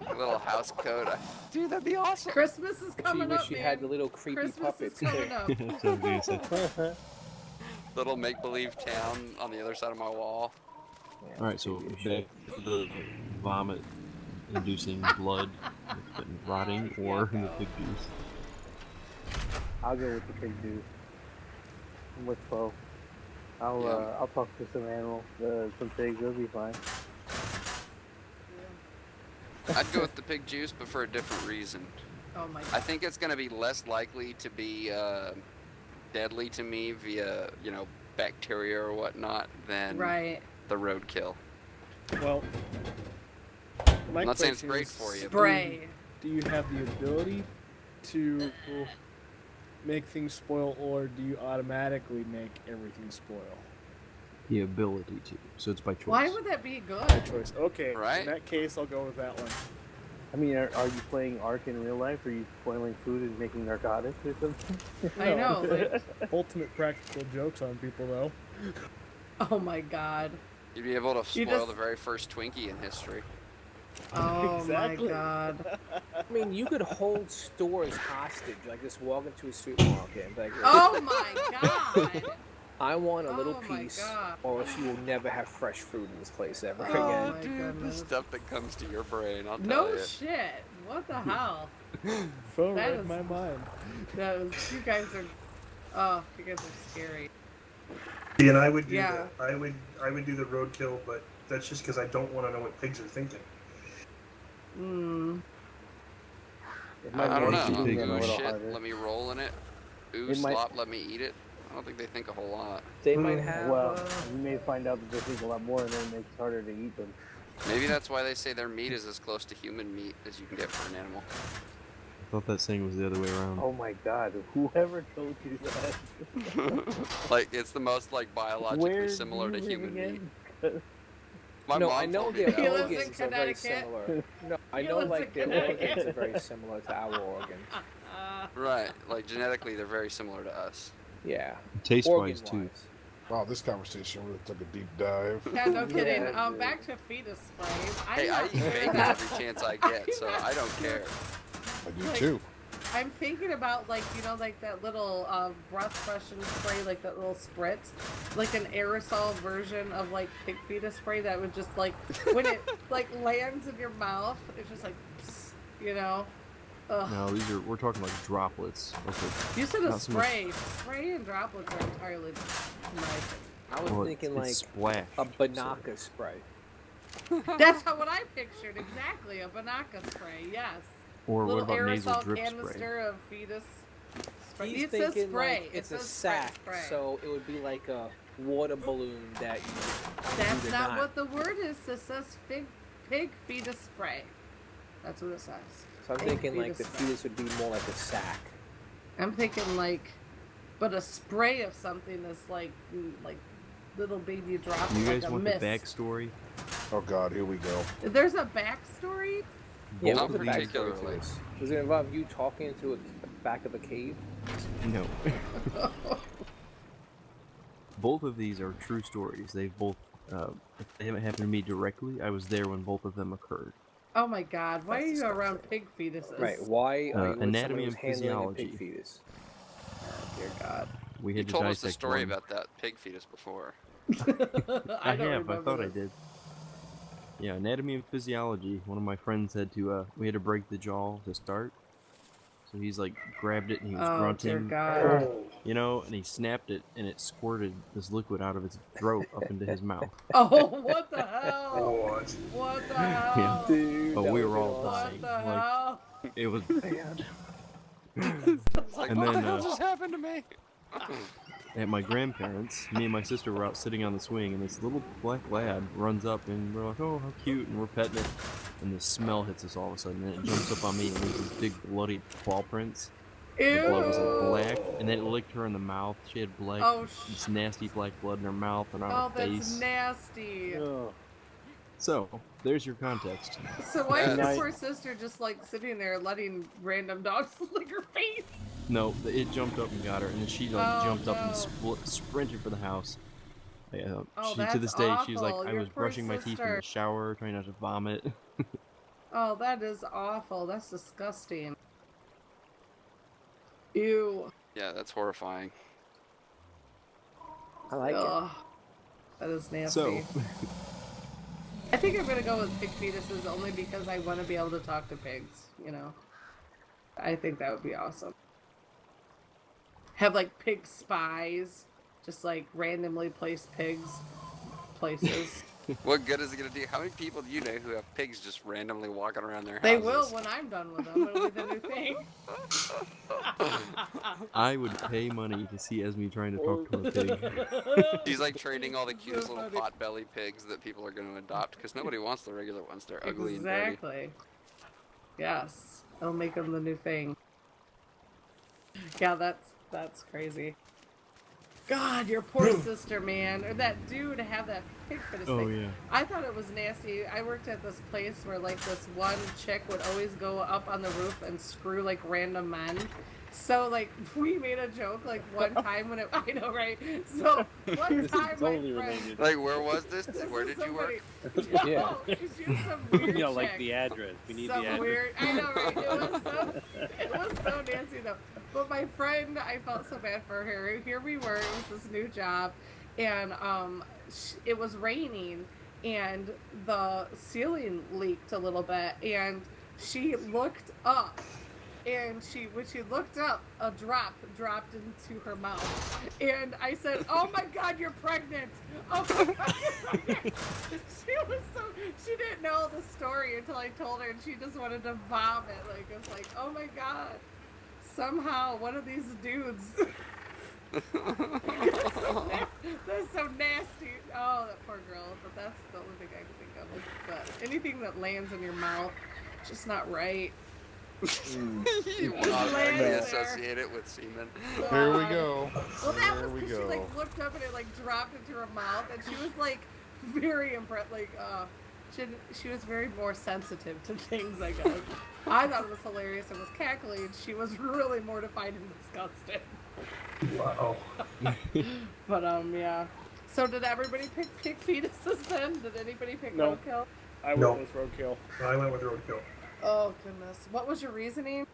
A little house coat. Dude, that'd be awesome. Christmas is Gee, coming wish up, you man. had the little creepy Christmas puppets. is coming up. That's what I was gonna say. Little make-believe town on the other side of my wall. Alright, so back to the vomit-inducing blood that's been rotting, or the pig juice. I'll go with the pig juice. I'm with Faux. I'll talk to some animal, some pigs. They'll be fine. I'd go with the pig juice, but for a different reason. Oh my god. I think it's going to be less likely to be deadly to me via, bacteria or whatnot than the roadkill. Well, my I'm not saying it's question great is, for you. Spray. Do you have the ability to make things spoil, or do you automatically make everything spoil? The ability to. So it's by choice. Why would that be good? By choice. Okay. Right. In that case, I'll go with that one. I mean, are you playing Ark in real life? Are you spoiling food and making narcotics or something? I know. Like, Ultimate practical jokes on people, though. oh my god. You'd be able to You spoil just- the very first Twinkie in history. Oh Exactly. my god. I mean, you could hold stores hostage, like just walk into a supermarket and be like, Oh my god. I want a little Oh my piece, God. or else you will never have fresh fruit in this place ever Oh again. my Dude, the goodness. stuff that comes to your brain, I'll tell No you. shit. What the hell? Phone That read is- my mind. That was, you guys are. Oh, you guys are scary. And I would do Yeah. that. I would do the roadkill, but that's just because I don't want to know what pigs are thinking. Hmm. It might I don't make know. eating them a Ooh, little shit, harder. let me roll in it. Ooh, It might- slop, let me eat it. I don't think they think a whole lot. They might have. Well, you may find out that they think a lot more, and then it makes it harder to eat them. Maybe that's why they say their meat is as close to human meat as you can get for an animal. I thought that saying was the other way around. Oh my god, whoever told you that? Like, it's the most, biologically Where similar do to you live human meat. again? My no, mom I know told me their that. He lives in organs are very Connecticut. similar. No, I He know lives like in their Connecticut. organs are very similar to our organs. Right, like genetically they're very similar to us. Yeah. Taste-wise, too. Organ-wise. Wow, this conversation really took a deep dive. Yeah, no kidding. Back to fetus spray. Hey, I eat bacon every chance I get, so I don't care. I do too. I'm thinking about like that little breath freshen spray, like that little spritz, like an aerosol version of like pig fetus spray that would just like when it like lands in your mouth, it's just like, psst, Ugh. No, we're talking like droplets. You said a spray. Spray and droplets are entirely different. I was thinking like splash, a Banaka spray. That's what I pictured exactly. A Banaka spray, yes. Or little what about nasal aerosol drip canister spray? of fetus spray. He's It's a thinking spray. like it's a a sack, spray. so it would be like a water balloon that you. That's do not what the word is. It says pig fetus spray. That's what it says. So I'm Pig thinking like the spray. fetus would be more like a sack. I'm thinking like, but a spray of something that's like little baby drops. You like guys a want mist. the backstory? Oh God, here we go. There's a backstory. Yeah, Not what's the backstory to particularly. this? Does it involve you talking to the back of a cave? No. Both of these are true stories. They've both, if they haven't happened to me directly, I was there when both of them occurred. Oh my God! Why are you around pig fetuses? Right. Why are you with anatomy someone who's and handling a physiology. pig fetus? Oh, dear God. We You had to told us the dissect story one. about that pig fetus before. I don't have. I remember thought I this. did. Yeah, anatomy and physiology. One of my friends had to. We had to break the jaw to start. So he's like grabbed it and he was Oh, dear grunting, God. and he snapped it and it squirted this liquid out of his throat up into his mouth. Oh, what the hell? What the hell? Yeah. Dude, But that we would've were been all awesome. dying. What the Like hell? it was bad. It's like, And what the then, hell just happened to me? At my grandparents, me and my sister were out sitting on the swing, and this little black lad runs up, and we're like, "Oh, how cute!" And we're petting it, and the smell hits us all of a sudden, and it jumps up on me, and there's these big bloody paw prints. The blood was like black, and then it licked her in the mouth. She had black, Oh, this nasty black blood in her mouth and on Oh, her that's face. nasty. So there's your context. So why is Now- the poor sister just like sitting there letting random dogs lick her face? No, it jumped up and got her, and then she like Oh, jumped up and no. sprinted for the house. Oh, To that's this day, she's like, awful. I Your was poor brushing my teeth in sister. the shower, trying not to vomit. Oh, that is awful. That's disgusting. Ew. Yeah, that's horrifying. I like Ugh. That is nasty. So, I think I'm gonna go with pig fetuses only because I want to be able to talk to pigs. I think that would be awesome. Have like pig spies, just like randomly place pigs places. What good is it gonna do? How many people do you know who have pigs just randomly walking around their houses? They will when I'm done with them. It'll be the new thing. I would pay money to see Esme trying to talk to a pig. She's like training all the cutest little pot-belly pigs that people are going to adopt because nobody wants the regular ones. They're ugly and dirty. Exactly. Yes, it'll make them the new thing. Yeah, that's crazy. God, your poor sister, man, or that dude to have that pig fetus Oh, thing. yeah. I thought it was nasty. I worked at this place where like this one chick would always go up on the roof and screw like random men. So like we made a joke like one time when I know, right? So one This is time totally my friend related. Like, where was this? Where did you work? Yeah. She was some weird You know, like chick. the address. We need Some the address. weird. I know, right? It was so nasty though. But my friend, I felt so bad for her. Here we were. It was this new job, and it was raining, and the ceiling leaked a little bit, and she looked up. And when she looked up, a drop dropped into her mouth. And I said, "Oh my God, you're pregnant! Oh my God, you're pregnant!" She didn't know the story until I told her, and she just wanted to vomit. Like, it's like, oh my God. Somehow, one of these dudes. That's so nasty. Oh, that poor girl. But that's the only thing I can think of. Is that anything that lands in your mouth, just not right. You will not Landed associate it with semen. Here we go. Well, that Here was we because she go. like looked up and it like dropped into her mouth, and she was like very impressed. Like, she was very more sensitive to things, I guess. I thought it was hilarious and was cackling. She was really mortified and disgusted. Wow. But yeah. So did everybody pick fetuses then? Did anybody pick No. roadkill? I went with roadkill. I went with roadkill. Oh goodness. What was your reasoning?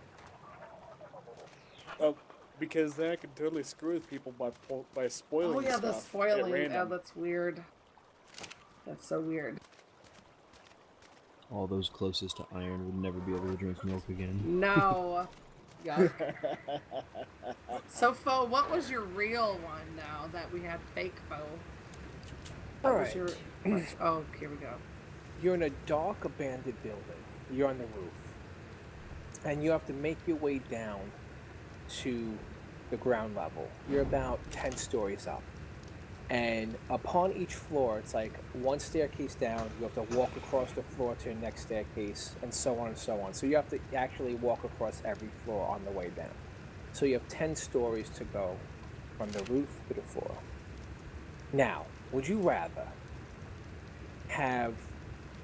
Oh, because then I could totally screw with people by spoiling Oh yeah, stuff the at spoiling. Yeah, random. that's weird. That's so weird. All those closest to iron would never be able to drink milk again. No. Yeah. So, Fo, what was your real one now that we had fake Fo? What was your... Oh, here we go. You're in a dark, abandoned building. You're on the roof. And you have to make your way down to the ground level. You're about 10 stories up. And upon each floor, it's like one staircase down, you have to walk across the floor to the next staircase, and so on and so on. So you have to actually walk across every floor on the way down. So you have 10 stories to go from the roof to the floor. Now, would you rather have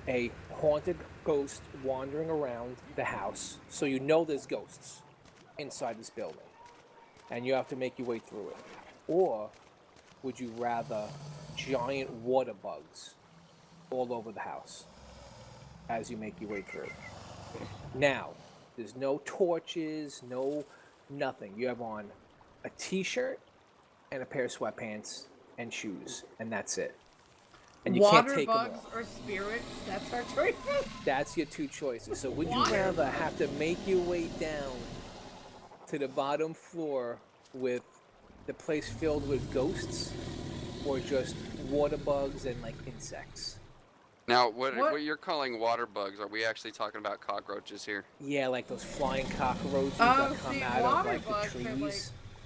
a haunted ghost wandering around the house, so you know there's ghosts inside this building, and you have to make your way through it? Or would you rather giant water bugs all over the house as you make your way through? Now, there's no torches, no nothing. You have on a t-shirt and a pair of sweatpants and shoes, and that's it. And you Water can't take them bugs off. or spirits? That's our choices? That's your two choices. So would you Water rather have to make your way down to the bottom floor with the place filled with ghosts, or just water bugs and like insects? Now, what you're calling water bugs? Are we actually talking about cockroaches here? Yeah, like those flying cockroaches Oh, that come see, out of water like the bugs trees. are like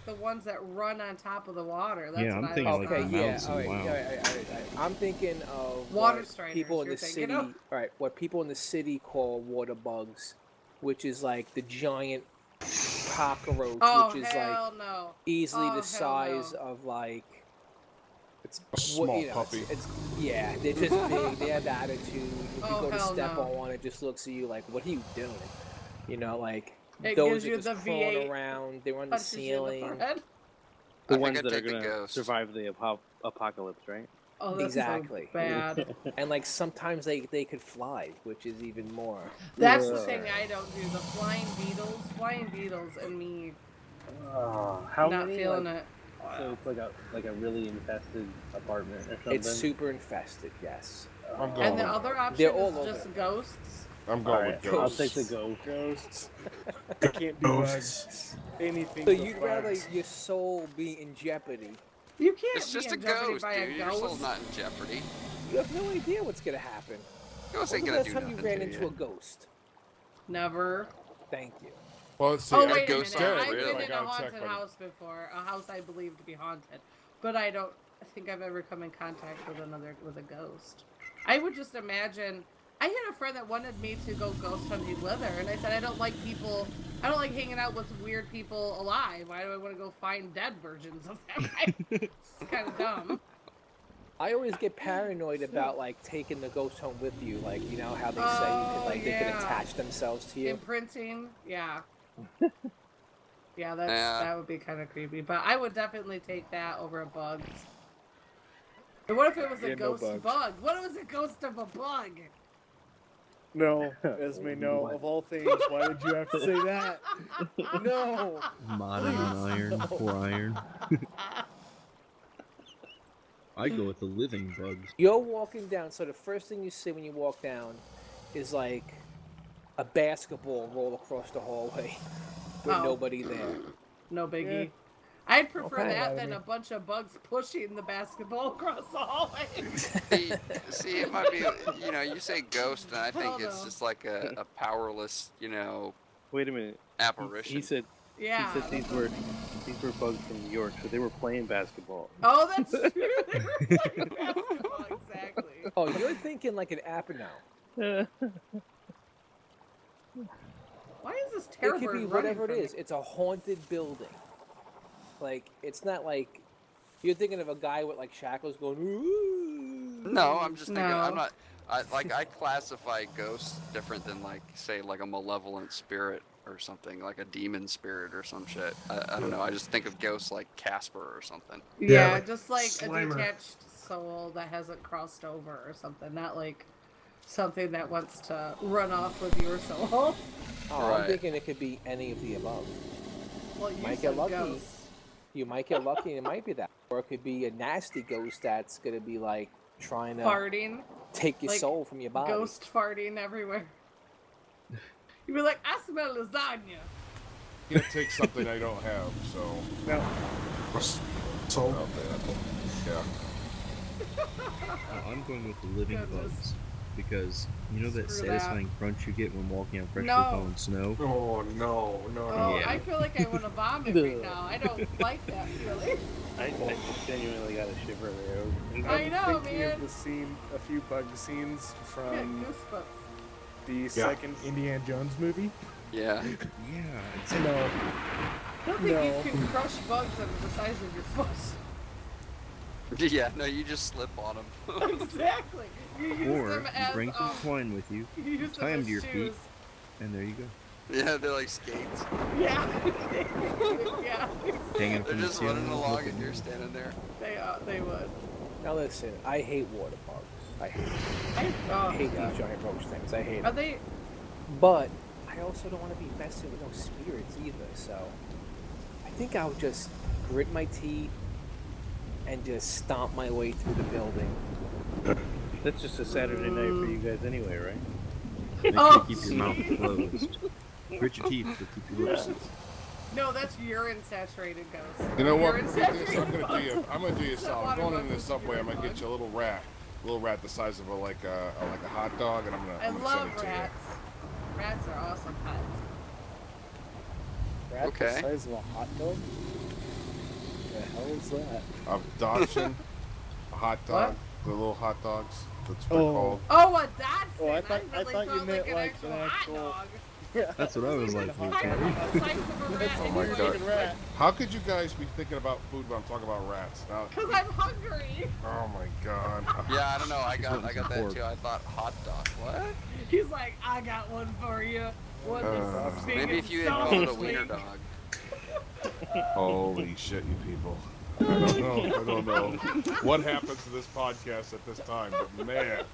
the ones that run on top of the water. That's Yeah, I'm what thinking I like Okay, the yeah, mouse all right, and all WoW. right. I'm thinking of Water what striders, people in you're the thinking city. of? All right, what people in the city call water bugs, which is like the giant cockroach, Oh, which is hell like no. easily Oh, the hell size no. of like. It's a small puppy. Yeah, they're just big. They have attitude. If Oh, you go to hell step no. on one, it just looks at you like, "What are you doing?" You know, like It those gives are you just the crawling V8 around. They're on the punches you in the ceiling. forehead. The I ones think that I'd are take the gonna ghost. survive the apocalypse, right? Oh, that's Exactly. so bad. And like sometimes they could fly, which is even more. That's the thing I don't do. The flying beetles, and me How not many? feeling Like, it. so it's like a really infested apartment or something. It's super infested, yes. I'm going And the with other option They're all is over. just ghosts. I'm going Alright, with I'll ghosts. take the ghost. Ghosts. I can't do bugs. Anything So but you'd rather bugs. your soul be in jeopardy. You can't It's be just a in jeopardy ghost, by dude. a Your soul's ghost. not in jeopardy. You have no idea what's gonna happen. Ghosts When's ain't the gonna last do time you nothing ran to into you. a ghost? Never. Thank you. Well, let's see. Oh I wait a go minute! scared. I've really? been in a I gotta haunted check on it. house before. A house I believe to be haunted, but I don't think I've ever come in contact with a ghost. I would just imagine. I had a friend that wanted me to go ghost hunting with her, and I said I don't like people. I don't like hanging out with weird people alive. Why do I want to go find dead versions of them? It's kind of dumb. I always get paranoid about like taking the ghost home with you, like you know how they say Oh, they can yeah. attach themselves to you. Imprinting, yeah. Yeah, Yeah. that would be kind of creepy. But I would definitely take that over a bug. But what if it was a Yeah, no ghost bugs. bug? What if it was a ghost of a bug? No, Esme, no. Of all things, why did you have to say that? No. Modern iron, poor iron. I go with the living bugs. You're walking down, so the first thing you see when you walk down is like a basketball roll across the hallway with Oh. nobody there. No biggie. Yeah. I'd prefer Okay. that than a bunch of bugs pushing the basketball across the hallway. See, it might be, you say ghost, and I think Hell it's no. just like a powerless, Wait a minute. apparition. He said Yeah. he said these were bugs from New York, so they were playing basketball. Oh, that's true. They were playing basketball, exactly. Oh, you're thinking like an Appanau. Why is this It terrible? could be whatever it is. It's a haunted building. Like it's not like you're thinking of a guy with like shackles going. Ooh. No, I'm just thinking. No. I'm not. I classify ghosts different than like say like a malevolent spirit or something, like a demon spirit or some shit. I don't know. I just think of ghosts like Casper or something. Yeah, like just like Slimer. a detached soul that hasn't crossed over or something. Not like something that wants to run off with your soul. Oh, I'm thinking it could be any of the above. Well, you might said get lucky. ghosts. You might get lucky, and it might be that, or it could be a nasty ghost that's gonna be like trying to Farting. take your Like, soul from your body. Ghost farting everywhere. You'd be like, I smell lasagna. I'm gonna take something I don't have, so. No. So. Oh, man. Yeah. I'm going with the living bugs because you know that Screw that. satisfying crunch you get when walking on freshly No. fallen snow. Oh no. Oh, I feel like I want to vomit right now. I don't like that feeling. I genuinely got a shiver there. I know, thinking man. of the scene, a few bug scenes Yeah, from goosebumps. the second Indiana Jones movie. Yeah. Yeah. No. I don't think No. you can crush bugs under the size of your foot. Yeah, no, you just slip on them. Exactly. You use Or them you as bring some twine with you, you use them tie them as to your shoes. feet, and there you go. Yeah, they're like skates. Yeah. Yeah. Hanging They're from the just running ceiling, along looking- and you're standing there. They would. Now listen, I hate water bugs. I hate Oh, I hate God. these giant roach things. I hate Are them. they? But I also don't want to be messing with no spirits either. So I think I'll just grit my teeth and just stomp my way through the building. That's just a Saturday night for you guys anyway, right? Make sure Oh, you keep your mouth closed. Grit your teeth, but keep your lips. No, that's urine saturated ghost. You know what? Urine I'm gonna saturated do you. I'm gonna do you a solid. Water Going bugs into the is subway, I'm gonna urine get you a little rat the size of like a hot dog, and I'm I gonna love send it to rats. Rats are awesome pets. Rat Okay. the size of a hot dog? The hell is that? you. Adoption, a hot dog, the little hot dogs. That's what they're Oh. called. Oh, a Dachshund. Oh, I thought really you thought meant an like actual an hot actual. dog. Yeah. That's what I was like. The size of a rat Oh my anyway. god! rat. How could you guys be thinking about food when I'm talking about rats? Now, Cause I'm hungry. oh my god! Yeah, I don't know. I got Something that pork. too. I thought hot dog. What? He's like, I got one for you. One that's big Maybe as if you had sausage called it a meat. wiener dog. Holy shit, you people! I don't know what happens to this podcast at this time, but man,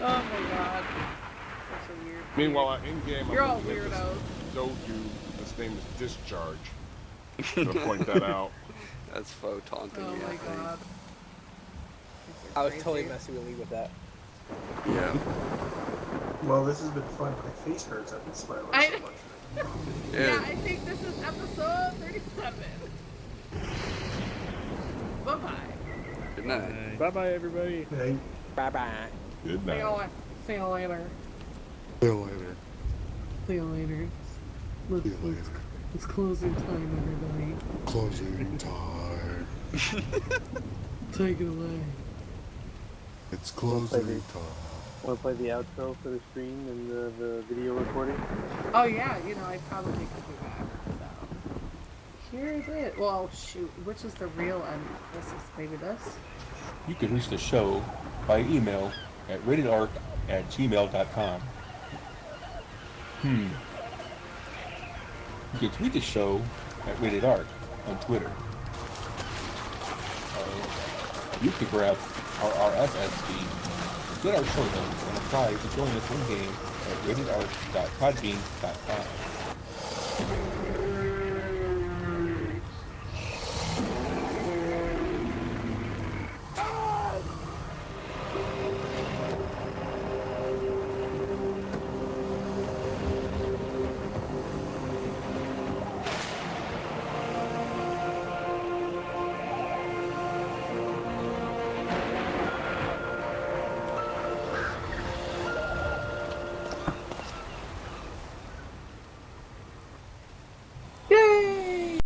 Oh my god. Such a weird. meanwhile in game, You're I'm all looking at this weirdos. Doju. This name is Discharge. I'm gonna point that out. That's faux taunting Oh me, I my think. god. I was totally messing with Lee with that. Yeah. Well, this has been fun. My face hurts. I've been smiling so I- much. Yeah, I think this is episode 37. Bye bye. Good night. Bye bye, everybody. Hey. Bye bye. Good See you, night. see you later. See you later. See you later. It's closing time, everybody. Closing time. Take it away. It's closing time. Want to play the outro for the stream and the video recording? Oh yeah, you know I probably could do that. So here it is. Well, shoot, which is the real end? This is maybe this. You can reach the show by email at ratedark@gmail.com. You can tweet the show at ratedark on Twitter. You can grab our RSS feed, get our show notes, and apply to join us in game at ratedark.podbean.com.